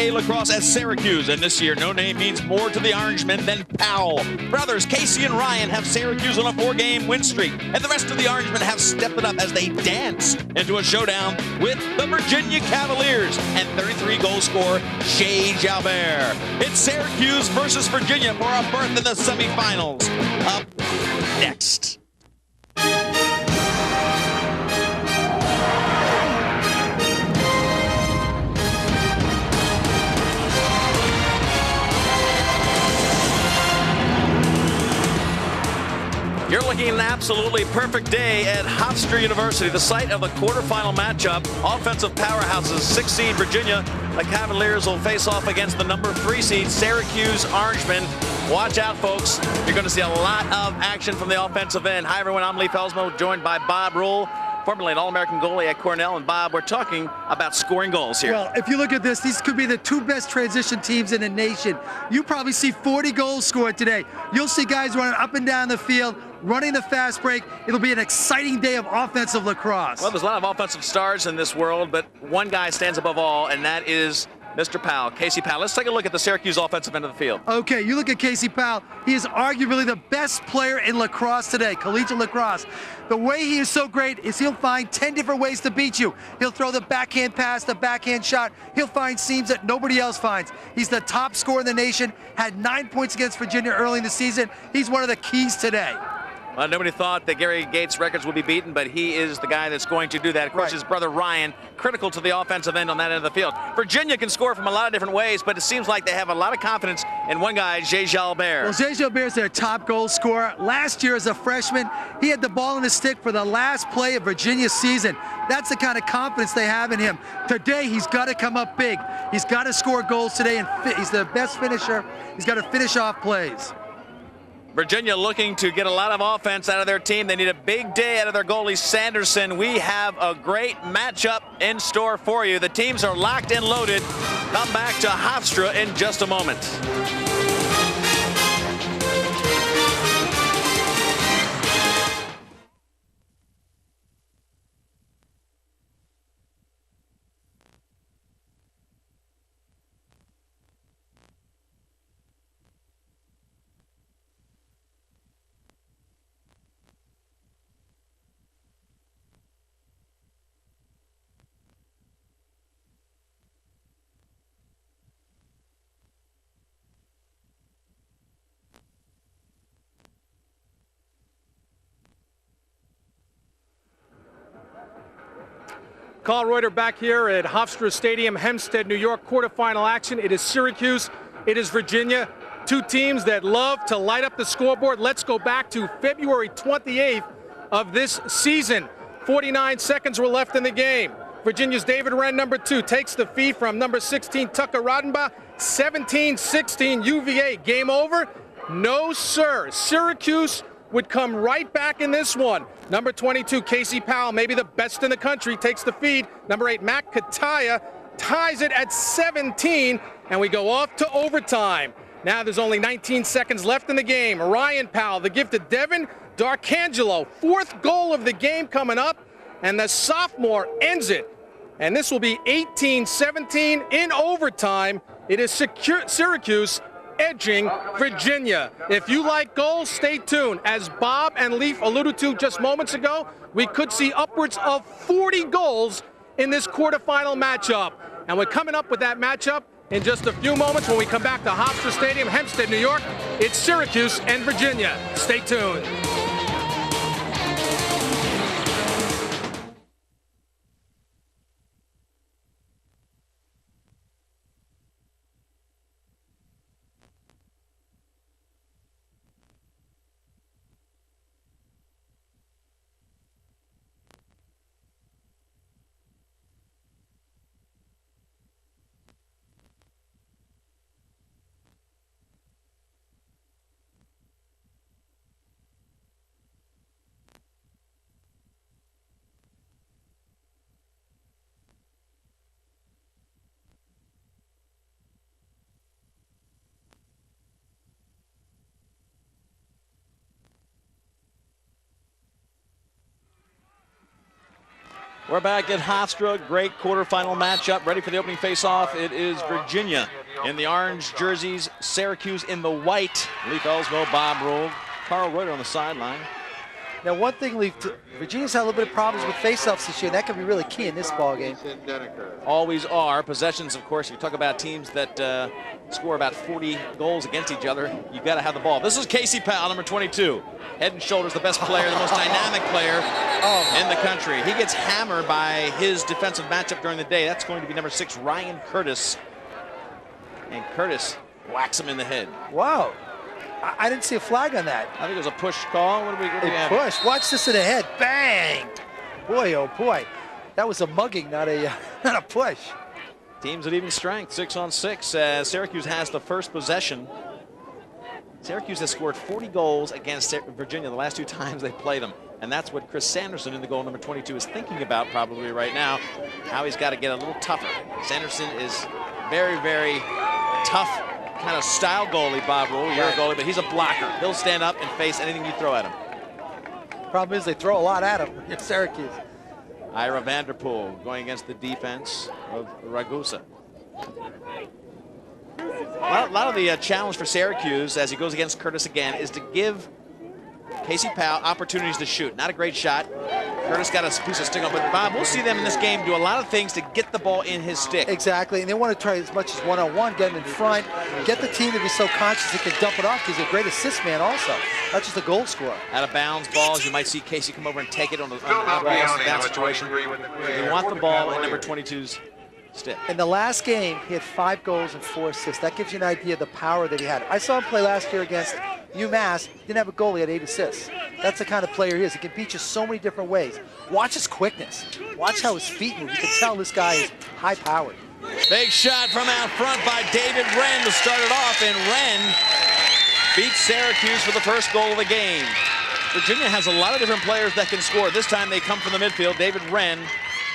NCAA lacrosse at Syracuse, and this year no name means more to the Orangemen than Powell. Brothers Casey and Ryan have Syracuse on a 4-game win streak, and the rest of the Orangemen have stepped it up as they dance into a showdown with the Virginia Cavaliers and 33-goal scorer Shea Jalbert. It's Syracuse versus Virginia for a berth in the semifinals. Up next. You're looking at an absolutely perfect day at Hofstra University, the site of the quarterfinal matchup. Offensive powerhouses, 6 seed Virginia. The Cavaliers will face off against the number 3 seed Syracuse Orangemen. Watch out, folks. You're going to see a lot of action from the offensive end. Hi, everyone. I'm Lee Felsmo, joined by Bob Rule, formerly an All-American goalie at Cornell. And Bob, we're talking about scoring goals here. Well, if you look at this, these could be the 2 best transition teams in the nation. You probably see 40 goals scored today. You'll see guys running up and down the field, running the fast break. It'll be an exciting day of offensive lacrosse. Well, there's a lot of offensive stars in this world, but one guy stands above all, and that is Mr. Powell, Casey Powell. Let's take a look at the Syracuse offensive end of the field. Okay, you look at Casey Powell. He is arguably the best player in lacrosse today, collegiate lacrosse. The way he is so great is he'll find 10 different ways to beat you. He'll throw the backhand pass, the backhand shot. He'll find seams that nobody else finds. He's the top scorer in the nation, had 9 points against Virginia early in the season. He's one of the keys today. Well, nobody thought that Gary Gates' records would be beaten, but he is the guy that's going to do that. Of course, his brother Ryan, critical to the offensive end on that end of the field. Virginia can score from a lot of different ways, but it seems like they have a lot of confidence in one guy, Shea Jalbert. Well, Shea Jalbert is their top goal scorer. Last year as a freshman, he had the ball in his stick for the last play of Virginia's season. That's the kind of confidence they have in him. Today, he's got to come up big. He's got to score goals today, and he's the best finisher. He's got to finish off plays. Virginia looking to get a lot of offense out of their team. They need a big day out of their goalie, Sanderson. We have a great matchup in store for you. The teams are locked and loaded. Come back to Hofstra in just a moment. Carl Reuter back here at Hofstra Stadium, Hempstead, New York, quarterfinal action. It is Syracuse, it is Virginia, 2 teams that love to light up the scoreboard. Let's go back to February 28th of this season. 49 seconds were left in the game. Virginia's David Wren, number 2, takes the feed from number 16, Tucker Rodenbach. 17-16 UVA. Game over? No, sir. Syracuse would come right back in this one. Number 22, Casey Powell, maybe the best in the country, takes the feed. Number 8, Matt Kataya, ties it at 17, and we go off to overtime. Now there's only 19 seconds left in the game. Ryan Powell, the gift to Devin D'Arcangelo, 4th goal of the game coming up, and the sophomore ends it. And this will be 18-17 in overtime. It is Syracuse edging Virginia. If you like goals, stay tuned. As Bob and Leaf alluded to just moments ago, we could see upwards of 40 goals in this quarterfinal matchup. And we're coming up with that matchup in just a few moments when we come back to Hofstra Stadium, Hempstead, New York. It's Syracuse and Virginia. Stay tuned. We're back at Hofstra. Great quarterfinal matchup. Ready for the opening face-off. It is Virginia in the orange jerseys, Syracuse in the white. Leif Ellsmo, Bob Rule, Carl Reuter on the sideline. Now, one thing, Leif, Virginia's had a little bit of problems with face-offs this year. That could be really key in this ball game. Always are. Possessions, of course, you talk about teams that score about 40 goals against each other. You've got to have the ball. This is Casey Powell, number 22. Head and shoulders the best player, the most dynamic player in the country. He gets hammered by his defensive matchup during the day. That's going to be number 6, Ryan Curtis. And Curtis whacks him in the head. Wow. I didn't see a flag on that. I think it was a push call. What do we have? Push. Watch this in the head. Bang. Boy, oh boy. That was a mugging, not a push. Teams at even strength, 6-on-6. Syracuse has the first possession. Syracuse has scored 40 goals against Virginia the last 2 times they played them. And that's what Chris Sanderson in the goal, number 22, is thinking about probably right now, how he's got to get a little tougher. Sanderson is very, very tough kind of style goalie, Bob Rule. You're a goalie, but he's a blocker. He'll stand up and face anything you throw at him. Problem is they throw a lot at him in Syracuse. Ira Vanderpool going against the defense of Ragusa. A lot of the challenge for Syracuse as he goes against Curtis again is to give Casey Powell opportunities to shoot. Not a great shot. Curtis got a piece of stick on, but Bob, we'll see them in this game do a lot of things to get the ball in his stick. Exactly, and they want to try as much as one-on-one, get him in front, get the team to be so conscious they can dump it off because he's a great assist man also, not just a goal scorer. Out of bounds balls, you might see Casey come over and take it on the down situation. You want the ball in number 22's stick. In the last game, he had 5 goals and 4 assists. That gives you an idea of the power that he had. I saw him play last year against UMass. Didn't have a goal, he had 8 assists. That's the kind of player he is. He can beat you so many different ways. Watch his quickness. Watch how his feet move. You can tell this guy is high-powered. Big shot from out front by David Wren to start it off, and Wren beats Syracuse for the first goal of the game. Virginia has a lot of different players that can score. This time they come from the midfield. David Wren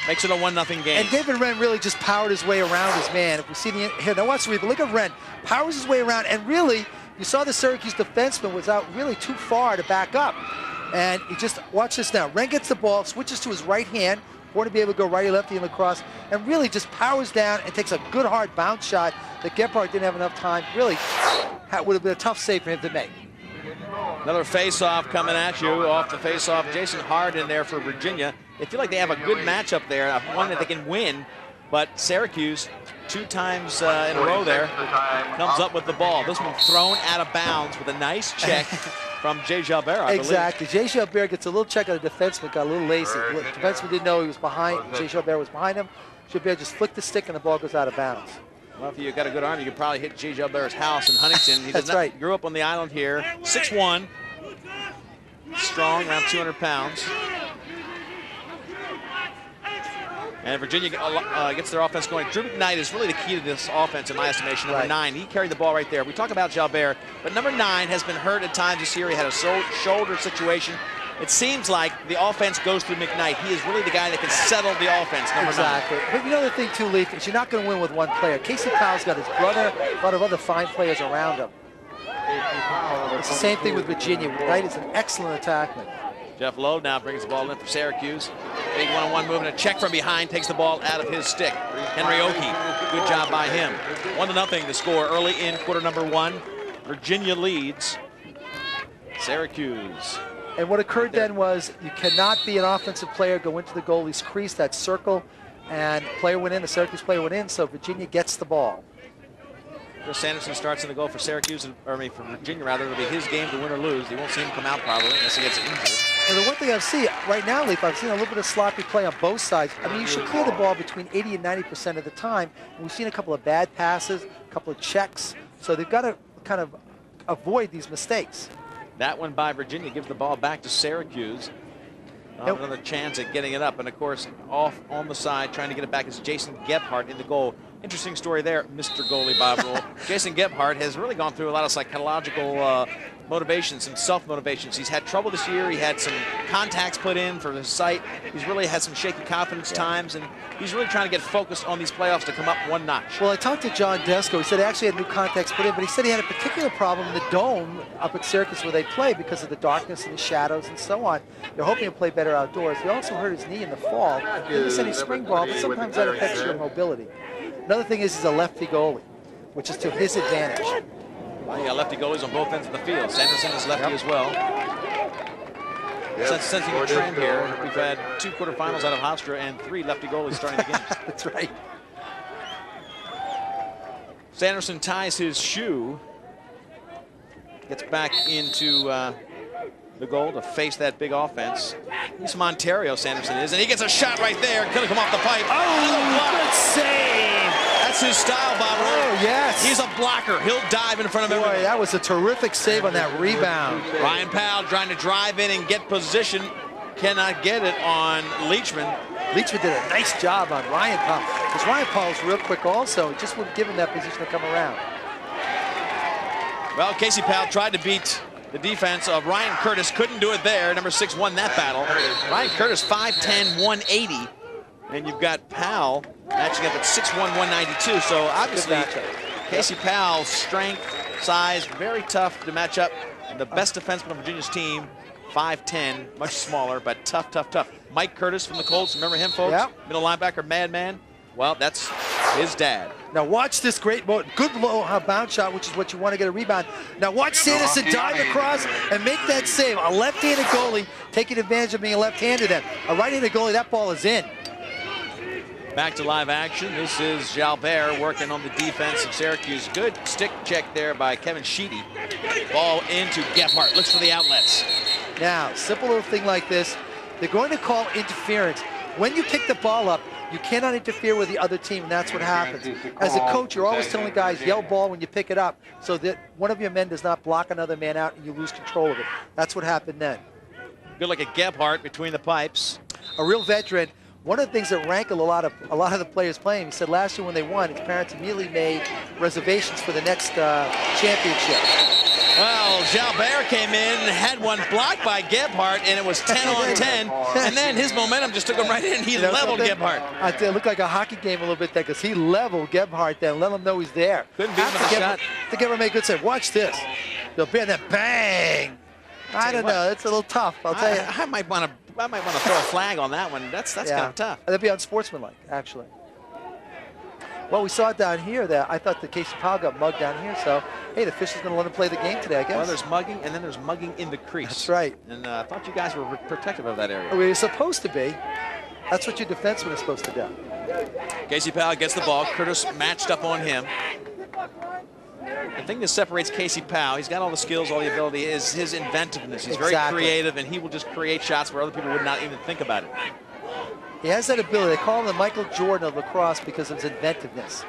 makes it a 1-0 game. And David Wren really just powered his way around his man. If we see the here, now watch the replay. Look at Wren. Powers his way around, and really, you saw the Syracuse defenseman was out really too far to back up. And you just watch this now. Wren gets the ball, switches to his right hand, born to be able to go righty-lefty in lacrosse, and really just powers down and takes a good hard bounce shot that Gebhardt didn't have enough time. Really, would have been a tough save for him to make. Another face-off coming at you off the face-off. Jason Hard in there for Virginia. They feel like they have a good matchup there, one that they can win, but Syracuse 2 times in a row there comes up with the ball. This one thrown out of bounds with a nice check from Jay Jalbert, I believe. Exactly. Jay Jalbert gets a little check on the defenseman, got a little lazy. The defenseman didn't know he was behind. Jay Jalbert was behind him. Jalbert just flicked the stick and the ball goes out of bounds. Well, if you got a good arm, you could probably hit Jay Jalbert's house in Huntington. He That's right. Grew up on the island here. 6'1", strong, around 200 pounds. And Virginia gets their offense going. Drew McKnight is really the key to this offense, in my estimation. Number 9, he carried the ball right there. We talk about Jalbert, but number 9 has been hurt at times this year. He had a shoulder situation. It seems like the offense goes through McKnight. He is really the guy that can settle the offense, number 9. But you know the thing, too, Leif, is you're not going to win with one player. Casey Powell's got his brother, a lot of other fine players around him. It's the same thing with Virginia. McKnight is an excellent attackman. Jeff Lowe now brings the ball in for Syracuse. Big one-on-one move and a check from behind takes the ball out of his stick. Henry Oki, good job by him. 1-0 to score early in quarter number 1. Virginia leads Syracuse. And what occurred then was you cannot be an offensive player, go into the goalie's crease, that circle, and player went in, the Syracuse player went in, so Virginia gets the ball. Chris Sanderson starts in the goal for Syracuse, for Virginia rather. It'll be his game to win or lose. You won't see him come out probably unless he gets injured. And the one thing I've seen right now, Leif, I've seen a little bit of sloppy play on both sides. I mean, you should clear the ball between 80 and 90% of the time. And we've seen a couple of bad passes, a couple of checks. So they've got to kind of avoid these mistakes. That one by Virginia gives the ball back to Syracuse. Another chance at getting it up. And, of course, off on the side, trying to get it back is Jason Gebhardt in the goal. Interesting story there, Mr. Goalie Bob Rule. Jason Gebhardt has really gone through a lot of psychological motivations and self-motivations. He's had trouble this year. He had some contacts put in for his sight. He's really had some shaky confidence times, and he's really trying to get focused on these playoffs to come up one notch. Well, I talked to John Desko. He said he actually had new contacts put in, but he said he had a particular problem in the dome up at Syracuse where they play because of the darkness and the shadows and so on. They're hoping to play better outdoors. He also hurt his knee in the fall. He didn't send any spring ball, but sometimes that affects your mobility. Another thing is he's a lefty goalie, which is to his advantage. Well, you got lefty goalies on both ends of the field. Sanderson is lefty as well. Sensing a trend here. We've had 2 quarterfinals out of Hofstra and 3 lefty goalies starting the games. That's right. Sanderson ties his shoe. Gets back into the goal to face that big offense. He's from Ontario, Sanderson is, and he gets a shot right there. Gonna come off the pipe. Oh, good save! That's his style, Bob. Oh, yes. He's a blocker. He'll dive in front of everyone. Boy, that was a terrific save on that rebound. Ryan Powell trying to drive in and get position. Cannot get it on Leachman. Leachman did a nice job on Ryan Powell. Because Ryan Powell's real quick also. Just wouldn't give him that position to come around. Well, Casey Powell tried to beat the defense of Ryan Curtis. Couldn't do it there. Number 6 won that battle. Ryan Curtis, 5'10", 180. And you've got Powell matching up at 6'1", 192. So obviously, Casey Powell's strength, size, very tough to match up. And the best defenseman on Virginia's team, 5'10", much smaller, but tough, tough, tough. Mike Curtis from the Colts, remember him, folks? Yep. Middle linebacker, madman. Well, that's his dad. Now watch this great good low bounce shot, which is what you want to get a rebound. Now watch Sanderson dive across and make that save. A left-handed goalie taking advantage of being left-handed. Then a right-handed goalie, that ball is in. Back to live action. This is Jalbert working on the defense of Syracuse. Good stick check there by Kevin Sheedy. Ball into Gebhardt. Looks for the outlets. Now, simple little thing like this. They're going to call interference. When you pick the ball up, you cannot interfere with the other team, and that's what happens. As a coach, you're always telling guys, yell ball when you pick it up, so that one of your men does not block another man out and you lose control of it. That's what happened then. Good look at Gebhardt between the pipes. A real veteran. One of the things that rankled a lot of the players playing, he said last year when they won, his parents immediately made reservations for the next championship. Well, Jalbert came in and had one blocked by Gebhardt, and it was 10 on 10. And then his momentum just took him right in. He leveled Gebhardt. It looked like a hockey game a little bit there because he leveled Gebhardt then, let him know he's there. Couldn't beat him with a shot. The Gebhardt made a good save. Watch this. They'll be on that bang. I don't know. It's a little tough. I'll tell you. I might want to throw a flag on that one. That's kind of tough. That'd be unsportsmanlike, actually. Well, we saw it down here that I thought that Casey Powell got mugged down here, so hey, the official's going to let him play the game today, I guess. Well, there's mugging, and then there's mugging in the crease. That's right. And I thought you guys were protective of that area. We're supposed to be. That's what your defenseman is supposed to do. Casey Powell gets the ball. Curtis matched up on him. The thing that separates Casey Powell, he's got all the skills, all the ability, is his inventiveness. He's very creative, and he will just create shots where other people would not even think about it. He has that ability. They call him the Michael Jordan of lacrosse because of his inventiveness.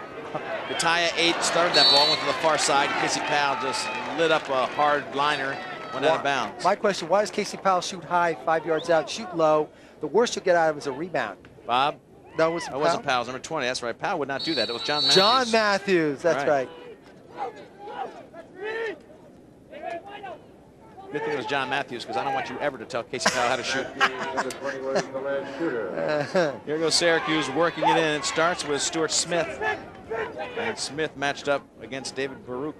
Bataya 8 started that ball, went to the far side. Casey Powell just lit up a hard liner, went out of bounds. My question, why does Casey Powell shoot high, 5 yards out, shoot low? The worst you'll get out of is a rebound. Bob? No, it wasn't Powell. Number 20, that's right. Powell would not do that. It was John Matthews. John Matthews, that's right. Good thing it was John Matthews, because I don't want you ever to tell Casey Powell how to shoot. Here goes Syracuse working it in. It starts with Stuart Smith. And Smith matched up against David Baruch.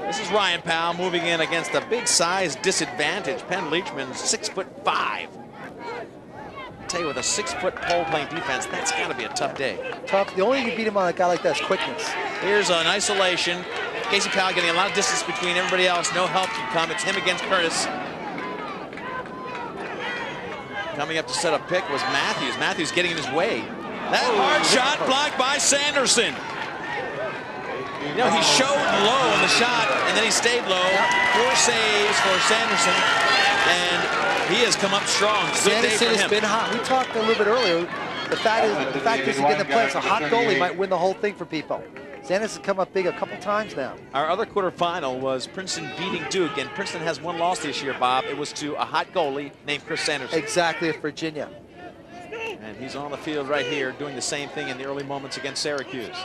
This is Ryan Powell moving in against a big size disadvantage. Penn Leachman's 6'5". I tell you, with a 6-foot pole playing defense, that's got to be a tough day. Tough. The only thing you beat him on a guy like that is quickness. Here's an isolation. Casey Powell getting a lot of distance between everybody else. No help can come. It's him against Curtis. Coming up to set a pick was Matthews. Matthews getting in his way. That hard shot blocked by Sanderson. You know, he showed low in the shot, and then he stayed low. 4 saves for Sanderson, and he has come up strong. Good day for him. Sanderson has been hot. We talked a little bit earlier. The fact is he getting the playoffs. A hot goalie might win the whole thing for people. Sanderson has come up big a couple times now. Our other quarterfinal was Princeton beating Duke, and Princeton has one loss this year, Bob. It was to a hot goalie named Chris Sanderson. Exactly, at Virginia. And And he's on the field right here doing the same thing in the early moments against Syracuse.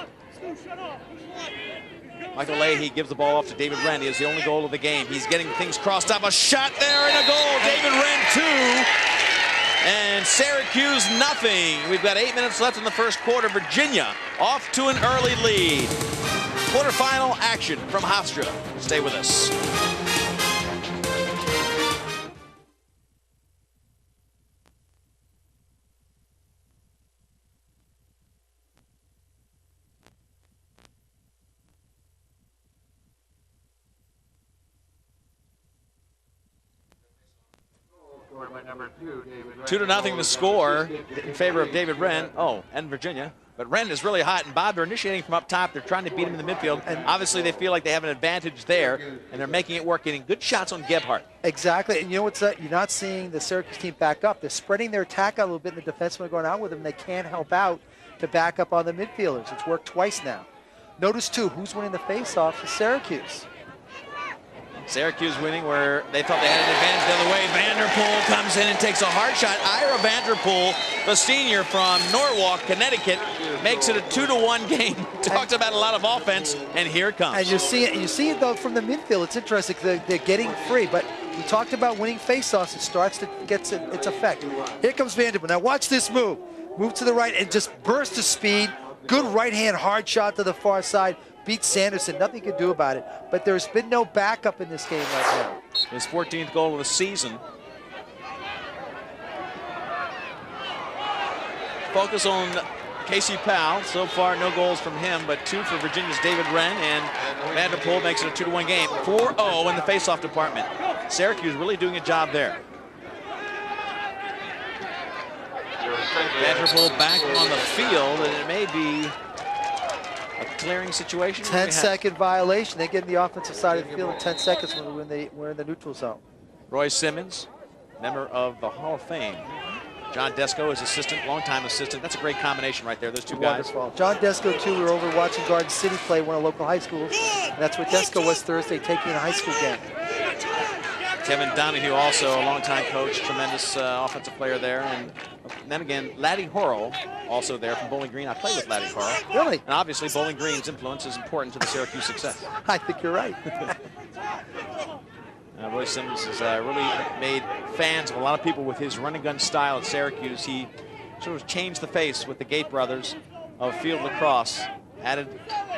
Michael Leahy gives the ball off to David Wren. He has the only goal of the game. He's getting things crossed up. A shot there and a goal. David Wren 2. And Syracuse nothing. We've got 8 minutes left in the first quarter. Virginia off to an early lead. Quarterfinal action from Hofstra. Stay with us. Two to nothing the score in favor of David Wren. Oh, and Virginia. But Wren is really hot, and Bob, they're initiating from up top. They're trying to beat him in the midfield, and obviously they feel like they have an advantage there, and they're making it work, getting good shots on Gebhardt. Exactly, and you know what's that? You're not seeing the Syracuse team back up. They're spreading their attack out a little bit, and the defensemen are going out with them. They can't help out to back up on the midfielders. It's worked twice now. Notice, too, who's winning the faceoffs is Syracuse. Syracuse winning where they thought they had an advantage the other way. Vanderpool comes in and takes a hard shot. Ira Vanderpool, the senior from Norwalk, Connecticut, makes it a 2-1 game. Talked about a lot of offense, and here it comes. And you see it though from the midfield. It's interesting. They're getting free, but we talked about winning faceoffs. It starts to get its effect. Here comes Vanderpool. Now watch this move. Move to the right and just burst of speed. Good right-hand hard shot to the far side. Beat Sanderson, nothing you can do about it. But there's been no backup in this game right now. His 14th goal of the season. Focus on Casey Powell. So far, no goals from him, but 2 for Virginia's David Wren, and Vanderpool makes it a 2-1 game. 4-0 in the faceoff department. Syracuse really doing a job there. Vanderpool back on the field, and it may be a clearing situation. 10-second violation. They get in the offensive side of the field in 10 seconds when we're in the neutral zone. Roy Simmons, member of the Hall of Fame. John Desko, his assistant, longtime assistant. That's a great combination right there, those two guys. Wonderful. John Desko, too, we were over watching Garden City play one of the local high schools. And that's where Desko was Thursday, taking a high school game. Kevin Donahue, also a longtime coach, tremendous offensive player there. And then again, Laddie Horrell, also there from Bowling Green. I played with Laddie Horrell. Really? And obviously, Bowling Green's influence is important to the Syracuse success. I think you're right. Roy Simmons has really made fans of a lot of people with his run-and-gun style at Syracuse. He sort of changed the face with the Gate brothers of field lacrosse, added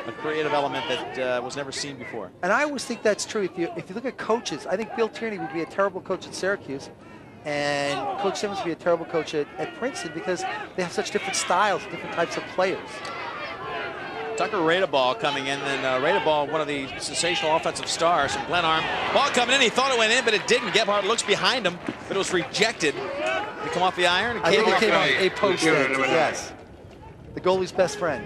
a creative element that was never seen before. And I always think that's true. If you look at coaches, I think Bill Tierney would be a terrible coach at Syracuse, and Coach Simmons would be a terrible coach at Princeton because they have such different styles, different types of players. Tucker Radeball coming in, and Radeball, one of the sensational offensive stars from Glenarm. Ball coming in, he thought it went in, but it didn't. Gebhardt looks behind him, but it was rejected. Did it come off the iron? I think it came off a post end, yes. The goalie's best friend.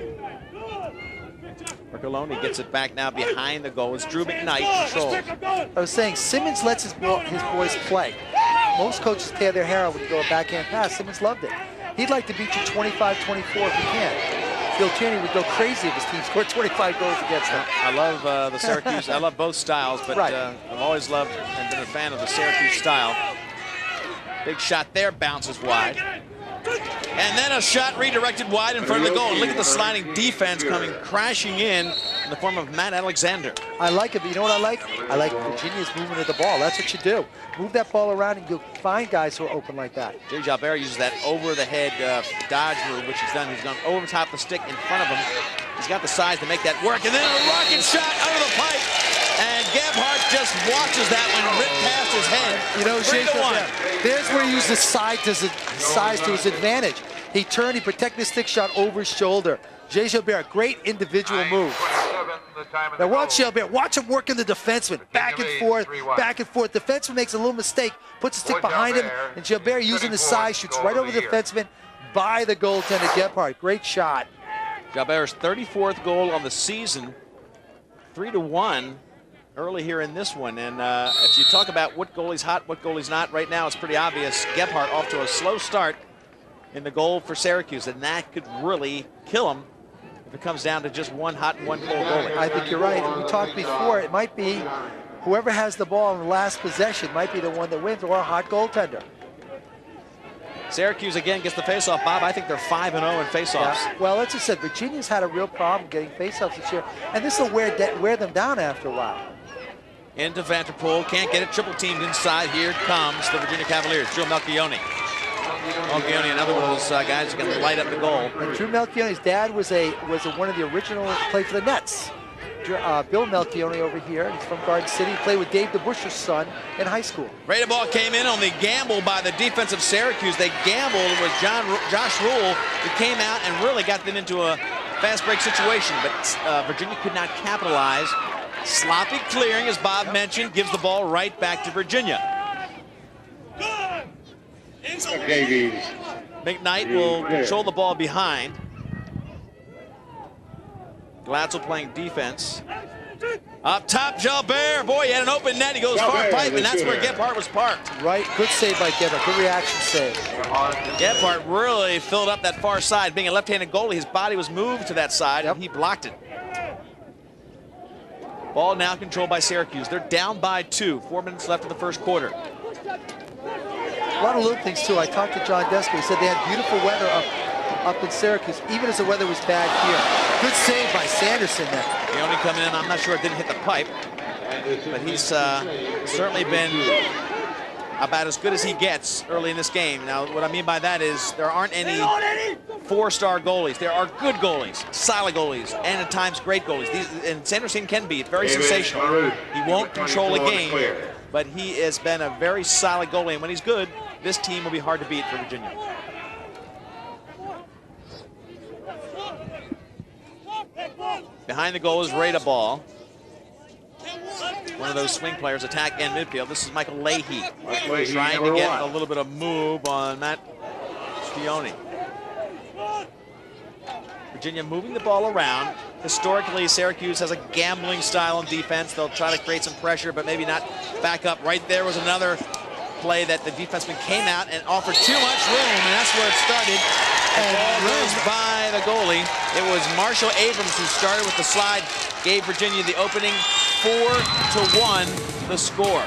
Mercoloni gets it back now behind the goal. It's Drew McKnight controls. I was saying, Simmons lets his boys play. Most coaches tear their hair out when you go a backhand pass. Simmons loved it. He'd like to beat you 25-24 if he can. Bill Tierney would go crazy if his team scored 25 goals against him. I love the Syracuse. I love both styles, but right. I've always loved and been a fan of the Syracuse style. Big shot there, bounces wide. And then a shot redirected wide in front of the goal. And look at the sliding defense coming crashing in the form of Matt Alexander. I like it, but you know what I like? I like Virginia's movement of the ball. That's what you do. Move that ball around and you'll find guys who are open like that. Jay Jalbert uses that over-the-head dodge move, which he's done. He's gone over top the stick in front of him. He's got the size to make that work. And then a rocket shot under the pipe. And Gebhardt just watches that one rip past his head. You know, there's where he used the size to his advantage. He turned, he protected the stick shot over his shoulder. Jay Jalbert, great individual move. Now watch Jalbert, watch him working the defenseman. Back and forth, back and forth. Defenseman makes a little mistake, puts the stick behind him, and Jalbert using the size, shoots right over the defenseman by the goaltender Gebhardt. Great shot. Jalbert's 34th goal on the season, 3-1 early here in this one. And if you talk about what goalie's hot, what goalie's not, right now it's pretty obvious. Gebhardt off to a slow start in the goal for Syracuse, and that could really kill him if it comes down to just one hot and one cold goalie. I think you're right. We talked before, it might be whoever has the ball in the last possession might be the one that wins, or a hot goaltender. Syracuse again gets the faceoff. Bob, I think they're 5-0 in faceoffs. Yeah. Well, as I said, Virginia's had a real problem getting faceoffs this year, and this will wear them down after a while. Into Vanderpool, can't get it, triple teamed inside. Here comes the Virginia Cavaliers, Drew Melchione. Melchione, another one of those guys who can light up the goal. And Drew Melchione's dad was one of the original, played for the Nets. Bill Melchione over here, he's from Garden City. He played with Dave DeBuscher's son in high school. Rate of ball came in on the gamble by the defense of Syracuse. They gambled with Josh Rule, who came out and really got them into a fast break situation, but Virginia could not capitalize. Sloppy clearing, as Bob mentioned, gives the ball right back to Virginia. McKnight will control the ball behind. Glatzel playing defense. Up top, Jalbert. Boy, he had an open net. He goes far pipe, and that's where Gebhardt was parked. Right, good save by Gebhardt. Good reaction save. Gebhardt really filled up that far side. Being a left-handed goalie, his body was moved to that side, and he blocked it. Ball now controlled by Syracuse. They're down by 2. 4 minutes left in the first quarter. A lot of little things, too. I talked to John Desko. He said they had beautiful weather up in Syracuse, even as the weather was bad here. Good save by Sanderson there. Keone coming in. I'm not sure it didn't hit the pipe, but he's certainly been about as good as he gets early in this game. Now, what I mean by that is there aren't any 4-star goalies. There are good goalies, solid goalies, and at times great goalies. And Sanderson can be very sensational. He won't control a game, but he has been a very solid goalie. And when he's good, this team will be hard to beat for Virginia. Behind the goal is Rada Ball. One of those swing players, attack and midfield. This is Michael Leahy, trying to get a little bit of move on Matt Keone. Virginia moving the ball around. Historically, Syracuse has a gambling style on defense. They'll try to create some pressure, but maybe not back up. Right there was another play that the defenseman came out and offered too much room, and that's where it started. The ball goes by the goalie. It was Marshall Abrams who started with the slide, gave Virginia the opening. 4-1 the score.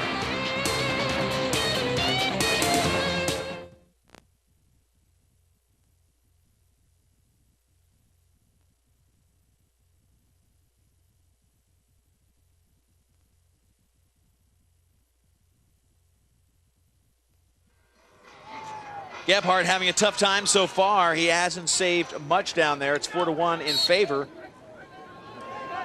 Gebhardt having a tough time so far. He hasn't saved much down there. It's 4-1 in favor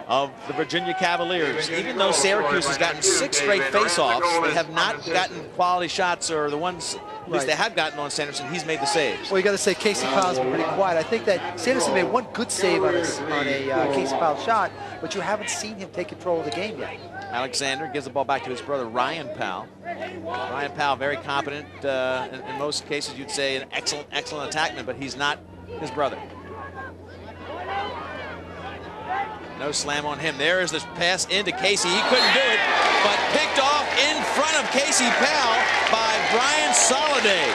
of the Virginia Cavaliers. Even though Syracuse has gotten 6 straight faceoffs, they have not gotten quality shots, or the ones at least they have gotten on Sanderson. He's made the saves. Well, you got to say Casey Powell's been pretty quiet. I think that Sanderson made one good save on a Casey Powell shot, but you haven't seen him take control of the game yet. Alexander gives the ball back to his brother Ryan Powell. Ryan Powell, very competent. In most cases, you'd say an excellent attackman, but he's not his brother. No slam on him. There is the pass into Casey. He couldn't do it, but picked off in front of Casey Powell by Brian Soliday.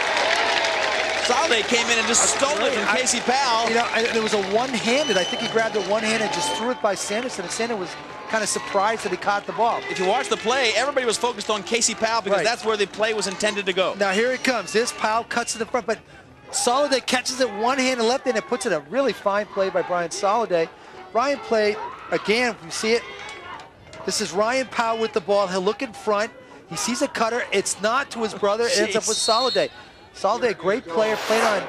Soliday came in and just stole it from Casey Powell. You know, there was a one-handed. I think he grabbed it one-handed and just threw it by Sanderson, and Sanderson was kind of surprised that he caught the ball. If you watch the play, everybody was focused on Casey Powell because that's where the play was intended to go. Now here it comes. This Powell cuts to the front, but Soliday catches it one-handed left hand and puts it a really fine play by Brian Soliday. Ryan played, again, if you see it, this is Ryan Powell with the ball. He'll look in front. He sees a cutter. It's not to his brother. It ends up with Soliday. Soliday, a great player, played on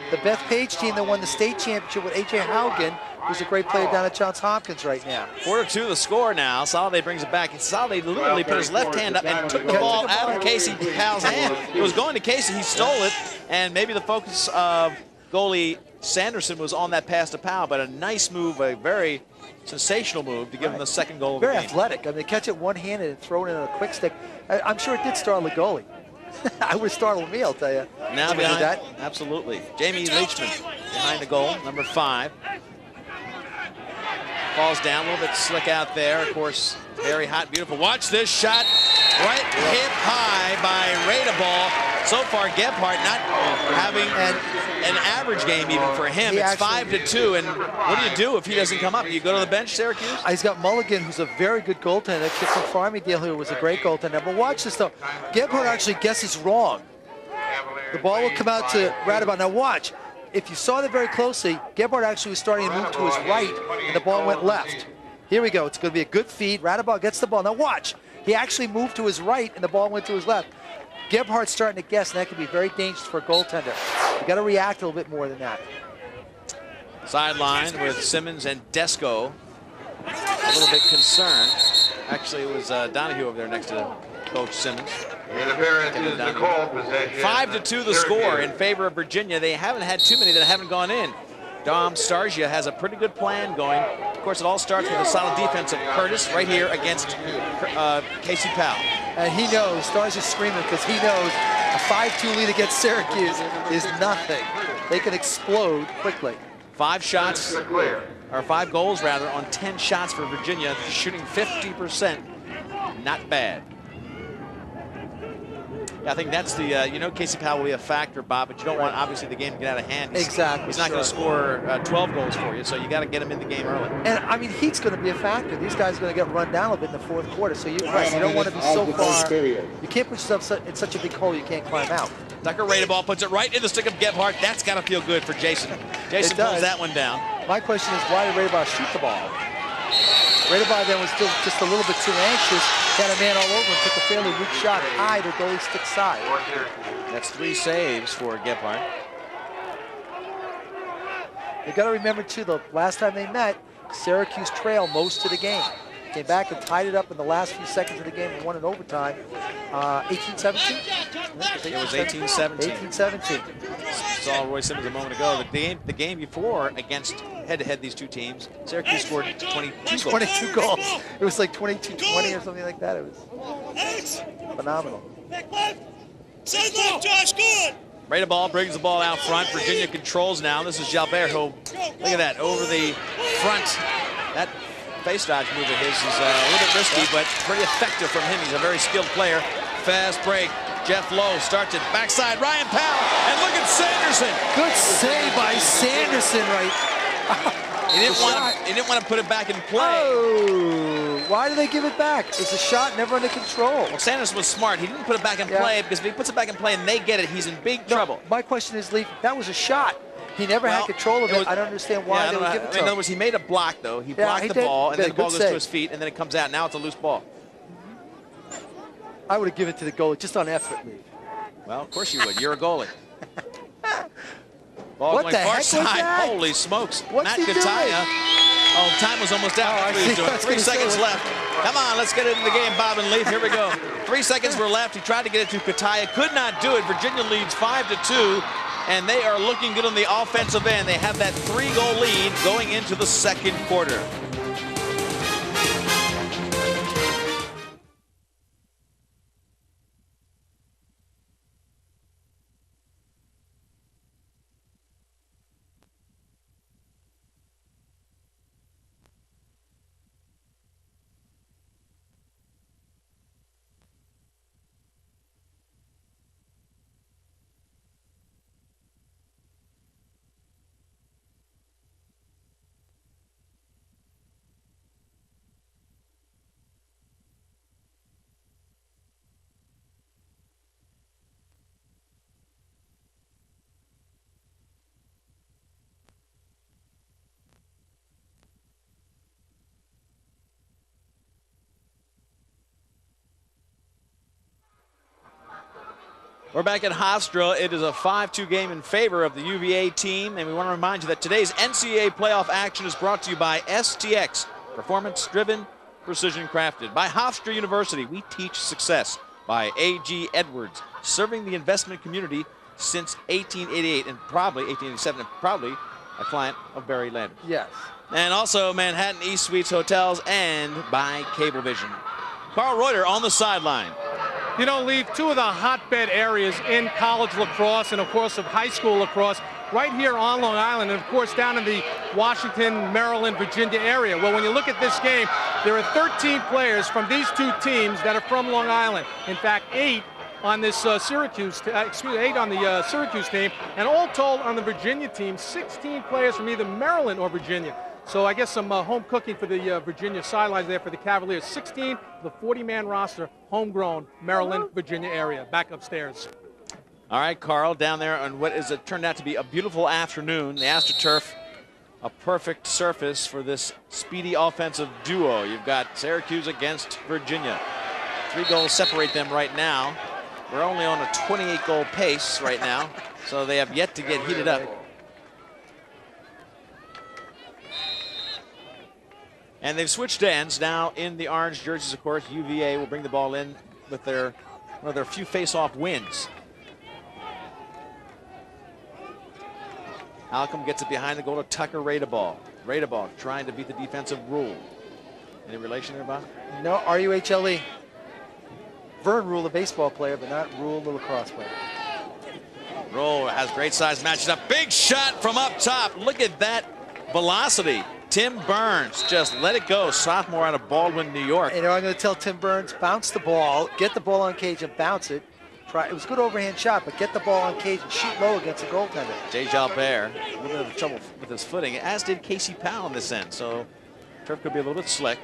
the Beth Page team that won the state championship with A.J. Haugen, who's a great player down at Johns Hopkins right now. 4-2 the score now. Soliday brings it back. And Soliday literally put his left hand up and took the ball out of Casey Powell's hand. It was going to Casey. He stole it. And maybe the focus of goalie Sanderson was on that pass to Powell, but a nice move, a very sensational move to give him the second goal of the game. Very athletic. I mean, they catch it one-handed and throw it in a quick stick. I'm sure it did startle the goalie. I would startle me, I'll tell you. Now behind that. Absolutely. Jamie Leachman behind the goal, number 5. Falls down, a little bit slick out there. Of course, very hot, beautiful. Watch this shot. Right hit high by Rada Ball. So far, Gebhardt not having an average game even for him. It's 5-2, and what do you do if he doesn't come up? You go to the bench, Syracuse? He's got Mulligan, who's a very good goaltender. Kid from Farmingdale, who was a great goaltender. But watch this, though. Gebhardt actually guesses wrong. The ball will come out to Radabau. Now watch. If you saw that very closely, Gebhardt actually was starting to move to his right, and the ball went left. Here we go. It's going to be a good feed. Radabau gets the ball. Now watch. He actually moved to his right, and the ball went to his left. Gebhardt's starting to guess, and that can be very dangerous for a goaltender. You got to react a little bit more than that. Sideline with Simmons and Desko. A little bit concerned. Actually, it was Donahue over there next to Coach Simmons. Interference is the call. Possession. 5-2 the score in favor of Virginia. They haven't had too many that haven't gone in. Dom Starsia has a pretty good plan going. Of course, it all starts with a solid defense of Curtis right here against Casey Powell. And he knows, Starsia's screaming because he knows a 5-2 lead against Syracuse is nothing. They can explode quickly. 5 shots, or 5 goals rather, on 10 shots for Virginia, shooting 50%. Not bad. Yeah, I think that's the, you know, Casey Powell will be a factor, Bob, but you don't want, obviously, the game to get out of hand. Exactly. He's not going to score 12 goals for you, so you got to get him in the game early. And, I mean, heat's going to be a factor. These guys are going to get run down a bit in the fourth quarter, so you're right. You don't want to be so far. You can't put yourself in such a big hole you can't climb out. Tucker Radeball puts it right in the stick of Gebhardt. That's got to feel good for Jason. Jason pulls that one down. My question is, why did Radeball shoot the ball? Radeball then was still just a little bit too anxious. Had a man all over and took a fairly weak shot high to goalie stick side. That's 3 saves for Gebhardt. You got to remember too, the last time they met, Syracuse trailed most of the game. Came back and tied it up in the last few seconds of the game and won in overtime. 18-17? It was 18-17. 18-17. Saw Roy Simmons a moment ago. The game before against head-to-head these two teams, Syracuse scored 22 goals. 22 goals. It was like 22-20 or something like that. It was phenomenal. Radeball brings the ball out front. Virginia controls now. This is Jalbert who, look at that, over the front. That face dodge move of his is a little bit risky, but pretty effective from him. He's a very skilled player. Fast break. Jeff Lowe starts it backside. Ryan Powell, and look at Sanderson. Good save by Sanderson, right? He didn't want to put it back in play. Oh, why do they give it back? It's a shot never under control. Well, Sanderson was smart. He didn't put it back in play because if he puts it back in play and they get it, he's in big trouble. My question is, Leaf, that was a shot. He never had control of it. I don't understand why they would give it to him. In other words, he made a block, though. He blocked the ball, and then the ball goes to his feet, and then it comes out. Now it's a loose ball. I would have given it to the goalie just on effort, Leaf. Well, of course you would. You're a goalie. Ball What going the far heck was side. that? Holy smokes. What's Matt he doing? Kataya. Oh, time was almost out. That's what he's doing. 3 seconds left. Come on, let's get into the game, Bob and Leaf. Here we go. 3 seconds were left. He tried to get it to Kataya. Could not do it. Virginia leads 5-2. And they are looking good on the offensive end. They have that 3-goal lead going into the second quarter. We're back at Hofstra. It is a 5-2 game in favor of the UVA team, and we want to remind you that today's NCAA playoff action is brought to you by STX, performance-driven, precision-crafted. By Hofstra University, we teach success. By A.G. Edwards, serving the investment community since 1888 and probably 1887, and probably a client of Barry Landers. Yes. And also Manhattan East Suites Hotels, and by Cablevision. Carl Reuter on the sideline. You know, Leaf, two of the hotbed areas in college lacrosse and, of course, of high school lacrosse, right here on Long Island, and, of course, down in the Washington, Maryland, Virginia area. Well, when you look at this game, there are 13 players from these two teams that are from Long Island. In fact, 8 on this Syracuse team, and all told on the Virginia team, 16 players from either Maryland or Virginia. So I guess some home cooking for the Virginia sidelines there for the Cavaliers. 16 of the 40-man roster, homegrown, Maryland, Virginia area. Back upstairs. All right, Carl, down there on what is turned out to be a beautiful afternoon. The AstroTurf, a perfect surface for this speedy offensive duo. You've got Syracuse against Virginia. 3 goals separate them right now. We're only on a 28-goal pace right now, so they have yet to get heated up. And they've switched ends now in the orange jerseys, of course. UVA will bring the ball in with one of their few face-off wins. Halcombe gets it behind the goal to Tucker Radeball. Radeball trying to beat the defensive rule. Any relation there, Bob? No, R-U-H-L-E. Vern Rule, a baseball player, but not Rule, the lacrosse player. Rule has great size, matches up. Big shot from up top. Look at that velocity. Tim Burns just let it go. Sophomore out of Baldwin, New York. And I'm going to tell Tim Burns, bounce the ball, get the ball on cage and bounce it. It was a good overhand shot, but get the ball on cage and shoot low against a goaltender. Jay Jalbert, a little bit of trouble with his footing, as did Casey Powell on this end. So turf could be a little bit slick,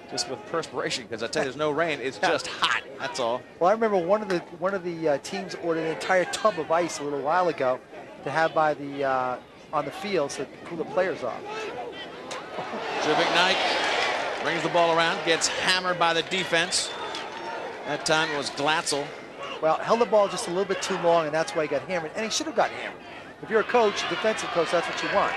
just with perspiration, because I tell you, there's no rain. It's just hot. That's all. Well, I remember one of the teams ordered an entire tub of ice a little while ago to have by the on the field so to cool the players off. Drew McKnight brings the ball around, gets hammered by the defense. That time it was Glatzel. Well, held the ball just a little bit too long, and that's why he got hammered. And he should have gotten hammered. If you're a coach, a defensive coach, that's what you want.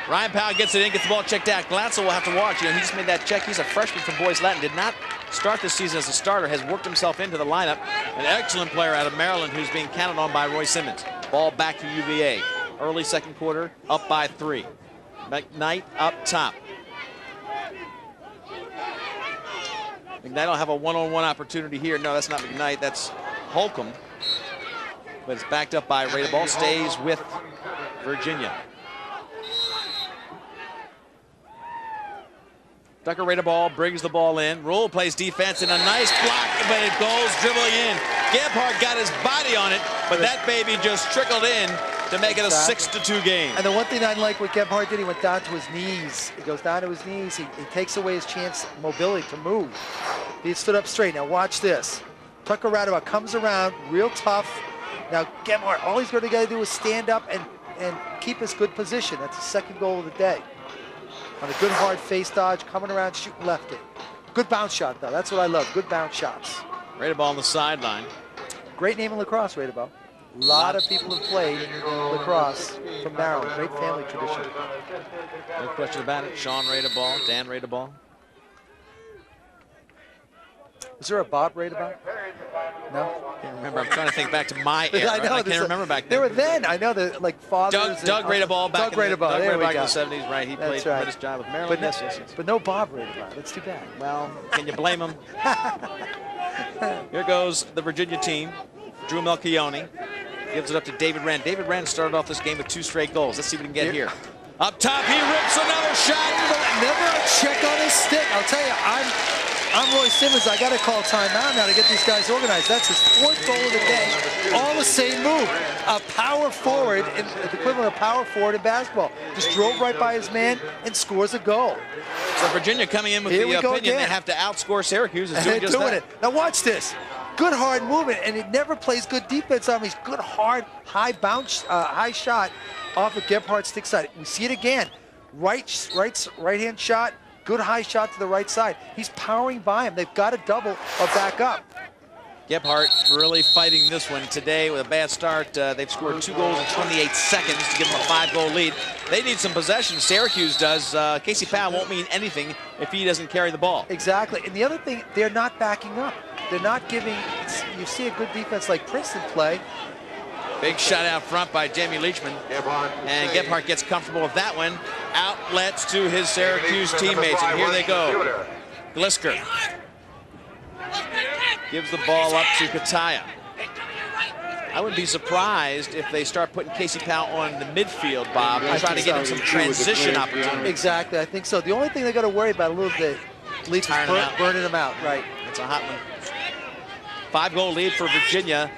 Ryan Powell gets it in, gets the ball checked out. Glatzel will have to watch. You know, he just made that check. He's a freshman from Boys Latin. Did not start this season as a starter. Has worked himself into the lineup. An excellent player out of Maryland who's being counted on by Roy Simmons. Ball back to UVA. Early second quarter, up by 3. McKnight up top. McKnight will have a one-on-one opportunity here. No, that's not McKnight. That's Holcomb. But it's backed up by Ray. The ball stays with Virginia. Tucker Radeball brings the ball in. Rule plays defense and a nice block, but it goes dribbling in. Gebhardt got his body on it, but that baby just trickled in to make it a 6-2 game. And the one thing I like what Gebhardt did, he went down to his knees. He goes down to his knees. He takes away his chance, mobility to move. He stood up straight. Now watch this. Tucker Radeball comes around, real tough. Now Gebhardt, all he's going to do is stand up and keep his good position. That's the second goal of the day. On a good hard face dodge, coming around, shooting lefty. Good bounce shot, though. That's what I love, good bounce shots. Radeball on the sideline. Great name in lacrosse, Radeball. A lot of people have played lacrosse from Maryland. Great family tradition. No question about it. Sean Radeball, Dan Radeball. Is there a Bob Radeball? No? Can't remember. I'm trying to think back to my era. I can't remember back then. There were then. I know that, like, fathers. Doug Radeball back in the 70s, right? He played a tremendous job with Maryland. But no Bob Radeball. That's too bad. Well, can you blame him? Here goes the Virginia team. Drew Melchione gives it up to David Wren. David Wren started off this game with 2 straight goals. Let's see what we can get here. Up top, he rips another shot. Never a check on his stick. I'll tell you, I'm Roy Simmons. I got to call timeout now to get these guys organized. That's his 4th goal of the day. All the same move. A power forward, the equivalent of power forward in basketball. Just drove right by his man and scores a goal. So Virginia coming in with the opinion they have to outscore Syracuse is doing just that. Now watch this. Good hard movement, and it never plays good defense on him. He's good hard, high bounce, high shot off of Gebhardt's stick side. We see it again. Right-hand shot. Good high shot to the right side. He's powering by him. They've got to double or back up. Gebhardt really fighting this one today with a bad start. They've scored 2 goals in 28 seconds to give them a 5-goal lead. They need some possession. Syracuse does. Casey Powell won't mean anything if he doesn't carry the ball. Exactly. And the other thing, they're not backing up. They're not giving. You see a good defense like Princeton play. Big shot out front by Jamie Leachman. And Gebhardt gets comfortable with that one. Outlets to his Syracuse teammates. And here they go. Glisker gives the ball up to Kataya. I wouldn't be surprised if they start putting Casey Powell on the midfield, Bob, and trying to get him some transition opportunity. Exactly, I think so. The only thing they got to worry about a little bit, Leach is burning him out. Right. It's a hot one. 5-goal lead for Virginia.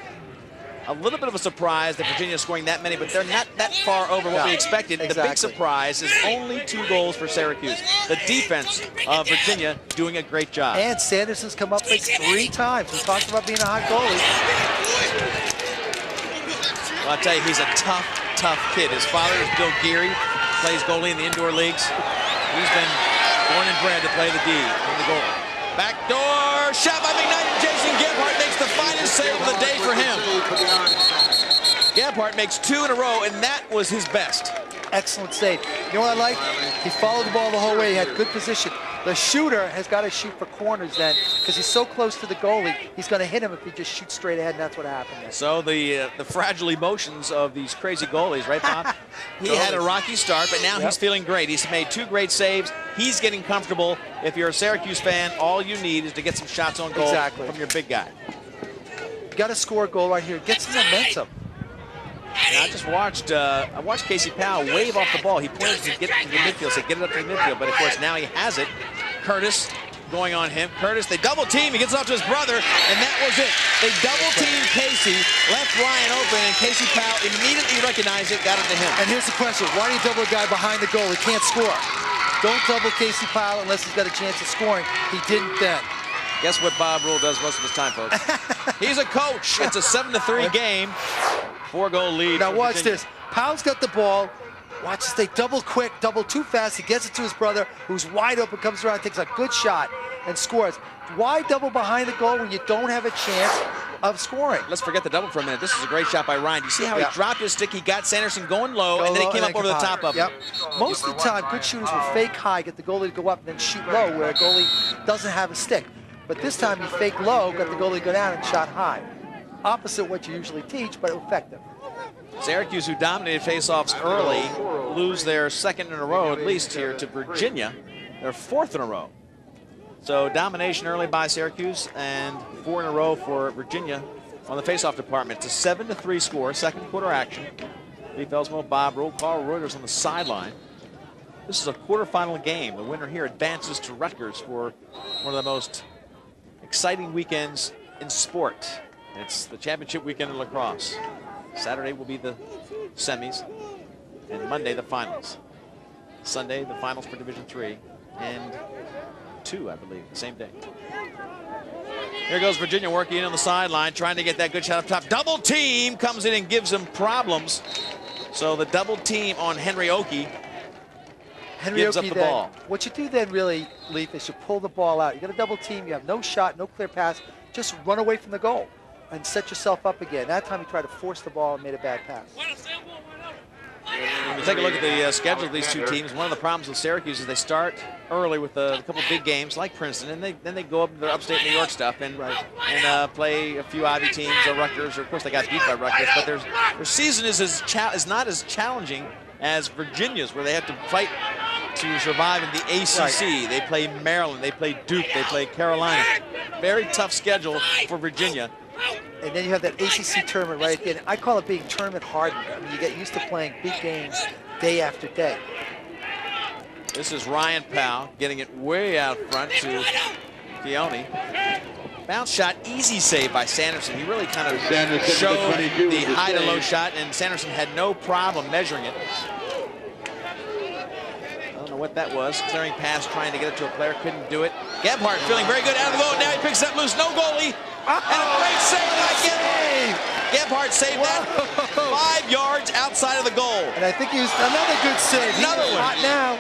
A little bit of a surprise that Virginia is scoring that many, but they're not that far over what we expected. Exactly. The big surprise is only 2 goals for Syracuse. The defense of Virginia doing a great job. And Sanderson's come up like 3 times. We talked about being a hot goalie. Well, I'll tell you, he's a tough, tough kid. His father is Bill Geary, plays goalie in the indoor leagues. He's been born and bred to play the D in the goal. Backdoor shot by McKnight. Jason Gebhardt makes the finest save of the day for him. Gebhardt makes 2 in a row, and that was his best. Excellent save. You know what I like? He followed the ball the whole way. He had good position. The shooter has got to shoot for corners then, because he's so close to the goalie. He's going to hit him if he just shoots straight ahead, and that's what happened there. So the fragile emotions of these crazy goalies, right, Bob? He had a rocky start, but now he's feeling great. He's made 2 great saves. He's getting comfortable. If you're a Syracuse fan, all you need is to get some shots on goal from your big guy. You got to score a goal right here. Get some momentum. Now, I just watched Casey Powell wave off the ball. He pointed to get it to the midfield, said get it up to the midfield, but of course now he has it. Curtis going on him. Curtis, they double team. He gets it off to his brother, and that was it. They double team Casey, left Ryan open, and Casey Powell immediately recognized it, got it to him. And here's the question: why do you double a guy behind the goal? He can't score. Don't double Casey Powell unless he's got a chance of scoring. He didn't then. Guess what Bob Rule does most of his time, folks? He's a coach. It's a 7-3 game. 4-goal lead. Now watch Virginia. this. Powell's got the ball. Watch this. They double quick, double too fast. He gets it to his brother, who's wide open, comes around, takes a good shot, and scores. Why double behind the goal when you don't have a chance of scoring? Let's forget the double for a minute. This is a great shot by Ryan. Do you see how he dropped his stick? He got Sanderson going low, and then he came up over the top of him. Most of the time, good shooters will fake high, get the goalie to go up, and then shoot low, where a goalie doesn't have a stick. But this time, he faked low, got the goalie to go down, and shot high. Opposite what you usually teach, but effective. Syracuse, who dominated faceoffs early, lose their 2nd in a row, at least here, to Virginia. Their 4th in a row. So domination early by Syracuse, and 4 in a row for Virginia on the faceoff department. It's a 7-3 score, 2nd quarter action. Lee Felsmo, Bob Rule, Carl Reuters on the sideline. This is a quarterfinal game. The winner here advances to Rutgers for one of the most exciting weekends in sport. It's the championship weekend in lacrosse. Saturday will be the semis, and Monday the finals. Sunday the finals for Division III, and 2, I believe, the same day. Here goes Virginia working in on the sideline, trying to get that good shot up top. Double team comes in and gives them problems. So the double team on Henry Oki gives up the ball. What you do then really, Leaf, is you pull the ball out. You got a double team, you have no shot, no clear pass, just run away from the goal and set yourself up again. That time he tried to force the ball and made a bad pass. When you take a look at the schedule of these 2 teams, one of the problems with Syracuse is they start early with a couple big games like Princeton, and then they go up to their upstate New York stuff and play a few Ivy teams or Rutgers, or of course they got beat by Rutgers, but their season is not as challenging as Virginia's, where they have to fight to survive in the ACC. They play Maryland, they play Duke, they play Carolina. Very tough schedule for Virginia. And then you have that ACC tournament right at the end. I call it being tournament hardened. I mean, you get used to playing big games day after day. This is Ryan Powell getting it way out front to Keone. Bounce shot, easy save by Sanderson. He really kind of showed the high to low shot, and Sanderson had no problem measuring it. I don't know what that was. Clearing pass, trying to get it to a player, couldn't do it. Gebhardt feeling very good out of the goal. Now he picks up loose, no goalie. And a great save by Gebhardt saved that 5 yards outside of the goal. And I think he was another good save. Another one. Hot now.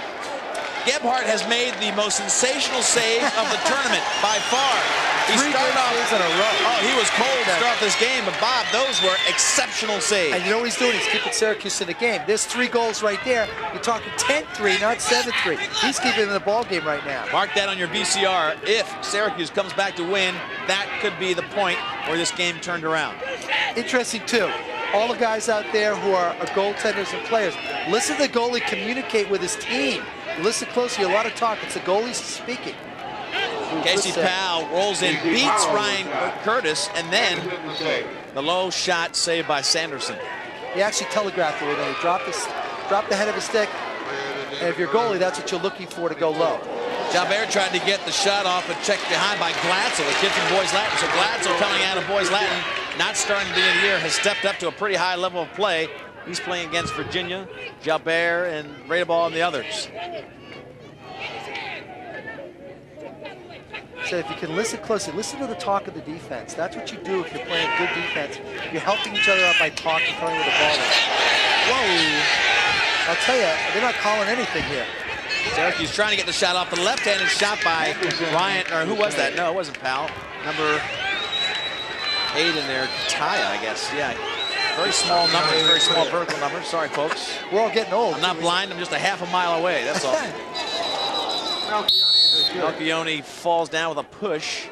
Gebhardt has made the most sensational save of the tournament by far. He started off in a row. Oh, he was cold to start off this game, but Bob, those were exceptional saves. And you know what he's doing? He's keeping Syracuse in the game. There's 3 goals right there. You're talking 10-3, not 7-3. He's keeping them in the ball game right now. Mark that on your VCR. If Syracuse comes back to win, that could be the point where this game turned around. Interesting, too. All the guys out there who are goaltenders and players, listen to the goalie communicate with his team. Listen closely, a lot of talk. It's the goalies speaking. Casey Powell rolls in, beats Ryan Curtis, and then the low shot saved by Sanderson. He actually telegraphed it with him. He dropped the head of his stick, and if you're goalie, that's what you're looking for to go low. Jalbert tried to get the shot off, but checked behind by Glatzel, the kid from Boys Latin. So Glatzel, coming out of Boys Latin, not starting the beginning of the year, has stepped up to a pretty high level of play. He's playing against Virginia, Jalbert, and Radeball and the others. So if you can listen closely, listen to the talk of the defense. That's what you do if you're playing good defense. You're helping each other out by talking, telling where the ball is. Whoa! I'll tell you, they're not calling anything here. Syracuse trying to get the shot off. The left-handed shot by Ryan, or who was that? No, it wasn't Powell. Number 8 in there, Taya, I guess. Yeah, very small numbers, very small vertical numbers. Sorry, folks. We're all getting old. I'm not blind. I'm just a half a mile away. That's all. Malchione falls down with a push.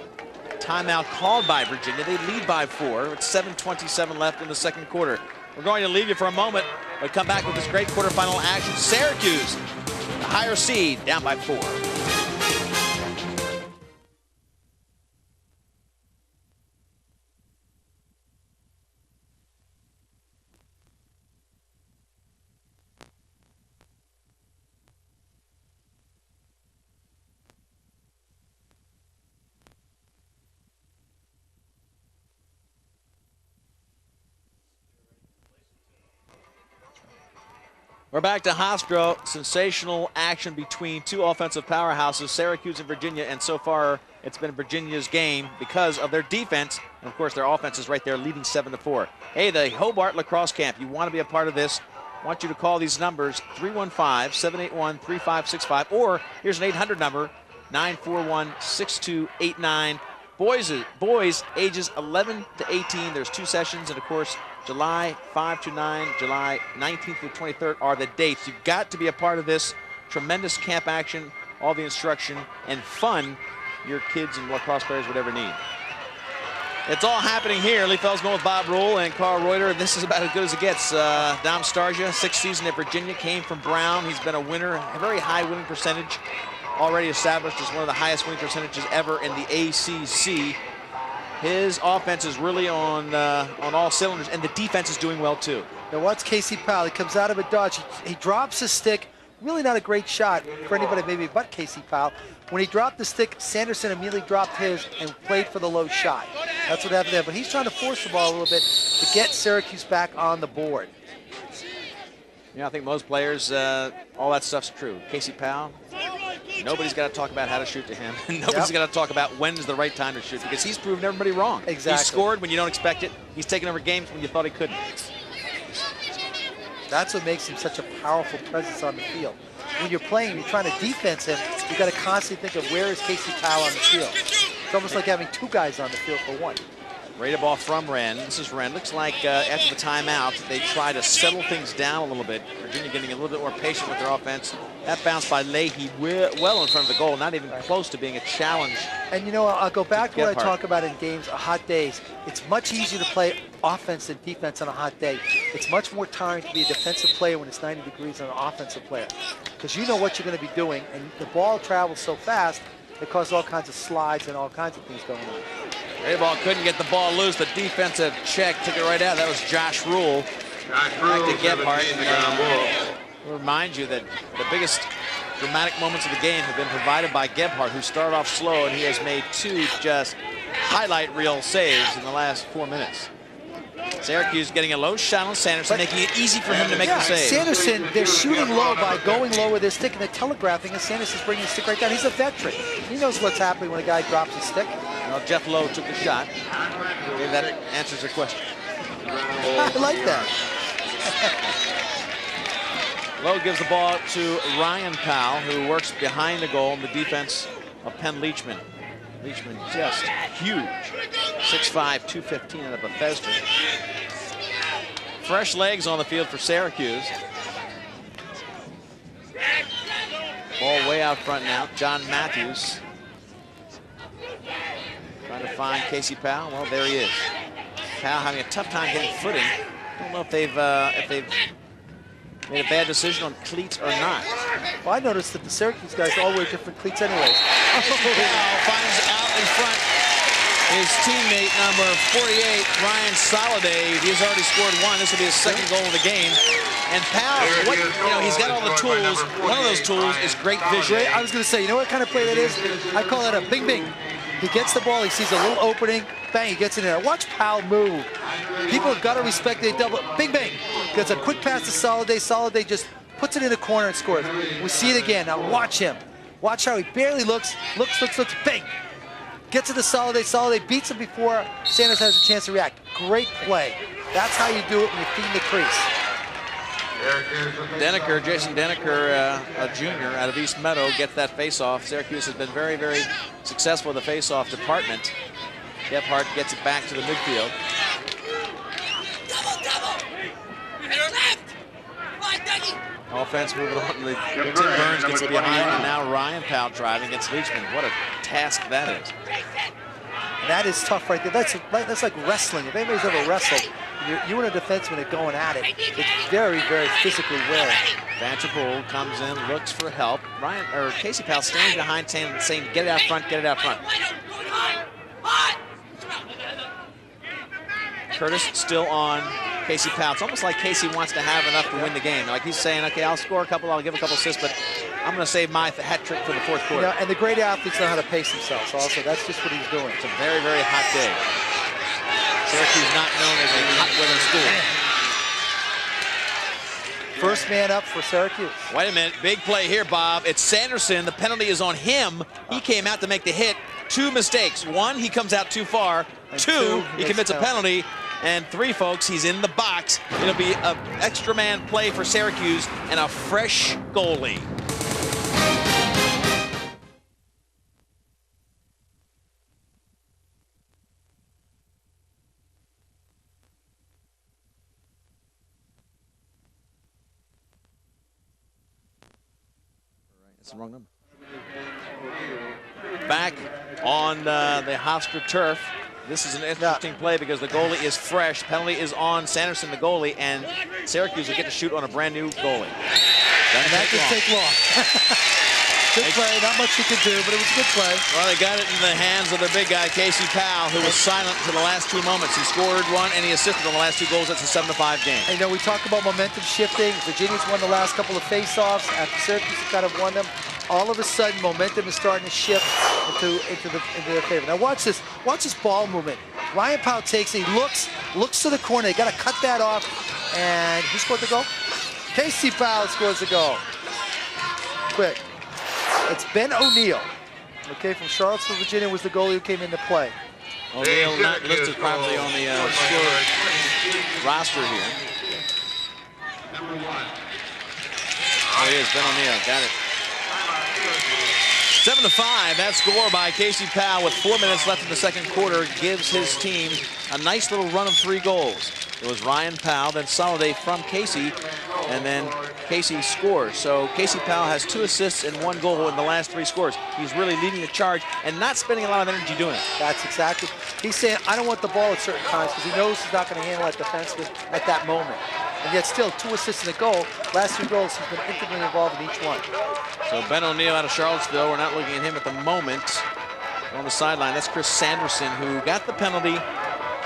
Timeout called by Virginia. They lead by 4 with 7:27 left in the second quarter. We're going to leave you for a moment, but come back with this great quarterfinal action. Syracuse, the higher seed, down by 4. We're back to Hofstra. Sensational action between two offensive powerhouses, Syracuse and Virginia, and so far it's been Virginia's game because of their defense. And of course, their offense is right there, leading 7-4. Hey, the Hobart Lacrosse Camp, you want to be a part of this? I want you to call these numbers, 315-781-3565, or here's an 800 number, 941-6289. Boys ages 11 to 18. There's 2 sessions, and of course, July 5 to 9, July 19th to 23rd are the dates. You've got to be a part of this. Tremendous camp action, all the instruction and fun your kids and lacrosse players would ever need. It's all happening here. Lee Fell's going with Bob Rule and Carl Reuter. This is about as good as it gets. Dom Starsia, 6th season at Virginia, came from Brown. He's been a winner, a very high winning percentage. Already established as one of the highest winning percentages ever in the ACC. His offense is really on all cylinders, and the defense is doing well too. Now watch Casey Powell. He comes out of a dodge. He drops his stick. Really not a great shot for anybody maybe but Casey Powell. When he dropped the stick, Sanderson immediately dropped his and played for the low shot. That's what happened there. But he's trying to force the ball a little bit to get Syracuse back on the board. Yeah, I think most players, all that stuff's true. Casey Powell, nobody's got to talk about how to shoot to him. Nobody's got to talk about when's the right time to shoot, because he's proven everybody wrong. Exactly. He scored when you don't expect it. He's taken over games when you thought he couldn't. That's what makes him such a powerful presence on the field. When you're playing, you're trying to defense him, you've got to constantly think of where is Casey Powell on the field. It's almost like having 2 guys on the field for 1. Rated ball from Wren. This is Wren. Looks like after the timeout, they try to settle things down a little bit. Virginia getting a little bit more patient with their offense. That bounce by Leahy well in front of the goal, not even close to being a challenge. And you know, I'll go back to what I talk about in games, hot days. It's much easier to play offense than defense on a hot day. It's much more tiring to be a defensive player when it's 90 degrees than an offensive player, because you know what you're going to be doing, and the ball travels so fast, it causes all kinds of slides and all kinds of things going on. Rayball couldn't get the ball loose. The defensive check took it right out. That was Josh Rule. Back to Gebhardt. We'll remind you that the biggest dramatic moments of the game have been provided by Gebhardt, who started off slow, and he has made 2 just highlight reel saves in the last 4 minutes. Syracuse getting a low shot on Sanderson, making it easy for him to make the save. Sanderson, they're shooting low by going low with his stick, and they're telegraphing, and Sanderson's bringing his stick right down. He's a veteran. He knows what's happening when a guy drops his stick. Well, Jeff Lowe took the shot. Maybe that answers your question. I like that. Lowe gives the ball to Ryan Powell, who works behind the goal in the defense of Penn Leachman. Leachman just huge. 6'5", 215 out of Bethesda. Fresh legs on the field for Syracuse. Ball way out front now. John Matthews trying to find Casey Powell. Well, there he is. Powell having a tough time getting footing. Don't know if they've made a bad decision on cleats or not. Well, I noticed that the Syracuse guys all wear different cleats anyways. Powell finds out in front his teammate, number 48, Ryan Soliday. He's already scored 1. This will be his 2nd goal of the game. And Powell, he's got all the tools. One of those tools is great vision. I was going to say, you know what kind of play that is? I call that a bing bing. He gets the ball, he sees a little opening, bang, he gets in there. Watch Powell move. People have got to respect the double, bing bang. Gets a quick pass to Soliday. Soliday just puts it in the corner and scores. We see it again. Now watch him. Watch how he barely looks, bang. Gets it to Soliday. Soliday beats him before Sanders has a chance to react. Great play. That's how you do it when you feed the crease. Jason Denneker, a junior out of East Meadow, gets that face-off. Syracuse has been very, very successful with the face-off department. Gebhardt gets it back to the midfield. Offense moving on. Tim Burns gets behind, and now Ryan Powell driving against Leachman. What a task that is. And that is tough right there. That's like wrestling. If anybody's ever wrestled, you and a defenseman are going at it. It's very, very physically wearing. Vanderpool comes in, looks for help. Casey Powell standing behind saying, get it out front, get it out front. Curtis still on Casey Powell. It's almost like Casey wants to have enough to win the game. Like he's saying, okay, I'll score a couple, I'll give a couple assists, but I'm going to save my hat trick for the fourth quarter. And the great athletes know how to pace themselves also. That's just what he's doing. It's a very, very hot day. Syracuse not known as a hot weather school. First man up for Syracuse. Wait a minute, big play here, Bob. It's Sanderson. The penalty is on him. He came out to make the hit. 2 mistakes. 1, he comes out too far. And 2, he commits a penalty. And 3, folks, he's in the box. It'll be an extra man play for Syracuse and a fresh goalie. That's the wrong number. Back on the Hofstra turf. This is an interesting play because the goalie is fresh. Penalty is on Sanderson, the goalie, and Syracuse will get to shoot on a brand new goalie. And that could take long. Good play, not much you could do, but it was a good play. Well, they got it in the hands of the big guy, Casey Powell, who was silent for the last 2 moments. He scored 1 and he assisted on the last 2 goals. That's a 7-5 game. You know, we talk about momentum shifting. Virginia's won the last couple of face-offs after Syracuse kind of won them. All of a sudden, momentum is starting to shift into their favor. Now watch this ball movement. Ryan Powell takes it, he looks to the corner. They got to cut that off. And who scored the goal? Casey Powell scores the goal. Quick. It's Ben O'Neill. Okay, from Charlottesville, Virginia, was the goalie who came into play. O'Neill not listed properly on the roster here. Oh, he is, Ben O'Neill, got it. 7-5, that score by Casey Powell with 4 minutes left in the second quarter gives his team a nice little run of 3 goals. It was Ryan Powell, then Soliday from Casey, and then Casey scores. So Casey Powell has 2 assists and 1 goal in the last 3 scores. He's really leading the charge and not spending a lot of energy doing it. That's exactly. He's saying, I don't want the ball at certain times because he knows he's not going to handle that defenseman at that moment. And yet still 2 assists and a goal. Last 2 goals, he's been intimately involved in each one. So Ben O'Neill out of Charlottesville. We're not looking at him at the moment on the sideline. That's Chris Sanderson, who got the penalty,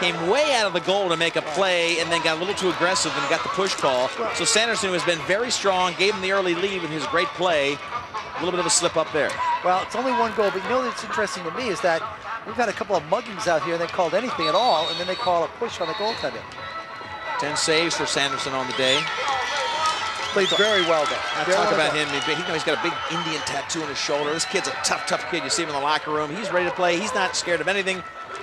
came way out of the goal to make a play, and then got a little too aggressive and got the push call. So Sanderson, who has been very strong, gave him the early lead with his great play. A little bit of a slip up there. Well, it's only 1 goal, but you know what's interesting to me is that we've had a couple of muggings out here, and they called anything at all, and then they call a push on the goaltender. 10 saves for Sanderson on the day. Played very well, though. Talk about him. He's got a big Indian tattoo on his shoulder. This kid's a tough kid. You see him in the locker room. He's ready to play. He's not scared of anything.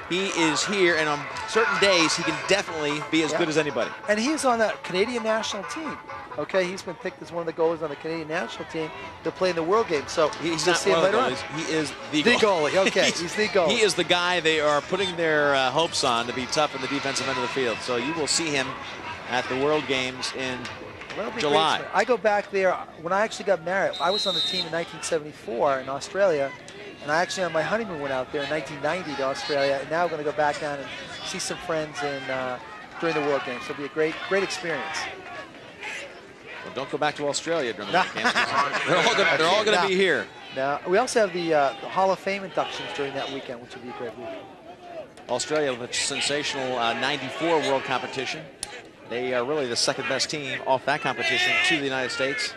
He is here, and on certain days, he can definitely be as good as anybody. And he's on the Canadian national team. Okay, he's been picked as one of the goalies on the Canadian national team to play in the World Game. So he's not one of the goalies. He is the goalie. Okay, he's the goalie. He is the guy they are putting their hopes on to be tough in the defensive end of the field. So you will see him at the World Games in July. I go back there when I actually got married. I was on the team in 1974 in Australia, and I actually on my honeymoon went out there in 1990 to Australia, and now I'm going to go back down and see some friends during the World Games. So it'll be a great experience. Well, don't go back to Australia during the World Games. They're all going to be here. Now we also have the Hall of Fame inductions during that weekend, which will be a great weekend. Australia with a sensational '94 World Competition. They are really the second best team off that competition to the United States.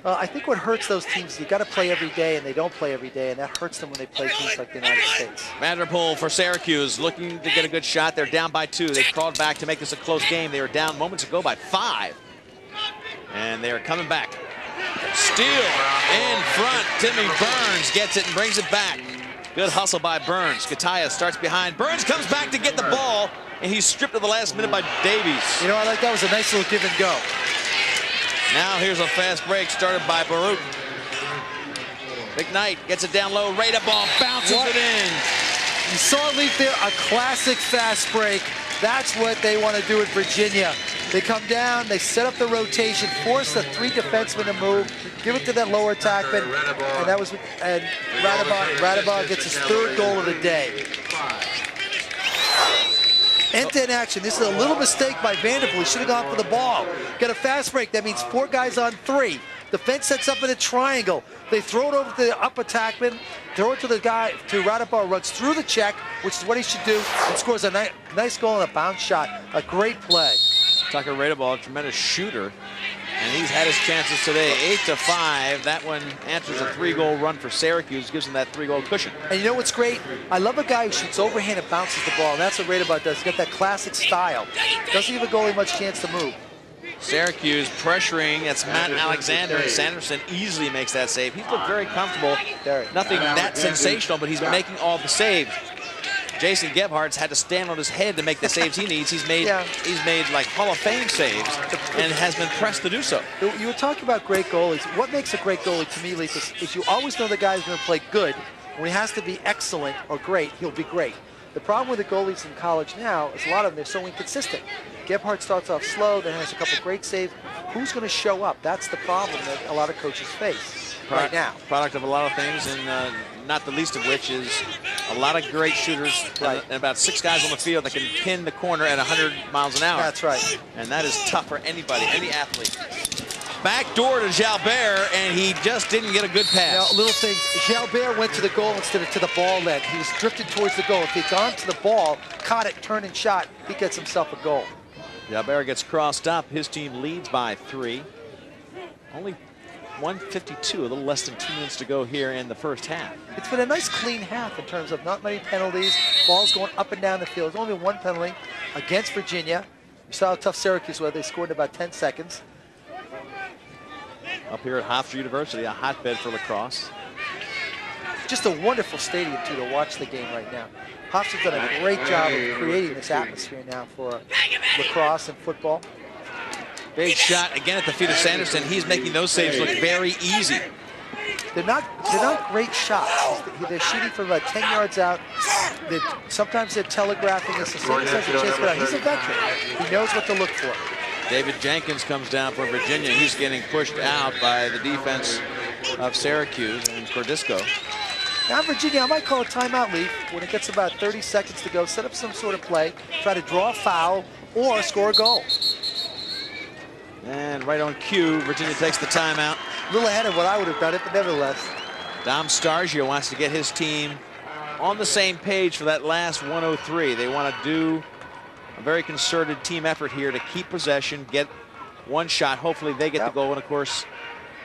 I think what hurts those teams is you got to play every day, and they don't play every day, and that hurts them when they play teams like the United States. Vanderpool for Syracuse looking to get a good shot. They're down by 2. They crawled back to make this a close game. They were down moments ago by 5. And they are coming back. Steal in front. Timmy Burns gets it and brings it back. Good hustle by Burns. Kataya starts behind. Burns comes back to get the ball, and he's stripped at the last minute by Davies. You know, I like that was a nice little give and go. Now here's a fast break started by Baruch. McKnight gets it down low. Right ball bounces it in. You saw Leaf there, a classic fast break. That's what they want to do at Virginia. They come down, they set up the rotation, force the 3 defensemen to move, give it to that lower attackman, and that was Radabov gets his 3rd goal of the day. End-to-end action. This is a little mistake by Vanderpool. He should have gone for the ball. Got a fast break. That means 4 guys on 3. Defense sets up in a triangle. They throw it over to the up attackman, throw it to the guy, to Radabov, runs through the check, which is what he should do, and scores a nice goal and a bounce shot. A great play. Tucker Radabov, a tremendous shooter, and he's had his chances today. 8-5. That one answers a 3-goal run for Syracuse, gives him that 3-goal cushion. And you know what's great? I love a guy who shoots overhand and bounces the ball, and that's what Radabov does. He's got that classic style. Doesn't give a goalie much chance to move. Syracuse pressuring. That's Matt Alexander, and Sanderson easily makes that save. He's looked very comfortable. Nothing that sensational, but he's making all the saves. Jason Gebhardt's had to stand on his head to make the saves he needs. He's made like Hall of Fame saves and has been pressed to do so. You were talking about great goalies. What makes a great goalie to me, Leaf, is you always know the guy's going to play good. When he has to be excellent or great, he'll be great. The problem with the goalies in college now is a lot of them, they're so inconsistent. Gebhardt starts off slow, then has a couple great saves. Who's going to show up? That's the problem that a lot of coaches face right now. Product of a lot of things, and not the least of which is a lot of great shooters, and about 6 guys on the field that can pin the corner at 100 miles an hour. That's right. And that is tough for anybody, any athlete. Back door to Jalbert, and he just didn't get a good pass. Now, little thing, Jalbert went to the goal instead of to the ball end. He was drifted towards the goal. If he'd gone to the ball, caught it, turned and shot, he gets himself a goal. Jalbert gets crossed up. His team leads by 3. Only 1:52, a little less than 2 minutes to go here in the first half. It's been a nice clean half in terms of not many penalties, balls going up and down the field. There's only been 1 penalty against Virginia. You saw how tough Syracuse was. They scored in about 10 seconds. Up here at Hofstra University, a hotbed for lacrosse. Just a wonderful stadium, too, to watch the game right now. Hofstra's done a great job of creating this atmosphere now for lacrosse and football. Big shot again at the feet of Sanderson. He's making those saves look very easy. They're not great shots. They're shooting from about 10 yards out. Sometimes they're telegraphing us. The same has a chance to get out. He's a veteran. He knows what to look for. David Jenkins comes down for Virginia. He's getting pushed out by the defense of Syracuse and Cordisco. Now Virginia, I might call a timeout, Leaf, when it gets about 30 seconds to go. Set up some sort of play, try to draw a foul, or score a goal. And right on cue, Virginia takes the timeout. A little ahead of what I would have done it, but nevertheless. Dom Stargio wants to get his team on the same page for that last 103. They want to do a very concerted team effort here to keep possession, get 1 shot. Hopefully they get the goal. And of course,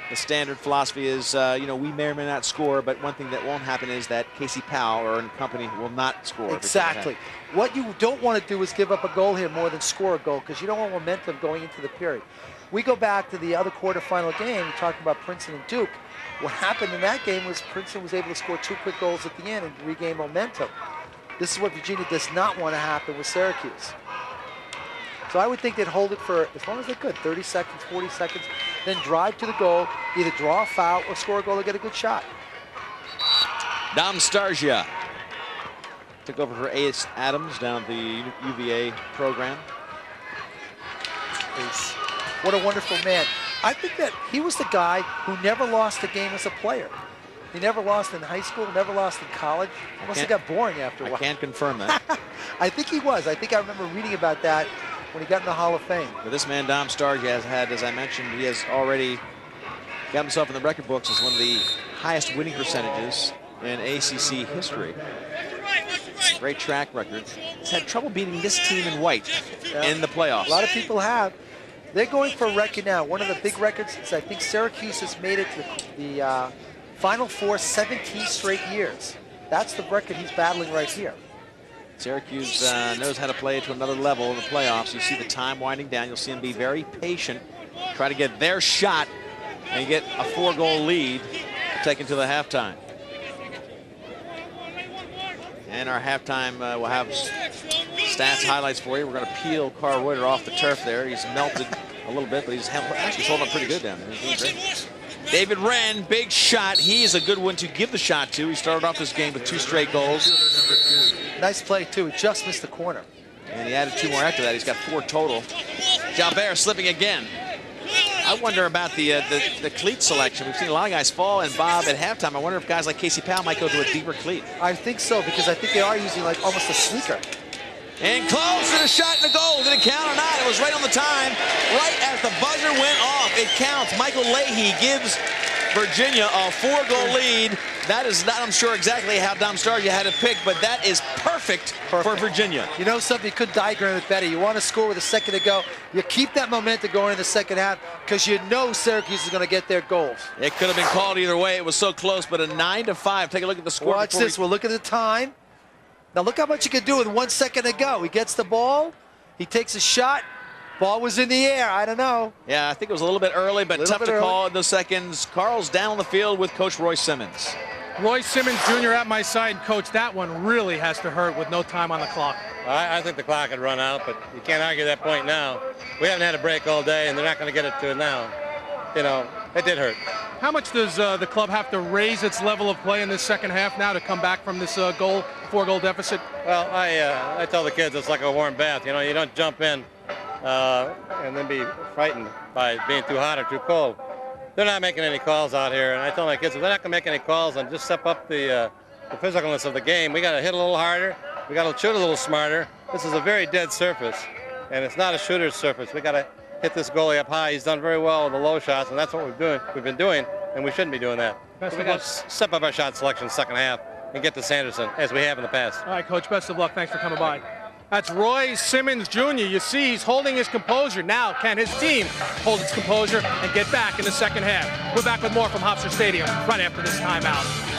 the standard philosophy is, you know, we may or may not score, but one thing that won't happen is that Casey Powell or company will not score. Exactly. What you don't want to do is give up a goal here more than score a goal, because you don't want momentum going into the period. We go back to the other quarterfinal game, talking about Princeton and Duke. What happened in that game was Princeton was able to score 2 quick goals at the end and regain momentum. This is what Virginia does not want to happen with Syracuse. So I would think they'd hold it for as long as they could, 30 seconds, 40 seconds, then drive to the goal, either draw a foul or score a goal to get a good shot. Dom Stargia took over for Ace Adams down at the UVA program. Ace, what a wonderful man. I think that he was the guy who never lost a game as a player. He never lost in high school, never lost in college. He must have got boring after a while. I can't confirm that. I think he was. I think I remember reading about that when he got in the Hall of Fame. But this man, Dom Stargia, has had, as I mentioned, he has already got himself in the record books as one of the highest winning percentages in ACC history. Great track record. He's had trouble beating this team in white in the playoffs. A lot of people have. They're going for a record now. One of the big records is I think Syracuse has made it to the Final Four 17 straight years. That's the record he's battling right here. Syracuse knows how to play to another level in the playoffs. You see the time winding down. You'll see them be very patient, try to get their shot and get a 4-goal lead taken to the halftime. And our halftime, we'll have stats highlights for you. We're going to peel Carl Reuter off the turf there. He's melted a little bit, but he's actually holding up pretty good down there. He's doing great. David Wren, big shot. He is a good one to give the shot to. He started off this game with 2 straight goals. Nice play, too. He just missed the corner. And he added 2 more after that. He's got 4 total. Jalbert slipping again. I wonder about the cleat selection. We've seen a lot of guys fall, and Bob, at halftime, I wonder if guys like Casey Powell might go to a deeper cleat. I think so, because I think they are using like almost a sneaker. And close to the shot in the goal. Did it count or not? It was right on the time. Right as the buzzer went off. It counts. Michael Leahy gives Virginia a 4-goal lead. That is not, I'm sure, exactly how Dom Starr you had to pick, but that is perfect for Virginia. You know something, you could diagram it better. You want to score with a second to go. You keep that momentum going in the second half because you know Syracuse is going to get their goals. It could have been called either way. It was so close, but a 9-5. Take a look at the score. Watch this. We'll look at the time. Now look how much you can do with 1 second to go. He gets the ball. He takes a shot. Ball was in the air. I don't know. Yeah, I think it was a little bit early, but tough to call in those seconds. Carl's down on the field with Coach Roy Simmons. Roy Simmons Jr. at my side. Coach, that one really has to hurt with no time on the clock. I think the clock had run out, but you can't argue that point now. We haven't had a break all day, and they're not going to get it to it now. You know, it did hurt. How much does the club have to raise its level of play in this second half now to come back from this 4-goal deficit? Well, I tell the kids it's like a warm bath. You know, you don't jump in and then be frightened by being too hot or too cold. They're not making any calls out here, and I tell my kids if they're not going to make any calls and just step up the physicalness of the game, we got to hit a little harder. We got to shoot a little smarter. This is a very dead surface, and it's not a shooter's surface. We got to hit this goalie up high. He's done very well with the low shots, and that's what we've been doing, and we shouldn't be doing that. We got to step up our shot selection second half and get to Sanderson as we have in the past. All right, Coach, best of luck. Thanks for coming by. That's Roy Simmons Jr. You see he's holding his composure. Now can his team hold its composure and get back in the second half? We're back with more from Hofstra Stadium right after this timeout.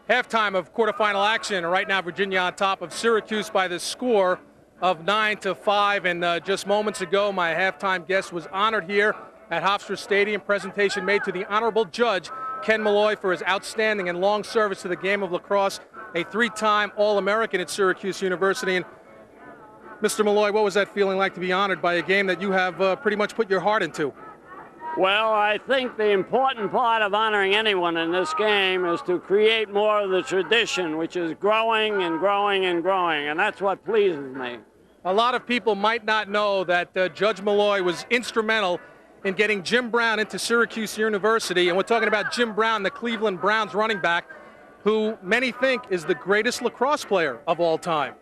Halftime of quarterfinal action. Right now, Virginia on top of Syracuse by the score of 9-5. And just moments ago, my halftime guest was honored here at Hofstra Stadium. Presentation made to the honorable judge, Ken Malloy, for his outstanding and long service to the game of lacrosse, a 3-time All-American at Syracuse University. And Mr. Malloy, what was that feeling like to be honored by a game that you have pretty much put your heart into? Well, I think the important part of honoring anyone in this game is to create more of the tradition, which is growing and growing and growing, and that's what pleases me. A lot of people might not know that Judge Malloy was instrumental in getting Jim Brown into Syracuse University, and we're talking about Jim Brown, the Cleveland Browns running back, who many think is the greatest lacrosse player of all time.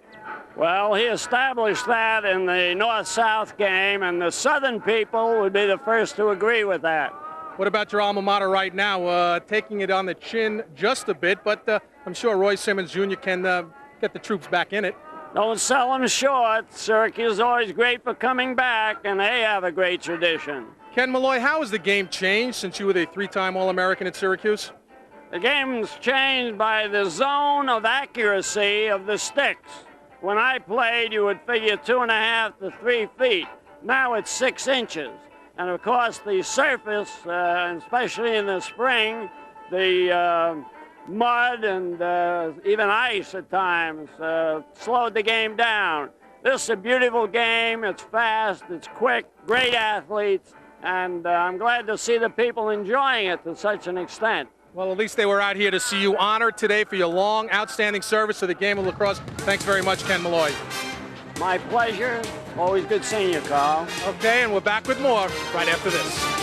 Well, he established that in the North-South game, and the Southern people would be the first to agree with that. What about your alma mater right now? Taking it on the chin just a bit, but I'm sure Roy Simmons Jr. can get the troops back in it. Don't sell them short. Syracuse is always great for coming back, and they have a great tradition. Ken Malloy, how has the game changed since you were the 3-time All-American at Syracuse? The game's changed by the zone of accuracy of the sticks. When I played, you would figure 2.5 to 3 feet. Now it's 6 inches. And of course, the surface, especially in the spring, the mud and even ice at times slowed the game down. This is a beautiful game. It's fast, it's quick, great athletes, and I'm glad to see the people enjoying it to such an extent. Well, at least they were out here to see you honored today for your long, outstanding service to the game of lacrosse. Thanks very much, Ken Malloy. My pleasure. Always good seeing you, Carl. Okay, and we're back with more right after this.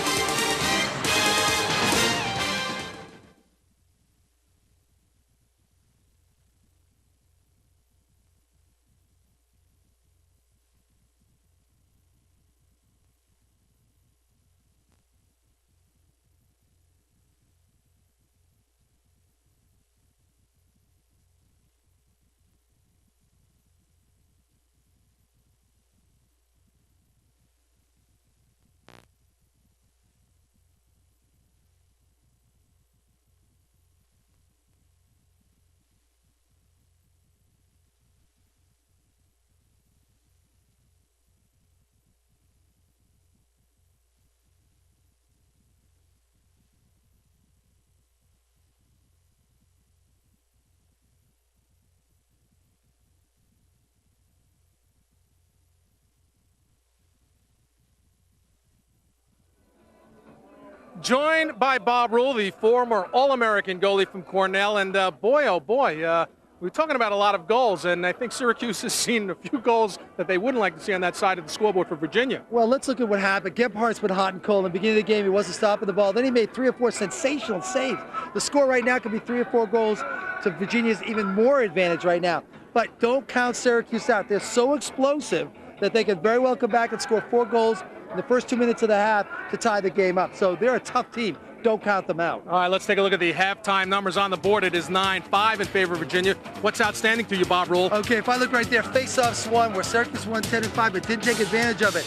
Joined by Bob Rule, the former All-American goalie from Cornell, and boy, oh boy, we're talking about a lot of goals, and I think Syracuse has seen a few goals that they wouldn't like to see on that side of the scoreboard for Virginia. Well, let's look at what happened. Gebhardt's been hot and cold. In the beginning of the game, he wasn't stopping the ball. Then he made 3 or 4 sensational saves. The score right now could be 3 or 4 goals to Virginia's even more advantage right now. But don't count Syracuse out. They're so explosive that they could very well come back and score 4 goals in the first 2 minutes of the half to tie the game up. So they're a tough team. Don't count them out. All right, let's take a look at the halftime numbers on the board. It is 9-5 in favor of Virginia. What's outstanding to you, Bob Rule? Okay, if I look right there, face-offs won, where Syracuse won 10-5, but didn't take advantage of it.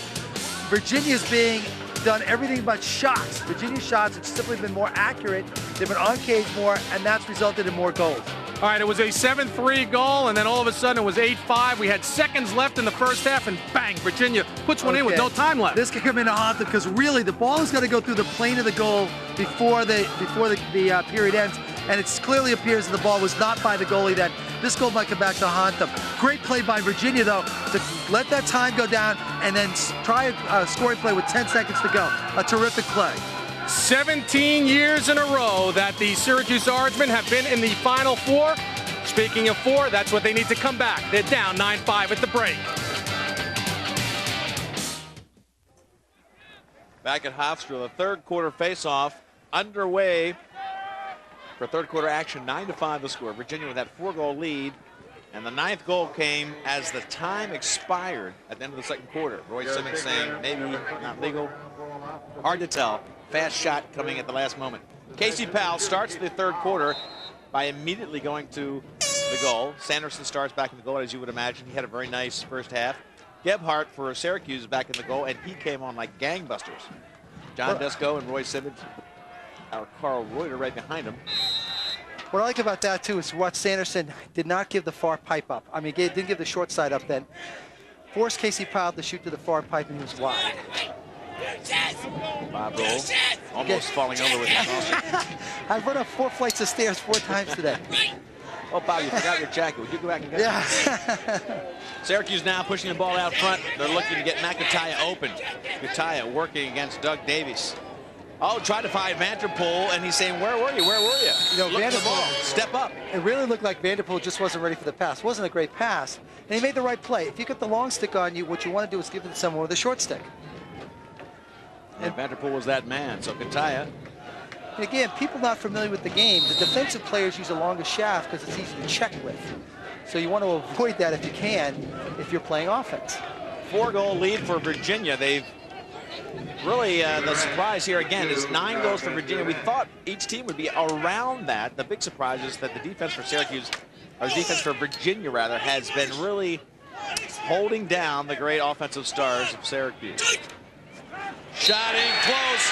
Virginia's being done everything but shots. Virginia's shots have simply been more accurate. They've been on cage more, and that's resulted in more goals. All right, it was a 7-3 goal, and then all of a sudden it was 8-5. We had seconds left in the first half, and bang, Virginia puts one in with no time left. This could come into haunt them because really the ball is going to go through the plane of the goal before the period ends, and it clearly appears that the ball was not by the goalie. That this goal might come back to haunt them. Great play by Virginia, though, to let that time go down and then try a scoring play with 10 seconds to go. A terrific play. 17 years in a row that the Syracuse Orangemen have been in the Final Four. Speaking of 4, that's what they need to come back. They're down 9-5 at the break. Back at Hofstra, the third quarter face-off underway for third quarter action. 9-5 the score. Virginia with that 4-goal lead. And the 9th goal came as the time expired at the end of the second quarter. Roy Simmons saying maybe not legal. Hard to tell. Fast shot coming at the last moment. Casey Powell starts the third quarter by immediately going to the goal. Sanderson starts back in the goal, as you would imagine. He had a very nice first half. Gebhardt for Syracuse is back in the goal, and he came on like gangbusters. John Desco and Roy Simmons, our Carl Reuter right behind him. What I like about that, too, is watch Sanderson did not give the far pipe up. I mean, didn't give the short side up then. Forced Casey Powell to shoot to the far pipe, and he was wide. Bob Roll almost falling over with his sausage. I've run up 4 flights of stairs 4 times today. Oh, Bob, you forgot your jacket. Would you go back and get it? Syracuse now pushing the ball out front. They're looking to get McIntyre open. McIntyre working against Doug Davies. Oh, tried to find Vanderpool, and he's saying, where were you? Where were you? You know, Look at the ball. Step up. It really looked like Vanderpool just wasn't ready for the pass. It wasn't a great pass, and he made the right play. If you get the long stick on you, what you want to do is give it to someone with a short stick. And Vanderpool was that man, so McIntyre. And again, people not familiar with the game, the defensive players use a longer shaft because it's easy to check with. So you want to avoid that if you can, if you're playing offense. 4-goal lead for Virginia. They've really, the surprise here again is 9 goals for Virginia. We thought each team would be around that. The big surprise is that the defense for Syracuse, or the defense for Virginia rather, has been really holding down the great offensive stars of Syracuse. Shot in close,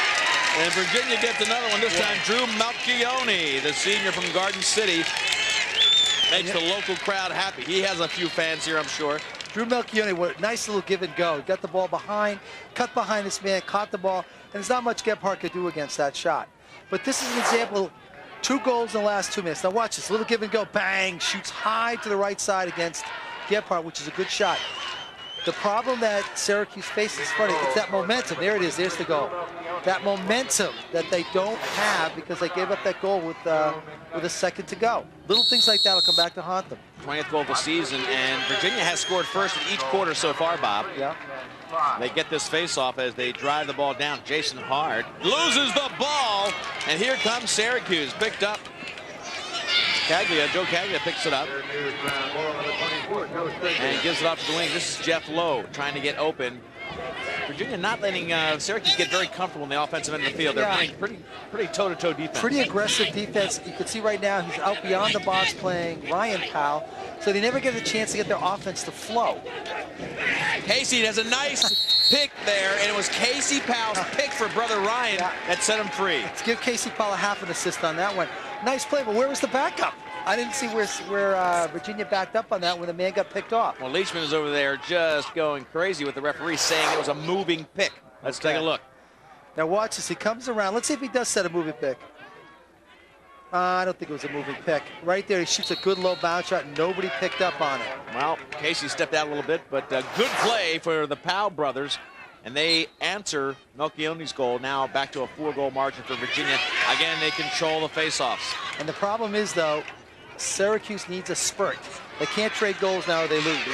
and Virginia gets another one. This time, Drew Malchione, the senior from Garden City, makes the local crowd happy. He has a few fans here, I'm sure. Drew Malchione, what a nice little give and go. Got the ball behind, cut behind this man, caught the ball, and there's not much Gebhardt could do against that shot. But this is an example, 2 goals in the last 2 minutes. Now watch this, little give and go, bang, shoots high to the right side against Gebhardt, which is a good shot. The problem that Syracuse faces is funny, it's that momentum. There it is, there's the goal. That momentum that they don't have because they gave up that goal with a second to go. Little things like that will come back to haunt them. 20th goal of the season, and Virginia has scored first in each quarter so far, Bob. Yeah. They get this face-off as they drive the ball down. Jason Hard loses the ball, and here comes Syracuse, picked up. Joe Caglia picks it up and gives it off to the wing. This is Jeff Lowe trying to get open. Virginia not letting Syracuse get very comfortable in the offensive end of the field. They're playing pretty toe-to-toe defense. Pretty aggressive defense. You can see right now he's out beyond the box playing Ryan Powell, so they never get a chance to get their offense to flow. Casey has a nice pick there, and it was Casey Powell's pick for brother Ryan that set him free. Let's give Casey Powell a half an assist on that one. Nice play, but where was the backup? I didn't see where Virginia backed up on that when the man got picked off. Well, Leachman is over there just going crazy with the referee saying it was a moving pick. Let's take a look. Now watch this. He comes around. Let's see if he does set a moving pick. I don't think it was a moving pick. Right there, he shoots a good low bounce shot. Nobody picked up on it. Well, Casey stepped out a little bit, but good play for the Powell brothers. And they answer Melchione's goal, now back to a 4-goal margin for Virginia. Again, they control the faceoffs. And the problem is, though, Syracuse needs a spurt. They can't trade goals now or they lose.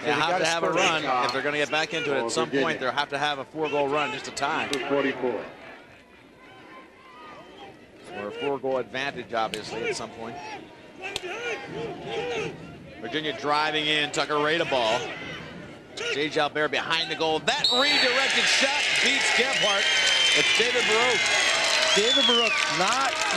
They have to have a run. If they're going to get back into it at some point, they'll have to have a 4-goal run just to tie. 44. Or a 4-goal advantage, obviously, at some point. Virginia driving in, Tucker Rada ball. J.J. Albert behind the goal. That redirected shot beats Gebhardt. It's David Baruch. David Baruch,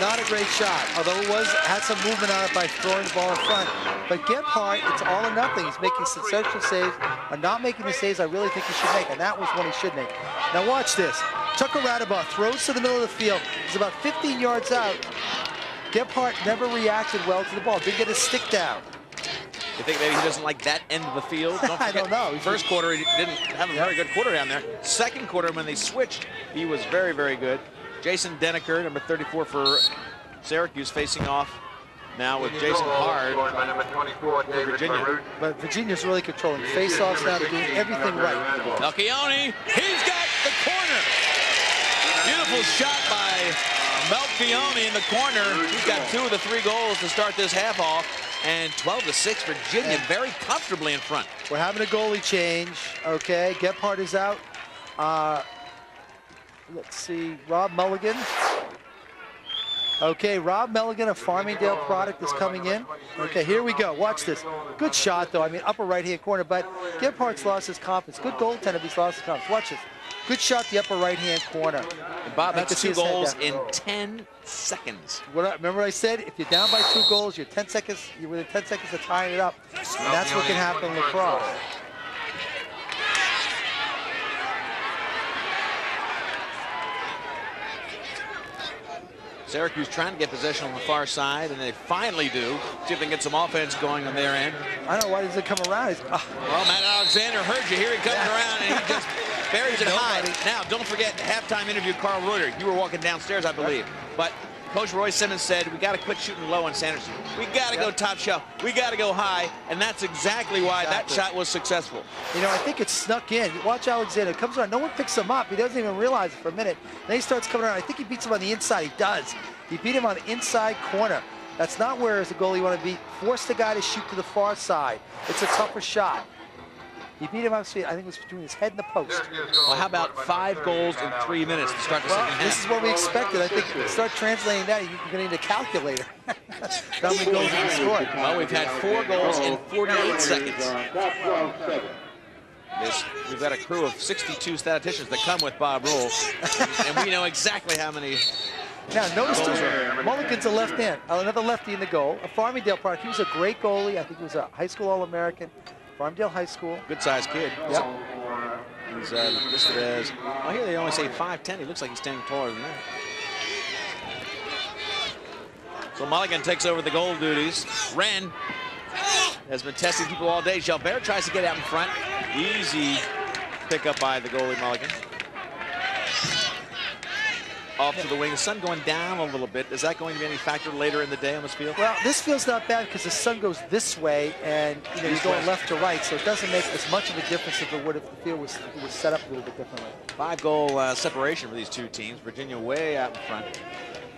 not a great shot, although it had some movement on it by throwing the ball in front. But Gebhardt, it's all or nothing. He's making sensational saves, or not making the saves I really think he should make, and that was one he should make. Now watch this. Tucker Radabaugh throws to the middle of the field. He's about 15 yards out. Gebhardt never reacted well to the ball. Didn't get his stick down. You think maybe he doesn't like that end of the field? Don't forget, I don't know. First quarter, he didn't have a very good quarter down there. Second quarter, when they switched, he was very, very good. Jason Denneker, number 34 for Syracuse, facing off now with Jason Hard for Virginia. But Virginia's really controlling face-offs now. They're doing everything right. Melchione, he's got the corner. Beautiful shot by Melchione in the corner. He's got 2 of the 3 goals to start this half off. And 12-6, Virginia very comfortably in front. We're having a goalie change. Okay, Gebhardt is out. Let's see, Rob Mulligan. Okay, Rob Mulligan, a Farmingdale product, is coming in. Okay, here we go. Watch this. Good shot, though. I mean, upper right-hand corner, but Gebhardt's lost his confidence. Good goaltender, but he's lost his confidence. Watch this. Good shot, the upper right-hand corner. And Bob, that's 2 goals in 10 seconds. Remember I said, if you're down by 2 goals, you're within 10 seconds of tying it up. And that's what can happen in lacrosse. Syracuse trying to get possession on the far side, and they finally do. See if they can get some offense going on their end. I don't know, why does it come around? Well, Matt Alexander heard you. Here he comes around, and he just buries it high. Now, don't forget, halftime interview, Carl Reuter. You were walking downstairs, I believe. But Coach Roy Simmons said, we got to quit shooting low on Sanderson. We got to go top shelf. We got to go high, and that's exactly why that shot was successful. You know, I think it's snuck in. Watch Alexander. Comes around. No one picks him up. He doesn't even realize it for a minute. Then he starts coming around. I think he beats him on the inside. He does. He beat him on the inside corner. That's not where, as a goalie, you want to be. Force the guy to shoot to the far side. It's a tougher shot. He beat him up, I think it was between his head and the post. Well, how about 5 goals in 3 minutes to start the second half? This is what we expected. I think start translating that, you're going to need a calculator. How many goals you can score? Well, we've had 4 goals in 48 seconds. We've got a crew of 62 statisticians that come with Bob Rule, and we know exactly how many. Now, notice Mulligan's a left end, another lefty in the goal. A Farmingdale product. He was a great goalie. I think he was a high school All-American. Farmdale High School. Good-sized kid. Yep. He's listed as, well, here they only say 5'10". He looks like he's standing taller than that. So Mulligan takes over the goal duties. Wren has been testing people all day. Gilbert tries to get out in front. Easy pickup by the goalie Mulligan. Off to the wing. The sun going down a little bit. Is that going to be any factor later in the day on this field? Well, this field's not bad because the sun goes this way, and you're going left to right, so it doesn't make as much of a difference if it would if the field was set up a little bit differently. 5-goal separation for these two teams. Virginia way out in front.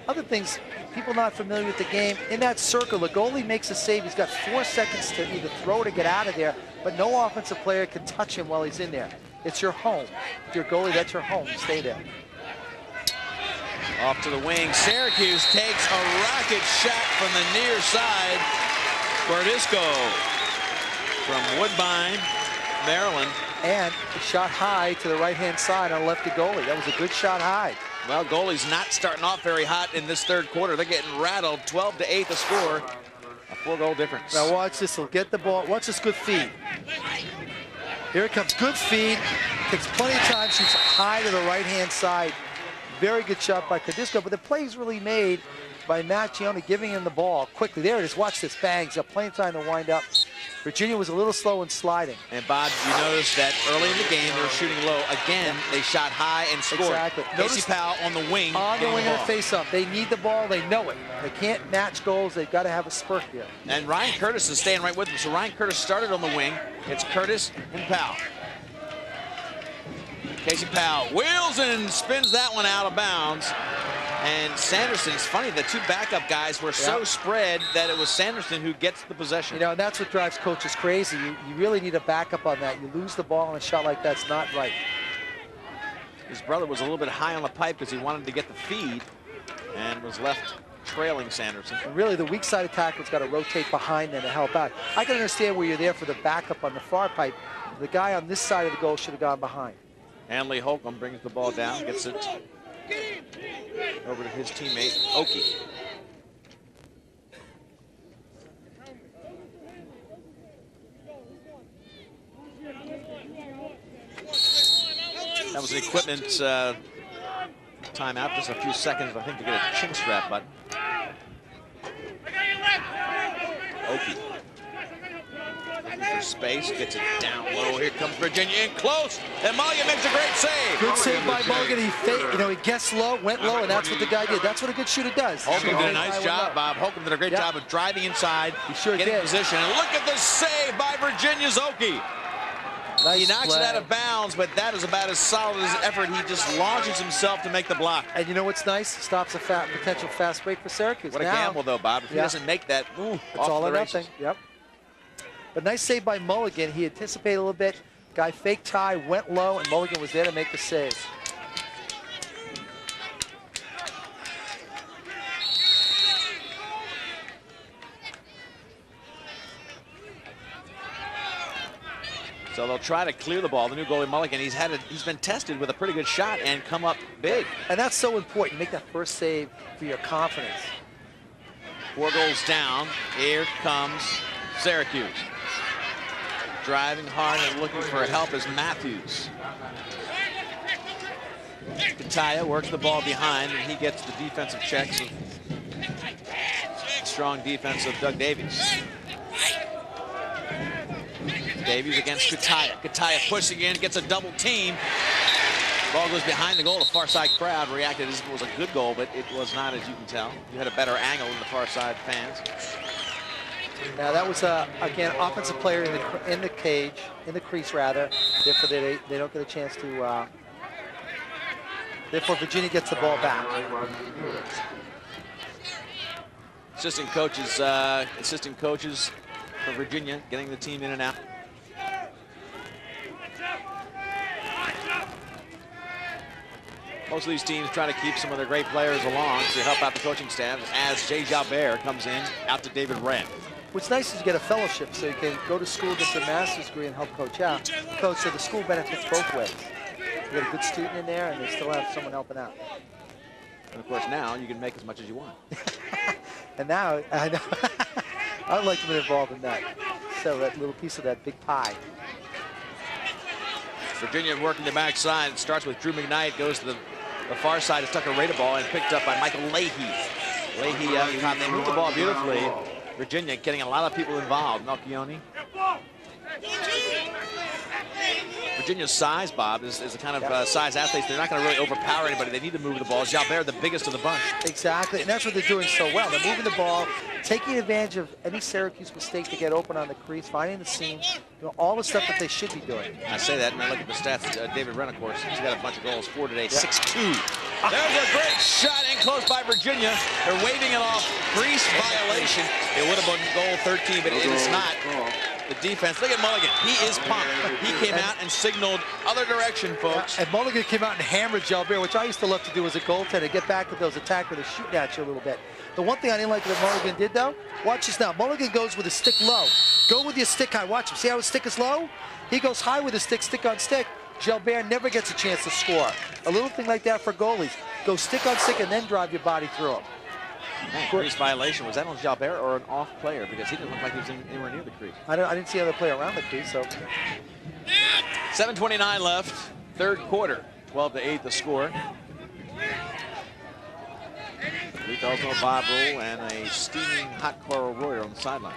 Other things, people not familiar with the game, in that circle, the goalie makes a save. He's got 4 seconds to either throw or get out of there, but no offensive player can touch him while he's in there. It's your home. If you're a goalie, that's your home. Stay there. Off to the wing. Syracuse takes a rocket shot from the near side. Bordisco from Woodbine, Maryland. And a shot high to the right-hand side on a lefty goalie. That was a good shot high. Well, goalies not starting off very hot in this third quarter. They're getting rattled. 12-8 the score. A 4-goal difference. Now watch this. He'll get the ball. Watch this good feed. Here it comes. Good feed. Takes plenty of time. Shoots high to the right-hand side. Very good shot by Cadisco, but the play's really made by Matt Gione giving him the ball quickly. There it is. Watch this. Bang. He's got plenty of time to wind up. Virginia was a little slow in sliding. And Bob, you noticed that early in the game they were shooting low. Again, they shot high and scored. Exactly. Casey Powell on the wing. On the wing in the face-up. They need the ball. They know it. They can't match goals. They've got to have a spurt here. And Ryan Curtis is staying right with them. So Ryan Curtis started on the wing. It's Curtis and Powell. Casey Powell wheels and spins that one out of bounds. And Sanderson, it's funny, the 2 backup guys were so spread that it was Sanderson who gets the possession. You know, and that's what drives coaches crazy. You really need a backup on that. You lose the ball on a shot like that's not right. His brother was a little bit high on the pipe because he wanted to get the feed and was left trailing Sanderson. And really, the weak side attacker's got to rotate behind them to help out. I can understand where you're there for the backup on the far pipe. The guy on this side of the goal should have gone behind. Hanley Holcomb brings the ball down, gets it over to his teammate, Oki. That was an equipment timeout, just a few seconds, I think, to get a chin strap button. Oki. For space, gets it down low. Here comes Virginia in close, and Mulligan makes a great save. Good save by Mulligan. He gets low, went low, and that's what the guy did. That's what a good shooter does. Holcomb did a nice job, Bob. Holcomb did a great job of driving inside, getting position. And look at the save by Virginia's Oki. He knocks it out of bounds, but that is about as solid as effort. He just launches himself to make the block. And you know what's nice? Stops a potential fast break for Syracuse. What a gamble, though, Bob. If he doesn't make that, it's all or nothing. Yep. But nice save by Mulligan. He anticipated a little bit. Guy faked tie, went low, and Mulligan was there to make the save. So they'll try to clear the ball. The new goalie Mulligan, he's been tested with a pretty good shot and come up big. And that's so important. Make that first save for your confidence. 4 goals down. Here comes Syracuse. Driving hard and looking for help is Matthews. Kataya works the ball behind, and he gets the defensive checks of strong defense of Doug Davies. Davies against Kataya. Kataya pushing in, gets a double team. Ball goes behind the goal. The far side crowd reacted as if it was a good goal, but it was not, as you can tell. You had a better angle than the far side fans. Now that was again offensive player in the cage, in the crease rather. Therefore they don't get a chance to. Therefore Virginia gets the ball back. Assistant coaches for Virginia getting the team in and out. Most of these teams try to keep some of their great players along to help out the coaching staff as Jay Jalbert comes in out to David Wren. What's nice is you get a fellowship, so you can go to school, get your master's degree, and help coach out. So the school benefits both ways. You get a good student in there, and they still have someone helping out. And of course, now you can make as much as you want. And now, I know, I'd like to be involved in that. So that little piece of that big pie. Virginia working the backside. It starts with Drew McKnight, goes to the far side. It's Tucker Radeball and picked up by Michael Leahy. Leahy, they moved the ball beautifully. Virginia getting a lot of people involved. Melchioni. Virginia's size, Bob, is the kind of size athletes. They're not going to really overpower anybody. They need to move the ball. Jalbert, the biggest of the bunch. Exactly, and that's what they're doing so well. They're moving the ball, taking advantage of any Syracuse mistake to get open on the crease, finding the seam, all the stuff that they should be doing. I say that, and I look at the stats. David Wren, of course, he's got a bunch of goals. 4 today, 6-2. There's a great shot in close by Virginia. They're waving it off. Crease violation. It would have been goal 13, but it is not. The defense, look at Mulligan. He is pumped. He came out and signaled other direction, folks. And Mulligan came out and hammered Jalbert, which I used to love to do as a goaltender, get back with those attackers that shoot at you a little bit. The one thing I didn't like that Mulligan did, though, watch this now. Mulligan goes with his stick low. Go with your stick high. Watch him. See how his stick is low? He goes high with his stick, stick on stick. Jalbert never gets a chance to score. A little thing like that for goalies. Go stick on stick and then drive your body through him. Crease violation. Was that on Jalbert or an off player? Because he didn't look like he was anywhere near the crease. I didn't see other player around the crease, so. 7:29 left, third quarter. 12-8 the score. Lee no Bob Rule and a steaming hot Carl Royer on the sideline.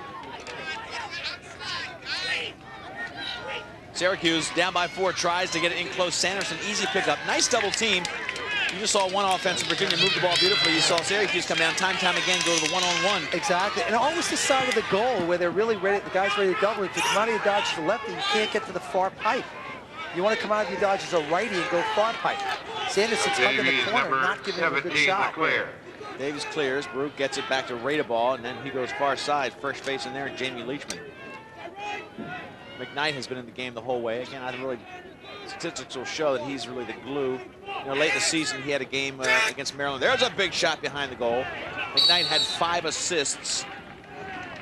Syracuse down by 4, tries to get it in close. Sanderson, easy pickup. Nice double team. You just saw one offensive Virginia move the ball beautifully. You saw Syracuse come down time again, go to the one-on-one. Exactly, and almost the side of the goal where they're really ready, the guy's ready to double. If you come out of your dodge to the lefty, you can't get to the far pipe. You want to come out of your dodge as a righty and go far pipe. Sanderson's hugging the corner, not giving him a good shot. Davies clears, Baruch gets it back to Radeball, and then he goes far side. First base in there, Jamie Leachman. McKnight has been in the game the whole way. Again, statistics will show that he's really the glue. You know, late in the season, he had a game against Maryland. There's a big shot behind the goal. McKnight had 5 assists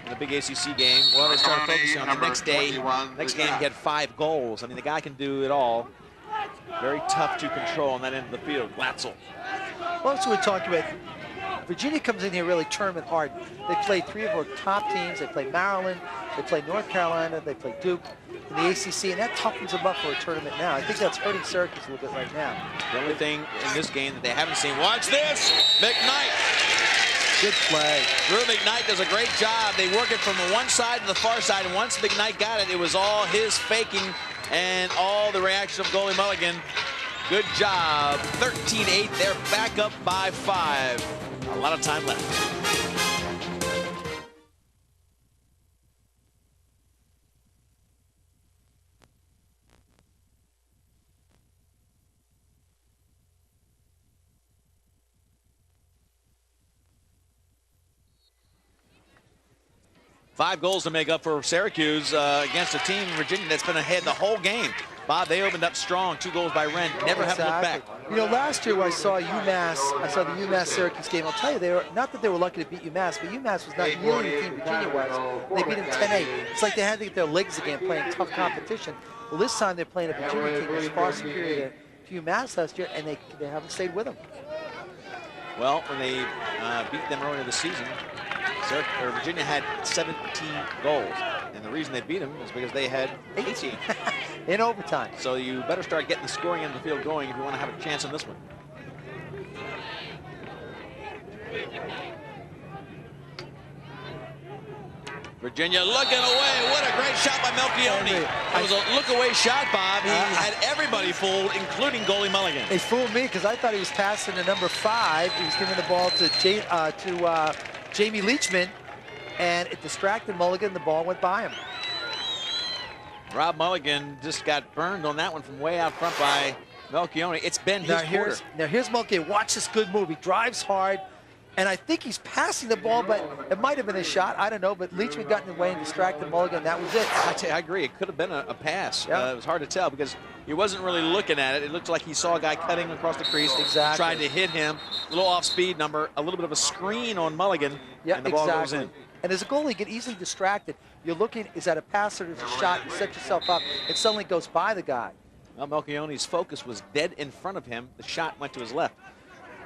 in the big ACC game. Well, they started focusing on the next game. Next game, he had 5 goals. I mean, the guy can do it all. Very tough to control on that end of the field. Glatzel. Well, that's what we're talking about. Virginia comes in here really tournament hard. They play 3 of our top teams. They play Maryland, they play North Carolina, they play Duke in the ACC, and that toughens them up for a tournament now. I think that's hurting Syracuse a little bit right now. The only thing in this game that they haven't seen, watch this, McKnight. Good play. Drew McKnight does a great job. They work it from the one side to the far side, and once McKnight got it, it was all his faking and all the reaction of goalie Mulligan. Good job. 13-8, they're back up by 5. A lot of time left. Five goals to make up for Syracuse against a team in Virginia that's been ahead the whole game. Bob, they opened up strong. 2 goals by Wren. Never have to look back. You know, last year when I saw UMass, I saw the UMass-Syracuse game. I'll tell you, they were not that they were lucky to beat UMass, but UMass was not nearly the team Virginia was. They beat them 10-8. It's like they had to get their legs again playing tough competition. Well, this time they're playing a Virginia team that's far superior to UMass last year, and they haven't stayed with them. Well, when they beat them earlier this season, Virginia had 17 goals. And the reason they beat them is because they had 18. In overtime. So you better start getting the scoring end of the field going if you want to have a chance in this one. Virginia looking away. What a great shot by Melchione. It was a look-away shot, Bob. He had everybody fooled, including goalie Mulligan. He fooled me because I thought he was passing to number 5. He was giving the ball to Jamie Leachman, and it distracted Mulligan. The ball went by him. Rob Mulligan just got burned on that one from way out front by Melchione. It's been his quarter. Now here's Mulligan. Watch this good move. He drives hard. And I think he's passing the ball, but it might have been a shot. I don't know, but Leachman got in the way and distracted Mulligan. That was it. I agree. It could have been a pass. Yeah. It was hard to tell because he wasn't really looking at it. It looked like he saw a guy cutting across the crease. Exactly. Tried to hit him. A little off-speed number. A little bit of a screen on Mulligan. Yeah, and the ball goes in. And as a goalie, you get easily distracted. You're looking, is that a pass or is it a shot? You set yourself up. It suddenly goes by the guy. Well, Melchione's focus was dead in front of him. The shot went to his left.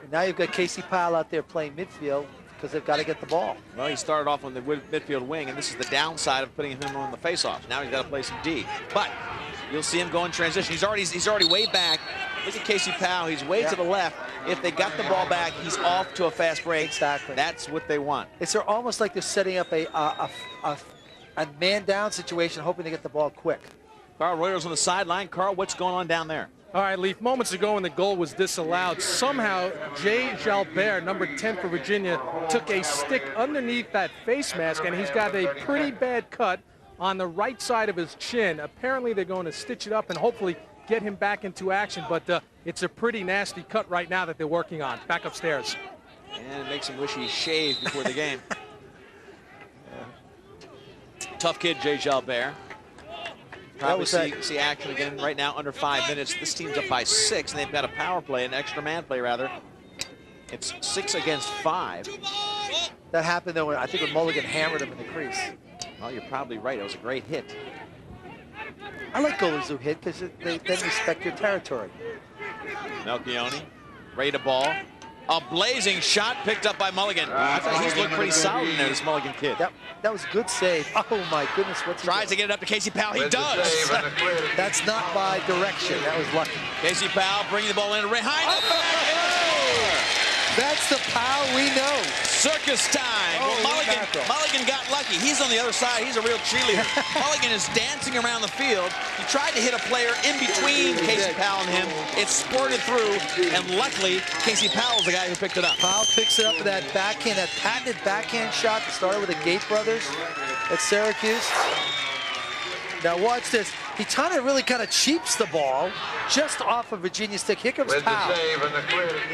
And now you've got Casey Powell out there playing midfield because they've got to get the ball. Well, he started off on the midfield wing, and this is the downside of putting him on the faceoff. Now he's got to play some D. But you'll see him go in transition. He's already way back. Look at Casey Powell. He's way to the left. If they got the ball back, he's off to a fast break. Exactly. That's what they want. It's almost like they're setting up a man-down situation, hoping to get the ball quick. Carl Reuters on the sideline. Carl, what's going on down there? All right, Leaf, moments ago when the goal was disallowed, somehow Jay Jalbert, number 10 for Virginia, took a stick underneath that face mask, and he's got a pretty bad cut on the right side of his chin. Apparently they're going to stitch it up and hopefully get him back into action, but it's a pretty nasty cut right now that they're working on. Back upstairs. And it makes him wish he shaved before the game. Tough kid, Jay Jalbert. Probably see action again right now under 5 minutes. This team's up by 6, and they've got a power play, an extra man play rather. It's 6 against 5. That happened though, I think when Mulligan hammered him in the crease. Well, you're probably right. It was a great hit. I like goalies who hit because they then respect your territory. Melchione, ready to ball. A blazing shot picked up by Mulligan. I thought he's looked pretty solid in there, this Mulligan kid. That was a good save. Oh my goodness, what's he Tries to get it up to Casey Powell. He does. That's not by direction. That was lucky. Casey Powell bringing the ball in behind the back. That's the Powell we know. Circus time. Well, Mulligan got lucky. He's on the other side. He's a real cheerleader. Mulligan is dancing around the field. He tried to hit a player in between Casey Powell and him. It squirted through, and luckily, Casey Powell's the guy who picked it up. Powell picks it up with that backhand, that patented backhand shot that started with the Gate brothers at Syracuse. Now watch this. He really kind of cheaps the ball just off of Virginia's stick. Here comes Powell.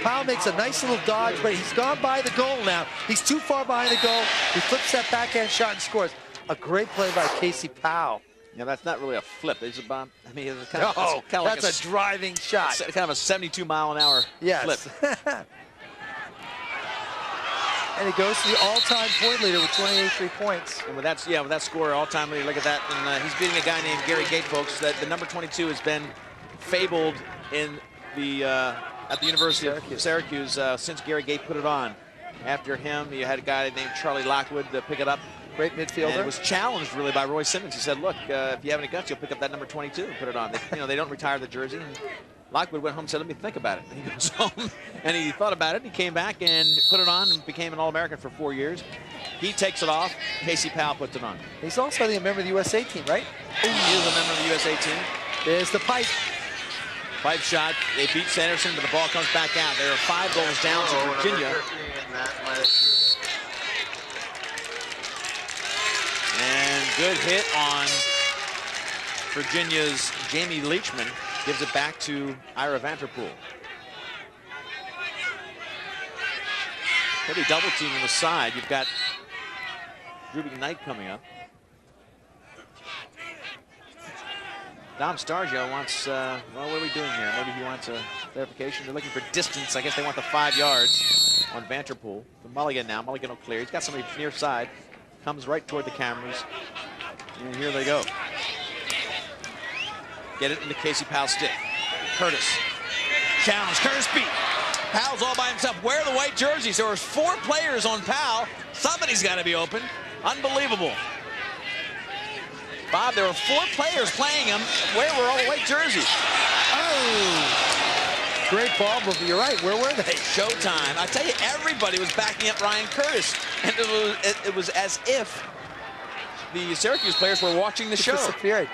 Powell makes a nice little dodge, but he's gone by the goal now. He's too far behind the goal. He flips that backhand shot and scores. A great play by Casey Powell. Yeah, that's not really a flip. It's about, I mean, it's kind of that's like a driving shot. Kind of a 72-mile-an-hour flip. And he goes to the all-time point leader with 28 3-points. And with that score, all-time leader, look at that. And he's beating a guy named Gary Gate, folks. That the number 22 has been fabled in the at the University of Syracuse since Gary Gate put it on. After him, you had a guy named Charlie Lockwood to pick it up. Great midfielder. And it was challenged really by Roy Simmons. He said, "Look, if you have any guts, you'll pick up that number 22 and put it on." They don't retire the jersey. And Lockwood went home and said, "Let me think about it." And he goes home and he thought about it. And he came back and put it on and became an All-American for 4 years. He takes it off. Casey Powell puts it on. He's also a member of the USA team, right? He is a member of the USA team. There's the pipe. Pipe shot. They beat Sanderson, but the ball comes back out. There are 5 goals down to Virginia. And good hit on Virginia's Jamie Leachman. Gives it back to Ira Vanterpool. Heavy double team on the side. You've got Drew Knight coming up. Dom Stargio wants, well, what are we doing here? Maybe he wants a clarification. They're looking for distance. I guess they want the 5 yards on Vanterpool. For Mulligan now. Mulligan will clear. He's got somebody near side. Comes right toward the cameras. And here they go. Get it into Casey Powell's stick. Curtis. Challenge. Curtis beat. Powell's all by himself. Wear the white jersey. So there's 4 players on Powell. Somebody's got to be open. Unbelievable. Bob, there were 4 players playing him. Where were all the white jerseys? Oh! Great ball movement. You're right. Where were they? Showtime. I tell you, everybody was backing up Ryan Curtis, and it was as if the Syracuse players were watching the show. Disappeared.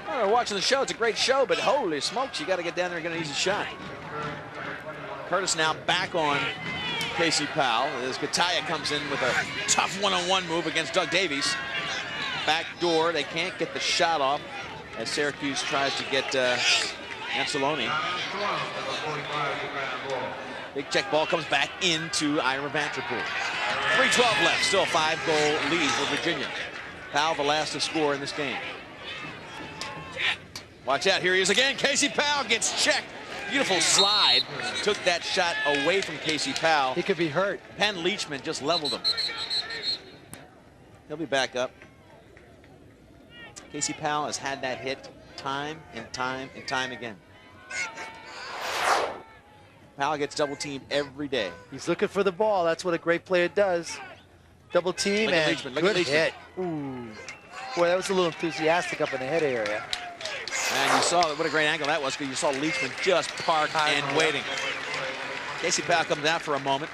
Oh, they're watching the show. It's a great show, but holy smokes, you got to get down there and get an easy shot. Curtis now back on Casey Powell as Gataya comes in with a tough one-on-one move against Doug Davies. Back door, they can't get the shot off as Syracuse tries to get Anceloni. Big check ball comes back into Ira Vanderpool. 3:12 left, still a 5-goal lead for Virginia. Powell the last to score in this game. Watch out, here he is again. Casey Powell gets checked. Beautiful slide. Took that shot away from Casey Powell. He could be hurt. Penn Leachman just leveled him. He'll be back up. Casey Powell has had that hit time and time and time again. Powell gets double teamed every day. He's looking for the ball. That's what a great player does. Double team Look at and Leachman, good hit. Ooh. Boy, that was a little enthusiastic up in the head area. And you saw what a great angle that was, because you saw Leachman just parked and waiting. Casey Powell comes out for a moment.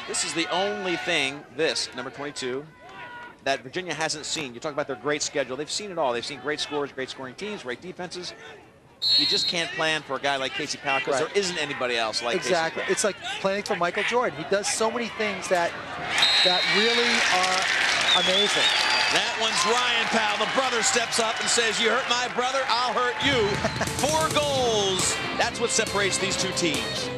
This is the only thing, number 22, that Virginia hasn't seen. You talk about their great schedule. They've seen it all. They've seen great scores, great scoring teams, great defenses. You just can't plan for a guy like Casey Powell because there isn't anybody else like Casey Powell. It's like planning for Michael Jordan. He does so many things that really are amazing. That one's Ryan Powell. The brother steps up and says, "You hurt my brother, I'll hurt you." 4 goals. That's what separates these two teams.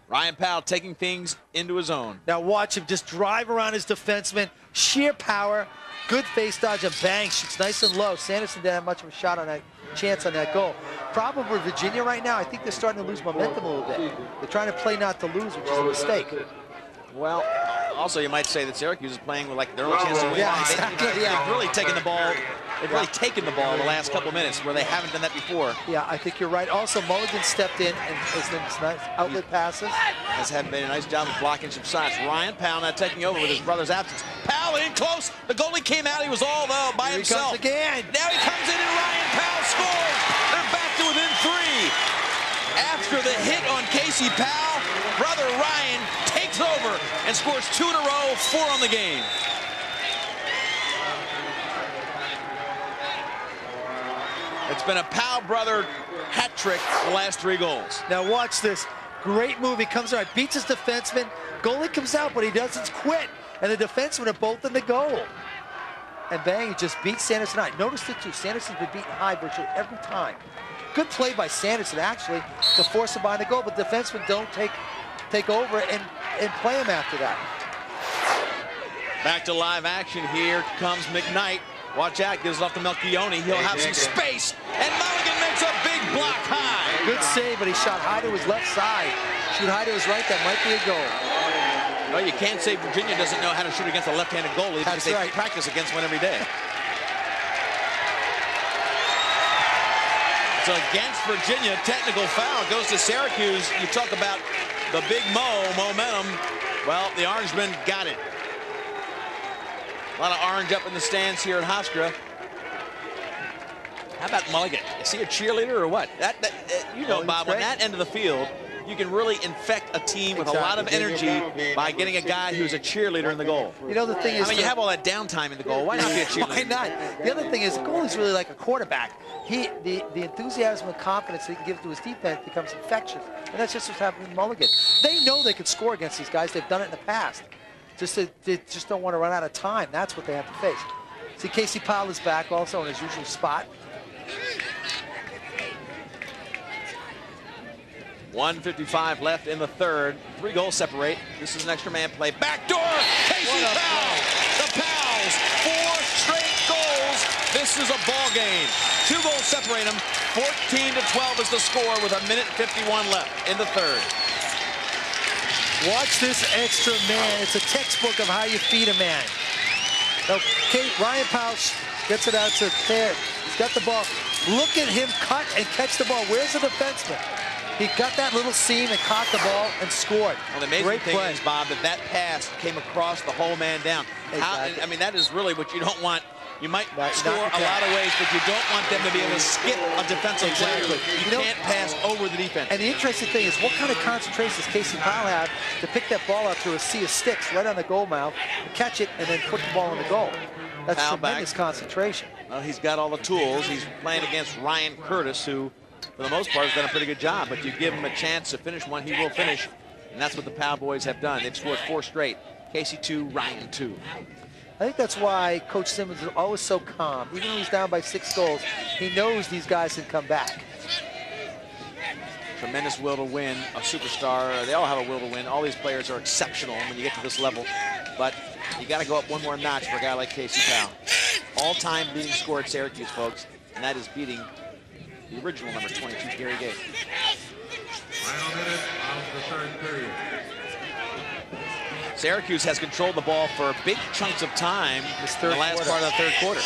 Ryan Powell taking things into his own. Now watch him just drive around his defenseman. Sheer power. Good face dodge and bang. Shoots nice and low. Sanderson didn't have much of a shot on that chance on that goal. Problem with Virginia right now, I think they're starting to lose momentum a little bit. They're trying to play not to lose, which is a mistake. Well, also you might say that Syracuse is playing with like their own chance to win. Yeah, exactly. They've really taken the ball. They've really taken the ball the last couple of minutes where they haven't done that before. Yeah, I think you're right. Also, Mulligan stepped in and has nice outlet passes. Has made a nice job of blocking some shots. Ryan Powell now taking over with his brother's absence. Powell in close. The goalie came out. He was all by himself. He comes again. Now he comes in and Ryan Powell scores. They're back to within 3. After the hit on Casey Powell, brother Ryan takes over and scores 2 in a row, 4 on the game. It's been a Powell brother hat trick the last 3 goals. Now watch this. Great move. He comes out, beats his defenseman. Goalie comes out, but he doesn't quit. And the defensemen are both in the goal. And bang, he just beats Sanderson high. Notice it too. Sanderson's been beaten high virtually every time. Good play by Sanderson, actually, to force him behind the goal, but the defensemen don't take over and play him after that. Back to live action. Here comes McKnight. Watch out, gives it off to Melchione. He'll have some space, and Mulligan makes a big block high. Good save, but he shot high to his left side. Shoot high to his right, that might be a goal. Well, you can't say Virginia doesn't know how to shoot against a left-handed goalie because they practice against one every day. So against Virginia, technical foul goes to Syracuse. You talk about the big momentum. Well, the Orangemen got it. A lot of orange up in the stands here at Hofstra. How about Mulligan? Is he a cheerleader or what? You know, Bob, on that end of the field, you can really infect a team with a lot of energy by getting a guy who's a cheerleader in the goal. You know, the thing is, I mean, you have all that downtime in the goal. Why not be a cheerleader? Why not? The other thing is, the goalie's really like a quarterback. The enthusiasm and confidence that he can give to his defense becomes infectious. And that's just what's happening with Mulligan. They know they can score against these guys. They've done it in the past. They just don't want to run out of time. That's what they have to face. See, Casey Powell is back also in his usual spot. 1:55 left in the third. 3 goals separate. This is an extra man play. Backdoor! Casey Powell! The Pals! 4 straight goals. This is a ball game. 2 goals separate them. 14-12 is the score with 1:51 left in the third. Watch this extra man. It's a textbook of how you feed a man. Okay, Ryan Powell Gets it out to Ted. He's got the ball. Look at him cut and catch the ball. Where's the defenseman? He got that little seam and caught the ball and scored. Well, the amazing Great thing play. is, Bob, that pass came across the whole man down. Exactly. I mean, that is really what you don't want. You might That's score not a the lot of ways, but you don't want them to be able to skip a defensive player. You can't pass over the defense. And the interesting thing is, what kind of concentration does Casey Powell have to pick that ball out through a sea of sticks right on the goal mouth, catch it, and then put the ball in the goal? That's Powell tremendous concentration. Well, he's got all the tools. He's playing against Ryan Curtis, who, for the most part, has done a pretty good job. But you give him a chance to finish one, he will finish. And that's what the Powell boys have done. They've scored 4 straight. Casey 2, Ryan 2. I think that's why Coach Simmons is always so calm. Even though he's down by 6 goals, he knows these guys can come back. Tremendous will to win, a superstar. They all have a will to win. All these players are exceptional when you get to this level. But you got to go up one more notch for a guy like Casey Powell. All-time leading scorer at Syracuse, folks, and that is beating the original number 22, Gary Gay. Final minute of the third period. Syracuse has controlled the ball for big chunks of time in the last part of the third quarter.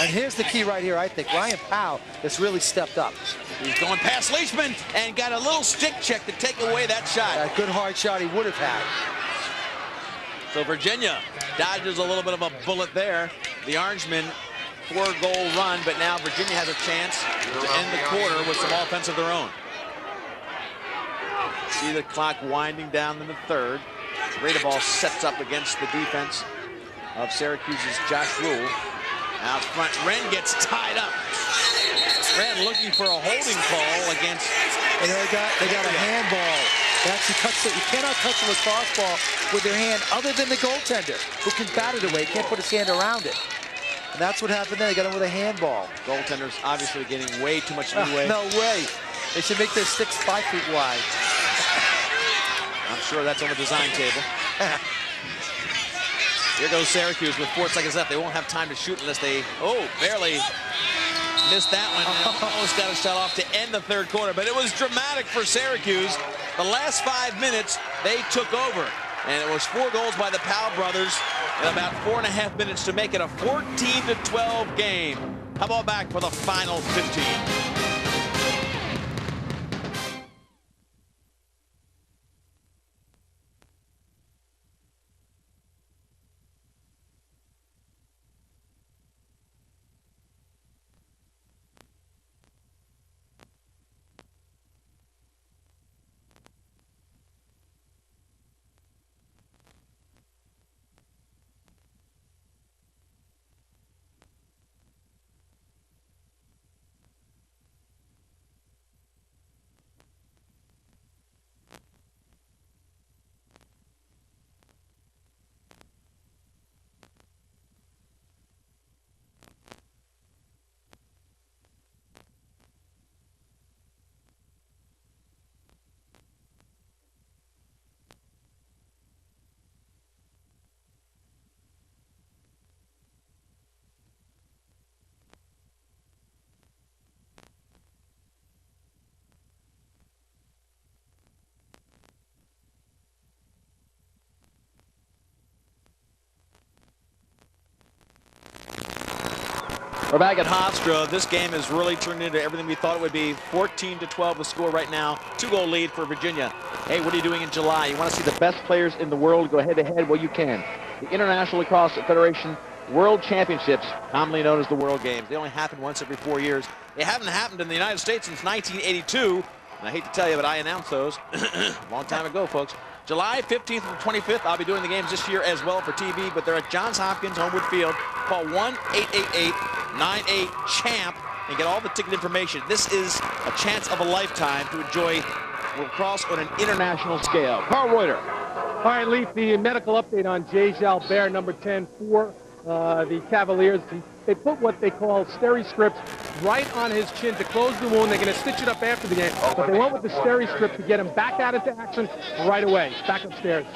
And here's the key right here, I think. Ryan Powell has really stepped up. He's going past Leishman and got a little stick check to take away that shot. A good hard shot he would have had. So Virginia dodges a little bit of a bullet there. The Orangemen 4-goal run, but now Virginia has a chance to end the quarter with some offense of their own. See the clock winding down in the third. Ball sets up against the defense of Syracuse's Josh Rule. Out front, Wren gets tied up. Wren looking for a holding call against. And they got a handball. They actually touched it. You cannot touch a lacrosse ball with their hand other than the goaltender, who can bat it away. He can't put his hand around it. And that's what happened there. They got him with a handball. Goaltenders obviously getting way too much leeway. No way. They should make their sticks 5 feet wide. I'm sure that's on the design table. Here goes Syracuse with 4 seconds left. They won't have time to shoot unless they, barely missed that one. Almost got a shot off to end the third quarter, but it was dramatic for Syracuse. The last 5 minutes, they took over. And it was 4 goals by the Powell brothers in about 4.5 minutes to make it a 14-12 game. How about back for the final 15? We're back at Hofstra. This game has really turned into everything we thought it would be. 14-12 the score right now. 2-goal lead for Virginia. Hey, what are you doing in July? You want to see the best players in the world go head-to-head? Well, you can. The International Lacrosse Federation World Championships, commonly known as the World Games. They only happen once every 4 years. They haven't happened in the United States since 1982. And I hate to tell you, but I announced those a long time ago, folks. July 15th and 25th, I'll be doing the games this year as well for TV, but they're at Johns Hopkins Homewood Field. Call 1-888-98-CHAMP and get all the ticket information. This is a chance of a lifetime to enjoy lacrosse on an international scale. Carl Reuter. All right, Leaf, the medical update on Jay Jalbert, number 10 for the Cavaliers. They put what they call steri-strips right on his chin to close the wound. They're going to stitch it up after the game, but they went with the steri-strip to get him back out into action right away. Back upstairs.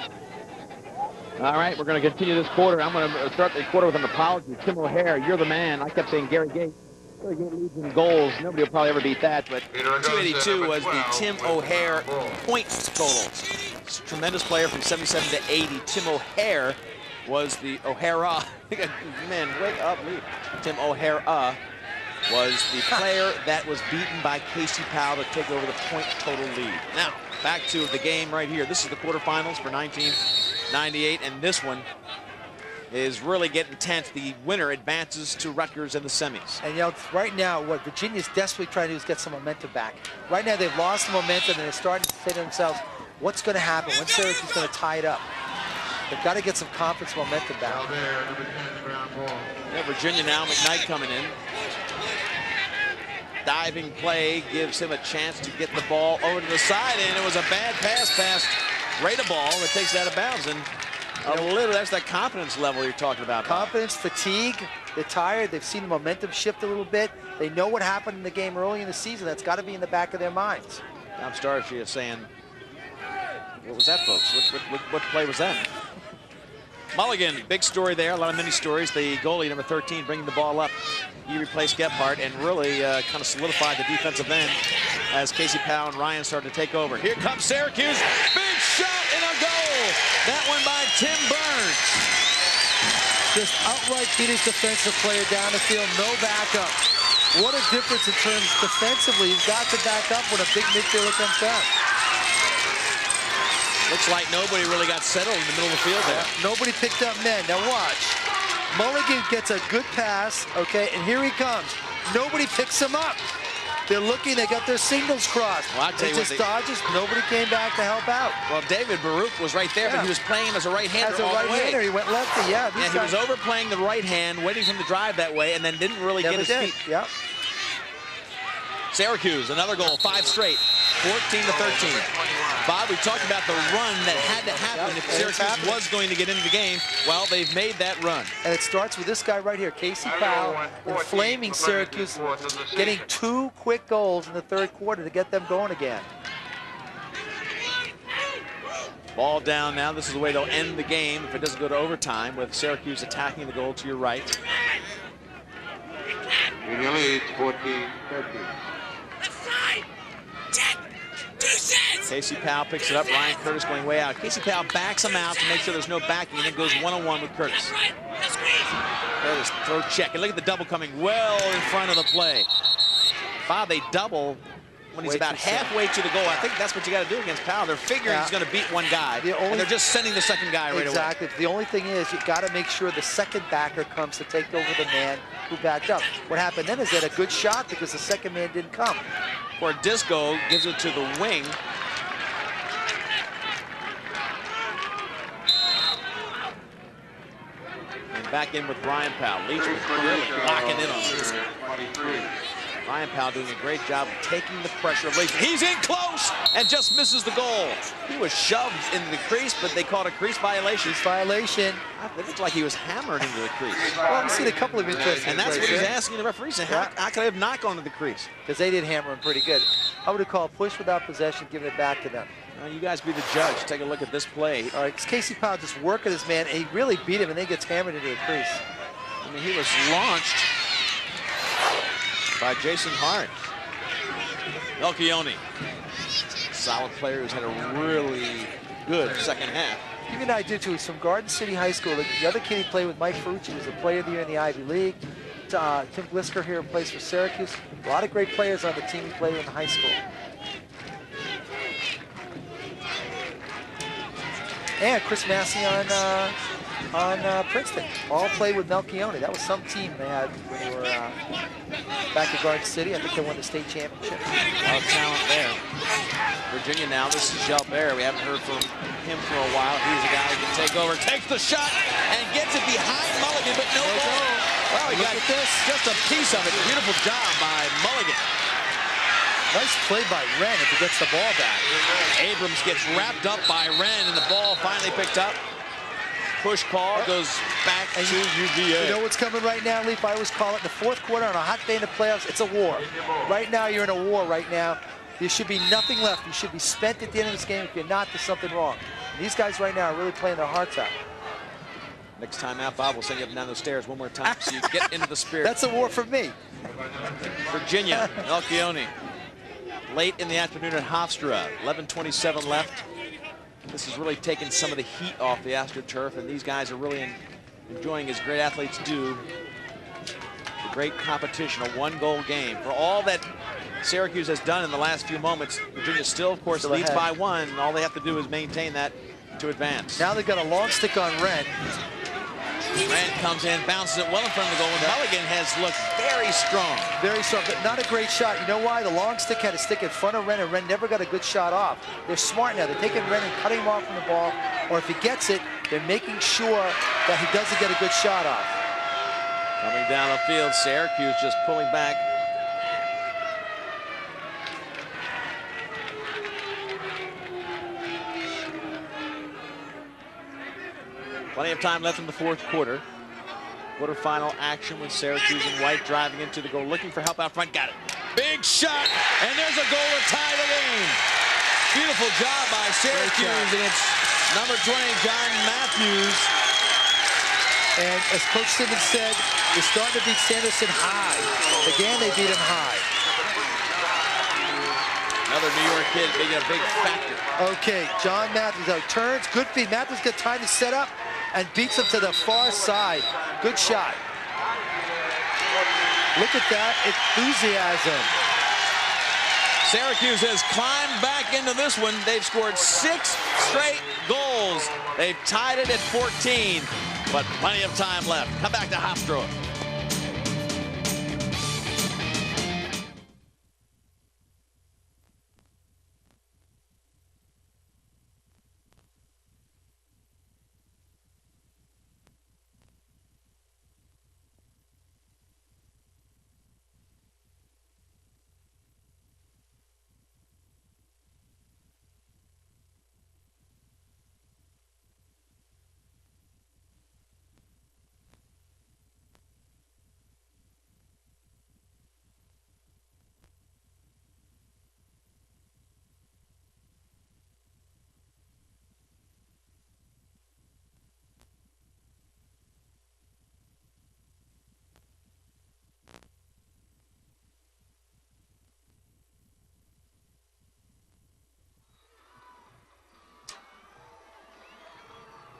All right, we're going to continue this quarter. I'm going to start the quarter with an apology. Tim O'Hare, you're the man. I kept saying Gary Gay. Gary Gay leads in goals. Nobody will probably ever beat that, but 282 was the Tim O'Hare point total. Tremendous player from 77 to 80. Tim O'Hare was the O'Hara. Man, wake up, leave. Tim O'Hara was the player that was beaten by Casey Powell to take over the point total lead. Now, back to the game right here. This is the quarterfinals for 1998, and this one is really getting tense. The winner advances to Rutgers in the semis. And, you know, right now, what Virginia's desperately trying to do is get some momentum back. Right now, they've lost the momentum, and they're starting to say to themselves, what's going to happen? When's Syracuse going to tie it up? They've got to get some confidence, momentum back. Yeah, Virginia now, McKnight coming in. Diving play gives him a chance to get the ball over to the side, and it was a bad pass past Rada Ball that takes it out of bounds. And that's that confidence level you're talking about. Confidence, fatigue, they're tired, they've seen the momentum shift a little bit. They know what happened in the game early in the season. That's got to be in the back of their minds. Tom Starshey is saying, what was that, folks? What play was that? Mulligan, big story there, a lot of mini stories. The goalie, number 13, bringing the ball up. He replaced Gebhardt and really kind of solidified the defensive end as Casey Powell and Ryan started to take over. Here comes Syracuse, big shot and a goal. That one by Tim Burns. Just outright beat his defensive player down the field, no backup. What a difference in terms defensively. You've got to back up when a big midfielder comes down. Looks like nobody really got settled in the middle of the field there. Nobody picked up men. Now watch. Mulligan gets a good pass, okay, and here he comes. Nobody picks him up. They're looking, they got their signals crossed. Well, I'll tell you just dodges, nobody came back to help out. Well, David Baruch was right there, but he was playing him as a right-hander. As a right-hander, he went lefty, yeah. Yeah, he was overplaying the right hand, waiting for him to drive that way, and then didn't really get his feet. Yeah. Syracuse, another goal, 5 straight, 14-13. Bob, we talked about the run that had to happen if Syracuse was going to get into the game. Well, they've made that run. And it starts with this guy right here, Casey Powell, inflaming Syracuse, getting 2 quick goals in the third quarter to get them going again. Ball down now. This is the way they'll end the game if it doesn't go to overtime, with Syracuse attacking the goal to your right. In the lead, 14-13. Casey Powell picks it up. Ryan Curtis going way out. Casey Powell backs him out to make sure there's no backing, and then goes one-on-one with Curtis. Curtis, throw check. And look at the double coming well in front of the play. Bob, they double when he's about halfway to the goal. I think that's what you got to do against Powell. They're figuring he's going to beat one guy, and they're just sending the second guy right away. Exactly. The only thing is you got to make sure the second backer comes to take over the man who backed up. What happened then is they had a good shot because the second man didn't come. Disco gives it to the wing. And back in with Ryan Powell. Leach was really locking in on this. Ryan Powell doing a great job of taking the pressure of Leach. He's in close and just misses the goal. He was shoved into the crease, but they called a crease violation. Crease violation. It looked like he was hammered into the crease. Well, we've seen a couple of interesting And that's plays, what he's asking the referees. How could I have not gone to the crease? Because they did hammer him pretty good. I would have called push without possession, giving it back to them. You guys be the judge. Take a look at this play. All right, Casey Powell just working his man, and he really beat him, and then gets hammered into the crease. I mean, he was launched by Jason Hart. Melchione, solid player who's had a really good second half. Give you an idea, too. He's from Garden City High School. The other kid he played with, Mike Ferrucci, was a player of the year in the Ivy League. Tim Glisker here plays for Syracuse. A lot of great players on the team he played in high school. And Chris Massey on Princeton. All played with Melchione. That was some team they had when they were back at Garden City. I think they won the state championship. A lot of talent there. Virginia now, this is Gilbert. We haven't heard from him for a while. He's a guy who can take over. Takes the shot and gets it behind Mulligan, but no goal. Well, he got just a piece of it. Beautiful job by Mulligan. Nice play by Wren if he gets the ball back. Abrams gets wrapped up by Wren, and the ball finally picked up. Push call goes back to UVA. You know what's coming right now, Lee? If I always call it the fourth quarter on a hot day in the playoffs, it's a war. Right now, you're in a war right now. There should be nothing left. You should be spent at the end of this game. If you're not, there's something wrong. And these guys right now are really playing their hearts out. Next time out, Bob will send you up and down those stairs one more time so you get into the spirit. That's a war for me. Virginia, Melchione. Late in the afternoon at Hofstra, 11:27 left. This this has really taken some of the heat off the AstroTurf, and these guys are really enjoying, as great athletes do, the great competition, a one-goal game. For all that Syracuse has done in the last few moments, Virginia still, of course, leads by 1. And all they have to do is maintain that to advance. Now they've got a long stick on Wren. Wren comes in, bounces it well in front of the goal, and Mulligan has looked very strong. Very strong, but not a great shot. You know why? The long stick had a stick in front of Wren, and Wren never got a good shot off. They're smart now. They're taking Wren and cutting him off from the ball, or if he gets it, they're making sure that he doesn't get a good shot off. Coming down the field, Syracuse just pulling back. Plenty of time left in the 4th quarter. Quarterfinal action with Syracuse in white driving into the goal, looking for help out front. Got it. Big shot, and there's a goal to tie the game. Beautiful job by Syracuse, and it's number 20, John Matthews. And as Coach Simmons said, they're starting to beat Sanderson high. Again, they beat him high. Another New York kid making a big factor. Okay, John Matthews out, turns, good feed. Matthews got time to set up and beats him to the far side. Good shot. Look at that enthusiasm. Syracuse has climbed back into this one. They've scored 6 straight goals. They've tied it at 14, but plenty of time left. Come back to Hofstra.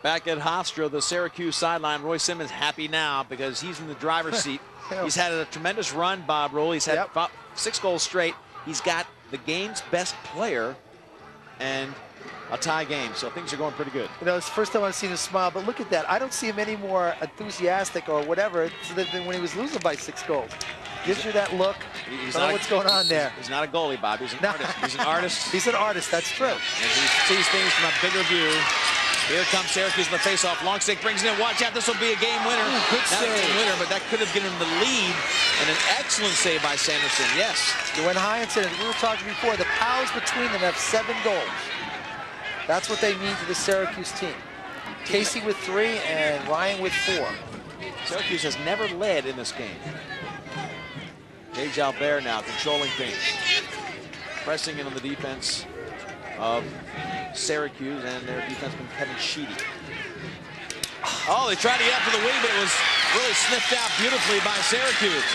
Back at Hofstra, the Syracuse sideline, Roy Simmons happy now because he's in the driver's seat. He's had a tremendous run, Bob Rule. He's had 6 goals straight. He's got the game's best player and a tie game, so things are going pretty good. You know, it's the first time I've seen him smile, but look at that. I don't see him any more enthusiastic or whatever than when he was losing by 6 goals. Gives you that look. I don't know what's going on there. He's not a goalie, Bob. He's an artist. He's an artist. He's an artist, that's true. And he sees things from a bigger view. Here comes Syracuse in the faceoff. Long stick brings it in. Watch out, this will be a game winner. Ooh, good Not save. a game winner, but that could have given him the lead. And an excellent save by Sanderson, yes. You went high and said, we were talking before, the Pals between them have 7 goals. That's what they mean to the Syracuse team. Casey with 3 and Ryan with 4. Syracuse has never led in this game. Jay Jalbert now controlling things. Pressing in on the defense of Syracuse and their defenseman Kevin Sheedy. Oh, they tried to get up to the wing, but it was really sniffed out beautifully by Syracuse.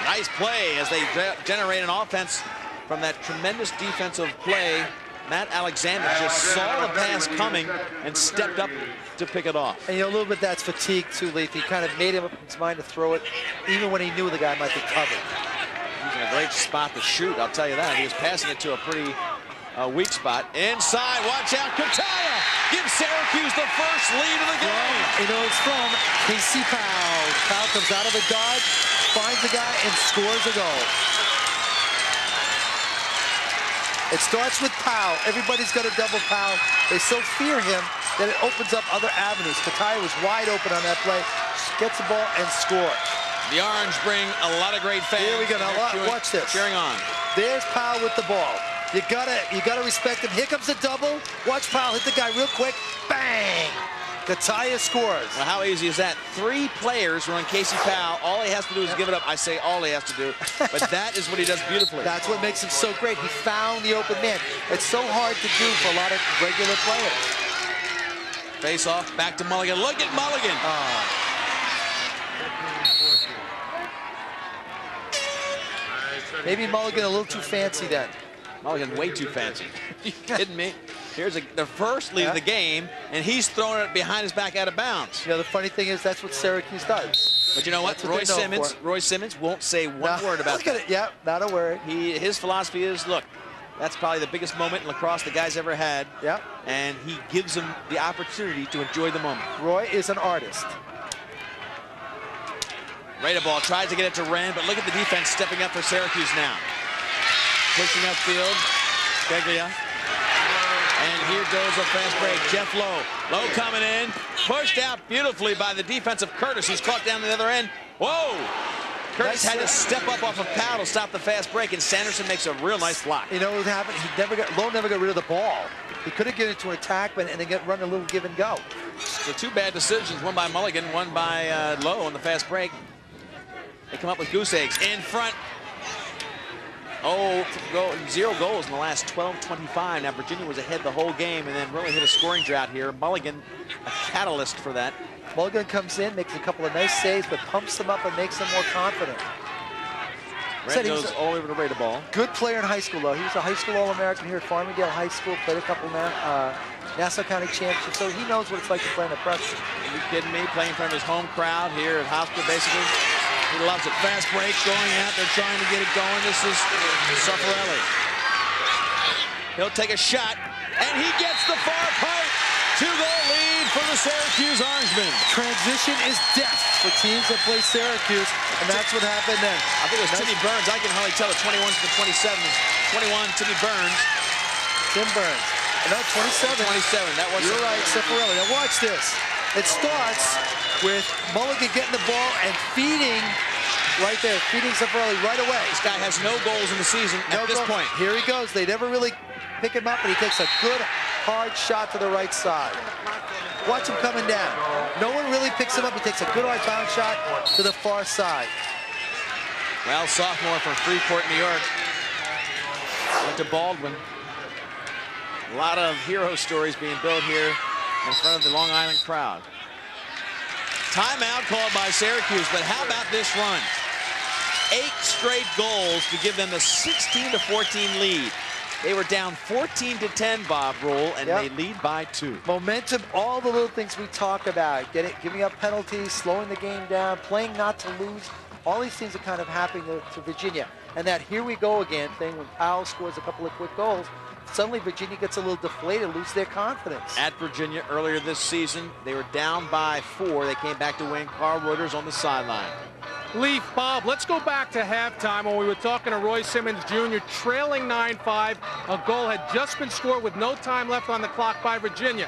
Nice play as they generate an offense from that tremendous defensive play. Matt Alexander just saw the pass coming and stepped up to pick it off. And you know, a little bit that's fatigue too, Leaf. He kind of made him up his mind to throw it, even when he knew the guy might be covered. He's in a great spot to shoot, I'll tell you that. He was passing it to a pretty weak spot. Inside, watch out, Kataya gives Syracuse the first lead of the game. You know, it's from Casey Powell. Powell comes out of the dodge, finds the guy, and scores a goal. It starts with Powell. Everybody's got a double Powell. They so fear him that it opens up other avenues. Kataya was wide open on that play, gets the ball and scores. The Orange bring a lot of great fans. Here we go. Now watch this. Cheering on. There's Powell with the ball. You gotta respect him. Here comes the double. Watch Powell hit the guy real quick. Bang! Kataya scores. Well, how easy is that? 3 players were on Casey Powell. All he has to do is give it up. I say all he has to do, but that is what he does beautifully. That's what makes him so great. He found the open man. It's so hard to do for a lot of regular players. Face off, back to Mulligan. Look at Mulligan. Maybe Mulligan a little too fancy then. Mulligan way too fancy. You kidding me? Here's the first lead of the game, and he's throwing it behind his back out of bounds. You know, the funny thing is that's what Syracuse does. But you know what? Roy Simmons won't say one word about that. Yeah, not a word. His philosophy is, look, that's probably the biggest moment in lacrosse the guy's ever had. Yeah. And he gives them the opportunity to enjoy the moment. Roy is an artist. Rada ball tries to get it to Wren, but look at the defense stepping up for Syracuse now. Pushing upfield, Beglia. And here goes a fast break. Jeff Lowe. Lowe coming in. Pushed out beautifully by the defensive Curtis. He's caught down the other end. Whoa! Curtis had to step up off a foul to stop the fast break, and Sanderson makes a real nice block. You know what happened? Lowe never got rid of the ball. He could have given it to an attack, and then run a little give and go. So two bad decisions, one by Mulligan, one by Lowe on the fast break. They come up with goose eggs in front. Oh, 0 goals in the last 12-25. Now Virginia was ahead the whole game and then really hit a scoring drought here. Mulligan, a catalyst for that. Mulligan comes in, makes a couple of nice saves, but pumps them up and makes them more confident. Red goes all over the Rada ball. Good player in high school, though. He was a high school All-American here at Farmingdale High School, played a couple Nassau County championships, so he knows what it's like to play in the pressure. Are you kidding me? Playing in front of his home crowd here at Hofstra, basically. He loves it. Fast break going out. They're trying to get it going. This is Suffarelli. He'll take a shot, and he gets the far pipe. 2-goal lead for the Syracuse Orangemen. Transition is death for teams that play Syracuse, and that's what happened then. I think it was Timmy Burns. I can hardly tell it. 21 to the 27. 21, Timmy Burns. Tim Burns. No, 27. 27. That was. You're right, Suffarelli. Now watch this. It starts with Mulligan getting the ball and feeding right there, feeding Suffarelli right away. This guy has no goals in the season at this point. Here he goes. They never really pick him up, and he takes a good, hard shot to the right side. Watch him coming down. No one really picks him up. He takes a good hard bounce shot to the far side. Well, sophomore from Freeport, New York. Went to Baldwin. A lot of hero stories being built here in front of the Long Island crowd. Timeout called by Syracuse, but how about this run? 8 straight goals to give them the 16-14 lead. They were down 14-10, Bob Roll, and they lead by 2. Momentum, all the little things we talk about, giving up penalties, slowing the game down, playing not to lose. All these things are kind of happening to Virginia. And that here we go again thing, when Powell scores a couple of quick goals, suddenly Virginia gets a little deflated, loses their confidence. At Virginia earlier this season, they were down by 4. They came back to win. Carl Reuters on the sideline. Leaf, Bob, let's go back to halftime when we were talking to Roy Simmons Jr. trailing 9-5. A goal had just been scored with no time left on the clock by Virginia.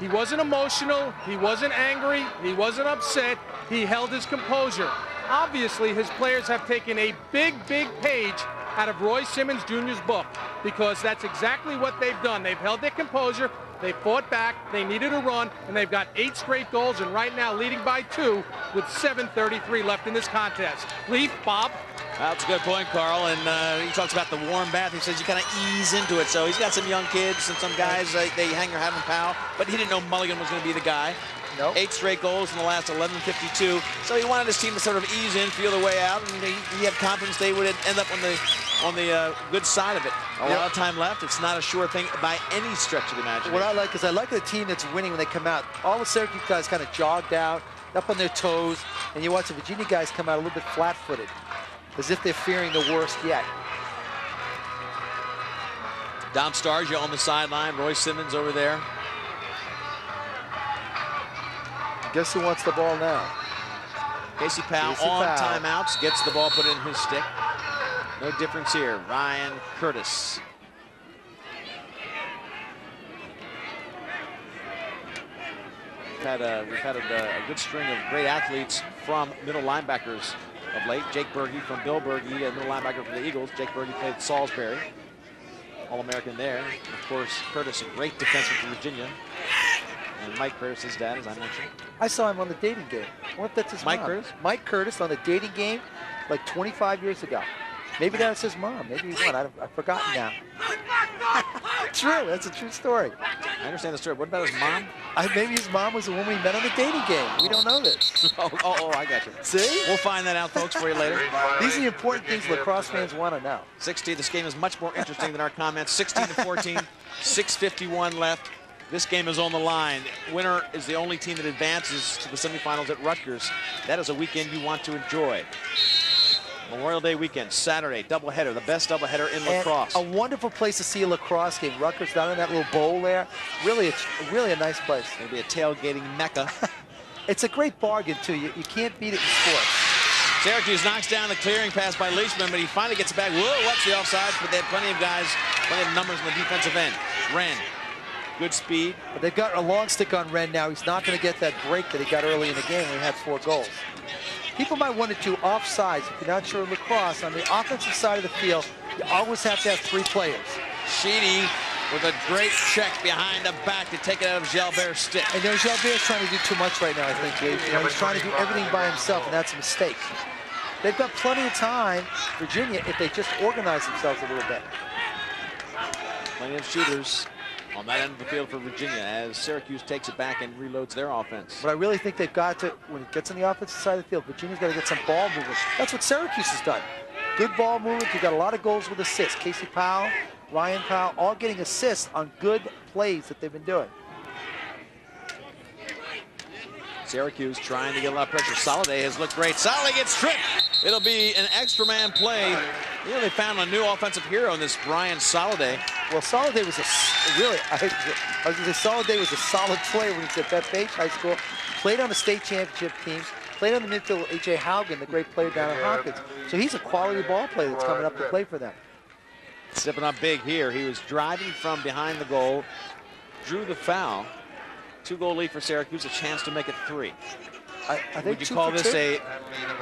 He wasn't emotional. He wasn't angry. He wasn't upset. He held his composure. Obviously, his players have taken a big, big page out of Roy Simmons Jr.'s book, because that's exactly what they've done. They've held their composure. They fought back. They needed a run, and they've got 8 straight goals, and right now leading by 2 with 7:33 left in this contest. Leaf, Bob? That's a good point, Carl. And he talks about the warm bath. He says you kind of ease into it. So he's got some young kids and some guys, they hang their hat on Powell, but he didn't know Mulligan was going to be the guy. Nope. 8 straight goals in the last 11:52. So he wanted his team to sort of ease in, feel their way out, and he had confidence they would end up on the good side of it. A lot of time left. It's not a sure thing by any stretch of the imagination. What I like is I like the team that's winning when they come out. All the Syracuse guys kind of jogged out, up on their toes, and you watch the Virginia guys come out a little bit flat-footed, as if they're fearing the worst yet. Dom Starsia on the sideline. Roy Simmons over there. Guess who wants the ball now? Casey Powell on timeouts, gets the ball put in his stick. No difference here. Ryan Curtis. We've had a good string of great athletes from middle linebackers of late. Jake Berge from Bill Berge, a middle linebacker for the Eagles. Jake Berge played at Salisbury. All-American there. Of course, Curtis, a great defenseman for Virginia. And Mike Curtis, his dad, as I mentioned. I saw him on the dating game. I wonder if that's his Mike mom. Curtis? Mike Curtis on the dating game like 25 years ago. Maybe that's his mom. Maybe he won. I've forgotten now. True, that's a true story. I understand the story. What about his mom? Maybe his mom was the woman he met on the dating game. We don't know this. Oh, I got you. See? We'll find that out, folks, for you later. These are the important things lacrosse fans want to know. 16. This game is much more interesting than our comments. 16-14, 6:51 left. This game is on the line. Winner is the only team that advances to the semifinals at Rutgers. That is a weekend you want to enjoy. Memorial Day weekend, Saturday, doubleheader, the best doubleheader in lacrosse. And a wonderful place to see a lacrosse game. Rutgers down in that little bowl there. Really a nice place. Maybe a tailgating mecca. It's a great bargain, too. You can't beat it in sports. Syracuse knocks down the clearing pass by Leishman, but he finally gets it back. Whoa, what's the offside? But they have plenty of guys, plenty of numbers on the defensive end. Wren, good speed. But they've got a long stick on Wren now. He's not going to get that break that he got early in the game when he had 4 goals. People might wonder, too, offsides. If you're not sure of lacrosse, on the offensive side of the field, you always have to have 3 players. Sheedy with a great check behind the back to take it out of Gilbert's stick. And Gilbert's trying to do too much right now, I think, Dave. He's trying to do everything by himself, and that's a mistake. They've got plenty of time, Virginia, if they just organize themselves a little bit. Plenty of shooters on that end of the field for Virginia as Syracuse takes it back and reloads their offense. But I really think they've got to, when it gets on the offensive side of the field, Virginia's got to get some ball movement. That's what Syracuse has done. Good ball movement. You've got a lot of goals with assists. Casey Powell, Ryan Powell, all getting assists on good plays that they've been doing. Syracuse trying to get a lot of pressure. Soliday has looked great. Soliday gets tripped. It'll be an extra man play. You know, they found a new offensive hero in this Brian Soliday. Well, Soliday was I was going to say Soliday was a solid player when he was at Bethpage High School. Played on the state championship teams. Played on the midfield, A.J. Haugen, the great player down at Hawkins. So he's a quality ball player that's coming up to play for them. Stepping up big here. He was driving from behind the goal, drew the foul. 2-goal lead for Syracuse, a chance to make it 3. I think would you call this a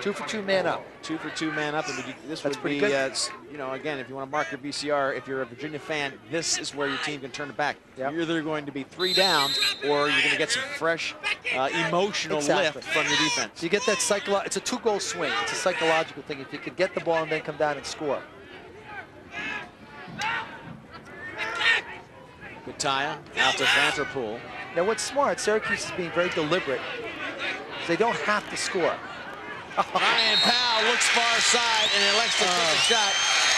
2 for 2 man up? 2 for 2 man up, and this That's would pretty be, good. you know, again, if you want to mark your VCR, if you're a Virginia fan, this is where your team can turn it back. Yep. You're either going to be 3 down, or you're going to get some fresh, emotional lift from your defense. You get that it's a 2-goal swing. It's a psychological thing. If you could get the ball and then come down and score. Kataya out to Vanderpool. Now, what's smart, Syracuse is being very deliberate. They don't have to score. Ryan Powell looks far side and elects to take a shot.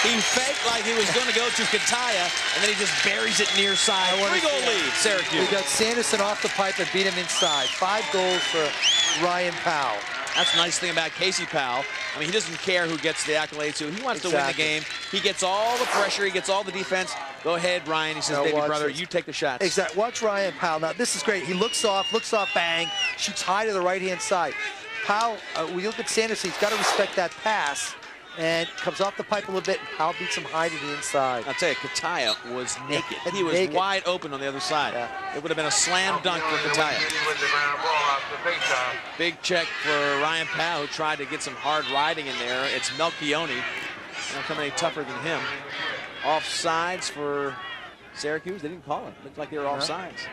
He faked like he was going to go to Kataya, and then he just buries it near side. 3-goal lead, Syracuse. We got Sanderson off the pipe and beat him inside. 5 goals for Ryan Powell. That's the nice thing about Casey Powell. I mean, he doesn't care who gets the accolades. He wants to win the game. He gets all the pressure. He gets all the defense. Go ahead, Ryan. He says, baby brother, you take the shots. Exactly. Watch Ryan Powell. Now, this is great. He looks off, bang, shoots high to the right-hand side. Powell, when you look at Sanderson, he's got to respect that pass. And comes off the pipe a little bit. Powell beats him high to the inside. I'll tell you, Kataya was naked. He was naked. wide open on the other side. Yeah. It would have been a slam dunk for Kataya. Big check for Ryan Powell, who tried to get some hard riding in there. It's Melchione. Don't come any tougher than him. Offsides for Syracuse. They didn't call it. Looked like they were offsides.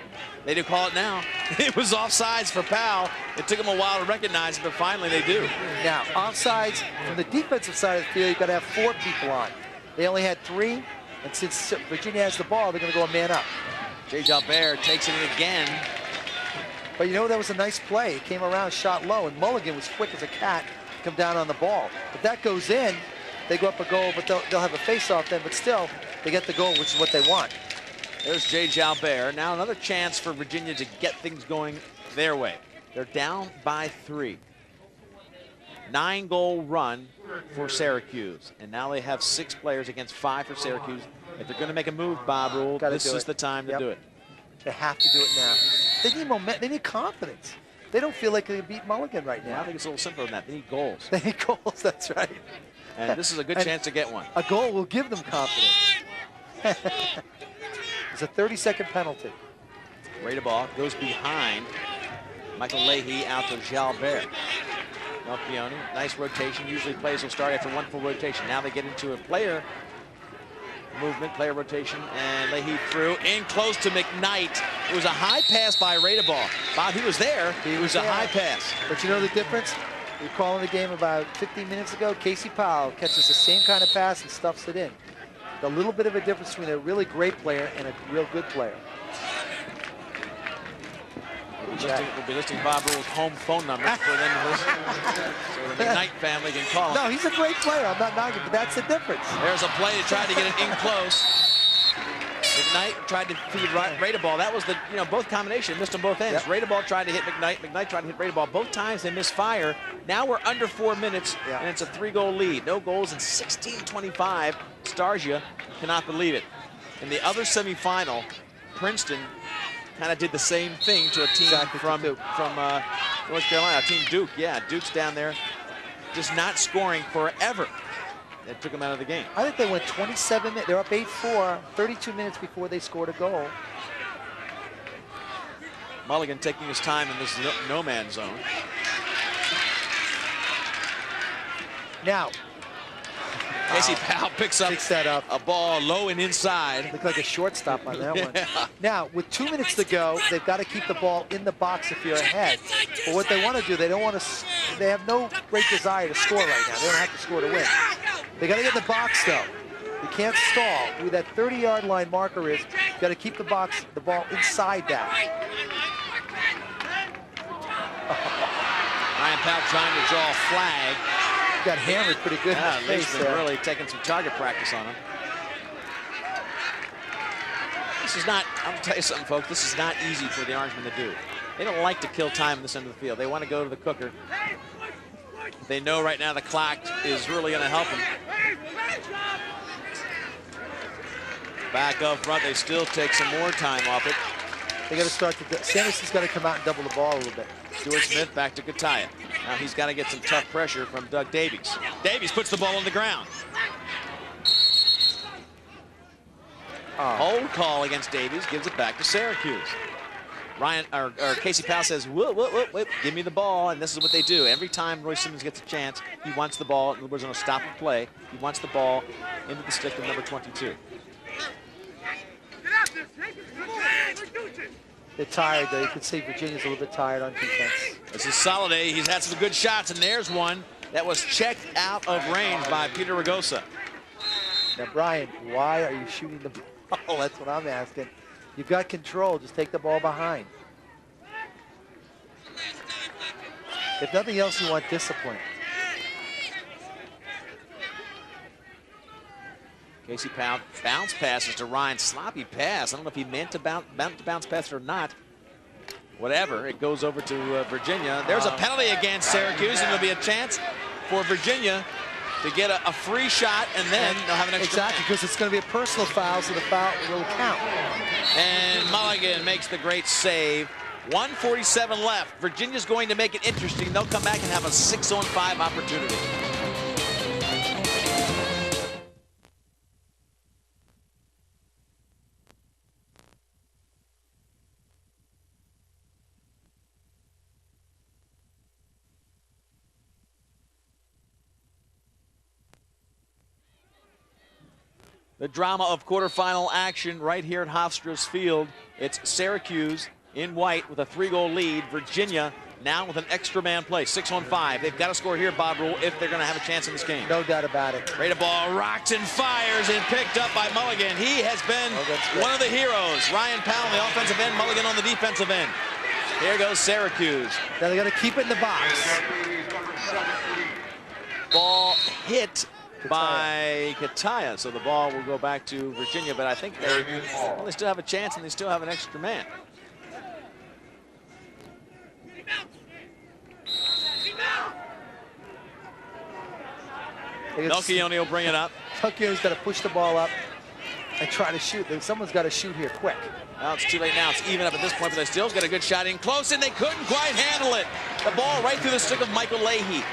They do call it now. It was offsides for Powell. It took them a while to recognize it, but finally they do. Now, offsides from the defensive side of the field, you've got to have 4 people on. They only had 3, and since Virginia has the ball, they're going to go a man up. J. Gilbert takes it in again. But you know, that was a nice play. It came around, shot low, and Mulligan was quick as a cat to come down on the ball. If that goes in, they go up a goal, but they'll have a face-off then, but still, they get the goal, which is what they want. There's J. Gilbert. Now another chance for Virginia to get things going their way. They're down by 3. 9-goal run for Syracuse. And now they have 6 players against 5 for Syracuse. If they're going to make a move, Bob Rule, this is the time to do it. They have to do it now. They need momentum. They need confidence. They don't feel like they can beat Mulligan right now. I think it's a little simpler than that. They need goals. They need goals, that's right. And this is a good chance to get one. A goal will give them confidence. It's a 30-second penalty. Rate of ball goes behind. Michael Leahy out to Gilbert. Melchione, nice rotation. Usually plays will start after 1 full rotation. Now they get into a player movement, player rotation, and Leahy through in close to McKnight. It was a high pass by Radeball. Bob, he was there. It was a high pass. But you know the difference? We were calling the game about 15 minutes ago. Casey Powell catches the same kind of pass and stuffs it in. The little bit of a difference between a really great player and a real good player. We'll be listing Bob Rule's home phone number for them to listen, so the McKnight family can call him. No, he's a great player. I'm not knocking, but that's the difference. There's a play to try to get it in close. McKnight tried to feed Radeball. That was the, both combinations missed on both ends. Yep. Radeball tried to hit McKnight. McKnight tried to hit Radeball. Both times they missed fire. Now we're under 4 minutes, and it's a 3-goal lead. No goals in 16:25. Starsia cannot believe it. In the other semifinal, Princeton kind of did the same thing to a team from North Carolina, Team Duke. Yeah, Duke's down there just not scoring forever. That took them out of the game. I think they went 27 minutes. They're up 8-4, 32 minutes before they scored a goal. Mulligan taking his time in this no-man zone. Now, Casey Powell picks that up. A ball low and inside. Looked like a shortstop on that one. Now, with 2 minutes to go, they've got to keep the ball in the box if you're ahead. But what they want to do, they don't want to. They have no great desire to score right now. They don't have to score to win. They got to get in the box though. You can't stall. Where that 30-yard line marker is, you got to keep the ball inside that. Ryan Powell trying to draw a flag. Got hammered pretty good. Yeah, in the face been there. really taking some target practice on him. This is not, I'm going to tell you something, folks, this is not easy for the Orangemen to do. They don't like to kill time in this end of the field. They want to go to the cooker. They know right now the clock is really going to help them. Back up front, they still take some more time off it. They got to start to. Sanderson's got to come out and double the ball a little bit. Stuart Smith back to Kataya. Now he's got to get some tough pressure from Doug Davies. Davies puts the ball on the ground. Hold call against Davies, gives it back to Syracuse. Casey Powell says, whoop, give me the ball, and this is what they do. Every time Roy Simmons gets a chance, he wants the ball. In other words, on a stop and play, he wants the ball into the stick of number 22. They're tired, though. You can see Virginia's a little bit tired on defense. This is Soliday. He's had some good shots, and there's one that was checked out of range by Peter Ragosa. Now, Brian, why are you shooting the ball? That's what I'm asking. You've got control. Just take the ball behind. If nothing else, you want discipline. Casey Powell bounce passes to Ryan. Sloppy pass. I don't know if he meant to bounce pass or not. Whatever. It goes over to Virginia. There's a penalty against Syracuse, and there'll be a chance for Virginia to get a free shot, and then they'll have an extra. Exactly, because it's going to be a personal foul, so the foul will count. And Mulligan makes the great save. 1:47 left. Virginia's going to make it interesting. They'll come back and have a 6-on-5 opportunity. The drama of quarterfinal action right here at Hofstra's Field. It's Syracuse in white with a 3-goal lead. Virginia now with an extra man play, 6-on-5. They've got to score here, Bob Rule, if they're going to have a chance in this game. No doubt about it. Rate of ball rocked and fires and picked up by Mulligan. He has been one of the heroes. Ryan Powell on the offensive end, Mulligan on the defensive end. Here goes Syracuse. Now they got to keep it in the box. Ball hit by Kataya, so the ball will go back to Virginia, but I think they still have a chance and they still have an extra man. Melchione will bring it up. Melchione's got to push the ball up and try to shoot. Someone's got to shoot here quick. Now it's too late now. It's even up at this point, but they still get a good shot in close, and they couldn't quite handle it. The ball right through the stick of Michael Leahy.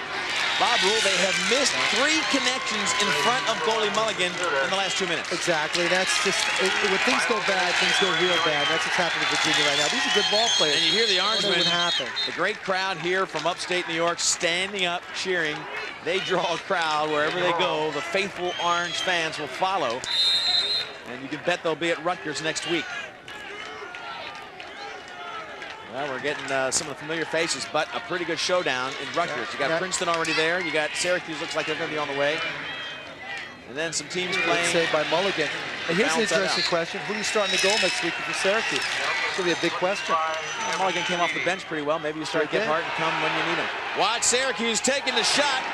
Bob Rule, they have missed 3 connections in front of goalie Mulligan in the last 2 minutes. Exactly. That's just, when things go bad, things go real bad. That's what's happening to Virginia right now. These are good ball players. And you hear the Orangemen, the great crowd here from upstate New York standing up, cheering. They draw a crowd wherever they go. The faithful Orange fans will follow. And you can bet they'll be at Rutgers next week. Well, we're getting some of the familiar faces, but a pretty good showdown in Rutgers. You got Princeton already there. You got Syracuse, looks like they're going to be on the way. And then some teams Good playing. save by Mulligan. And here's an Balance that interesting out. question. Who do you start in the goal next week for Syracuse? It's going to be a big question. Well, Mulligan came off the bench pretty well. Maybe you start Sure did. Gephardt and come when you need him. Watch Syracuse taking the shot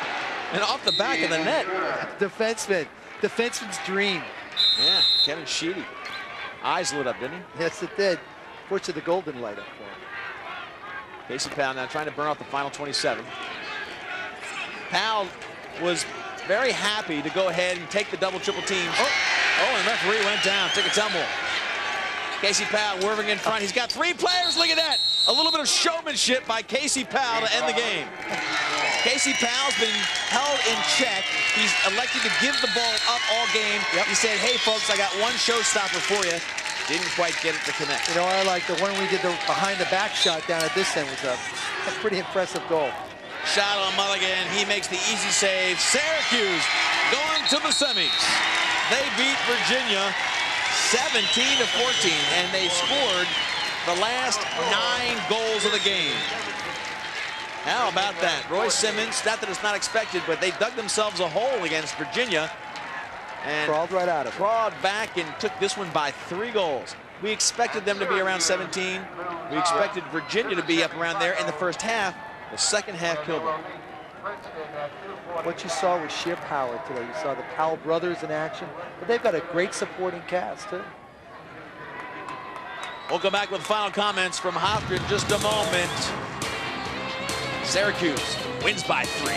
and off the back of the net. Defenseman's dream. Yeah, Kevin Sheedy. Eyes lit up, didn't he? Yes, it did. Fortunately, the goal didn't light up for him. Casey Powell now trying to burn off the final 27. Powell was very happy to go ahead and take the double-triple teams. Oh, and the referee went down, took a tumble. Casey Powell whirling in front. He's got 3 players. Look at that. A little bit of showmanship by Casey Powell to end the game. Casey Powell's been held in check. He's elected to give the ball up all game. He said, hey, folks, I got one showstopper for you. Didn't quite get it to connect. You know, I like the one we did the behind-the-back shot down at this end was a pretty impressive goal. Shot on Mulligan. He makes the easy save. Syracuse going to the semis. They beat Virginia 17-14, and they scored the last 9 goals of the game. How about that? Roy Simmons, not that it's not expected, but they dug themselves a hole against Virginia and Crawled right out of it. crawled back and took this one by 3 goals. We expected them to be around 17. We expected Virginia to be up around there in the first half. The second half killed them. What you saw was sheer power today. You saw the Powell brothers in action, but they've got a great supporting cast, too. We'll come back with final comments from Hofstra in just a moment. Syracuse wins by 3.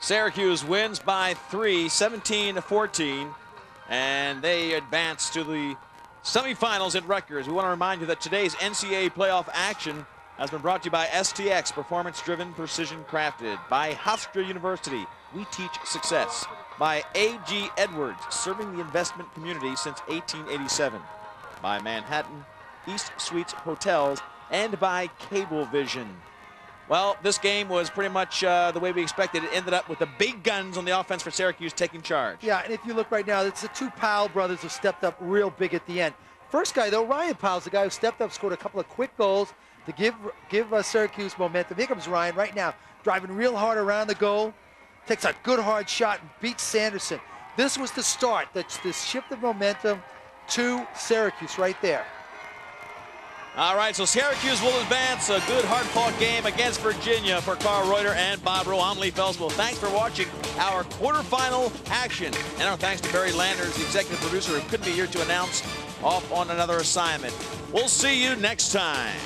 Syracuse wins by 3, 17-14, and they advance to the semifinals at Rutgers. We want to remind you that today's NCAA playoff action has been brought to you by STX, performance-driven, precision-crafted, by Hofstra University, we teach success, by A.G. Edwards, serving the investment community since 1887, by Manhattan East Suites Hotels, and by Cablevision. Well, this game was pretty much the way we expected. It ended up with the big guns on the offense for Syracuse taking charge. Yeah, and if you look right now, it's the 2 Powell brothers who stepped up real big at the end. First guy, though, Ryan Powell's the guy who stepped up, scored a couple of quick goals to give Syracuse momentum. Here comes Ryan right now, driving real hard around the goal, takes a good hard shot and beats Sanderson. This was the start, this shift of momentum to Syracuse right there. All right, so Syracuse will advance. A good hard-fought game against Virginia for Carl Reuter and Bob Rowe. I'm Lee Fels. Well, thanks for watching our quarterfinal action. And our thanks to Barry Landers, the executive producer, who couldn't be here to announce, off on another assignment. We'll see you next time.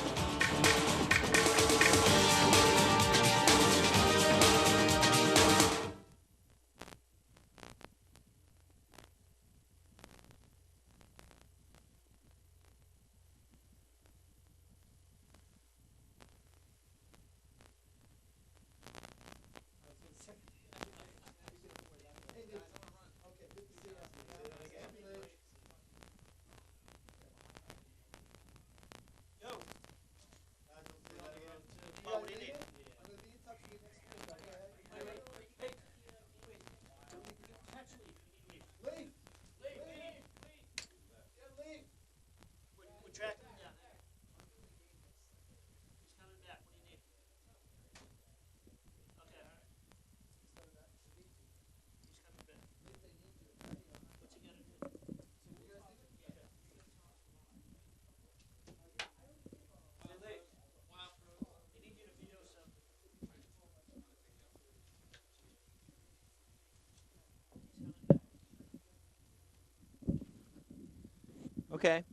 Okay.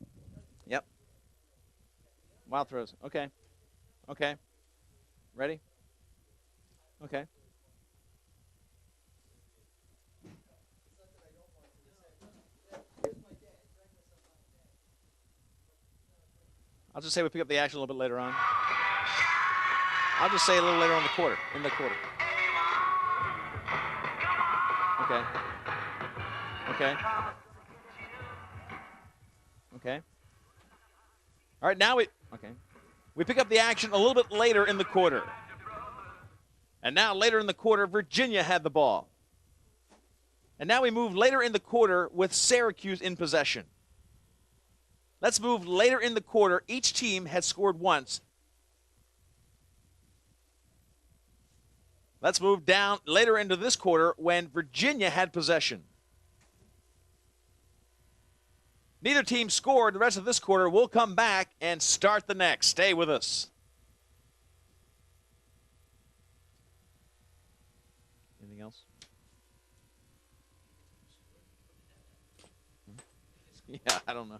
Yep. Wild throws. Okay. Okay. Ready? Okay. I'll just say we pick up the action a little bit later on. I'll just say a little later on in the quarter. Okay. Okay. Okay. All right, now we pick up the action a little bit later in the quarter. And now later in the quarter, Virginia had the ball. And now we move later in the quarter with Syracuse in possession. Let's move later in the quarter. Each team had scored once. Let's move down later into this quarter when Virginia had possession. Neither team scored the rest of this quarter. We'll come back and start the next. Stay with us. Anything else? Yeah, I don't know.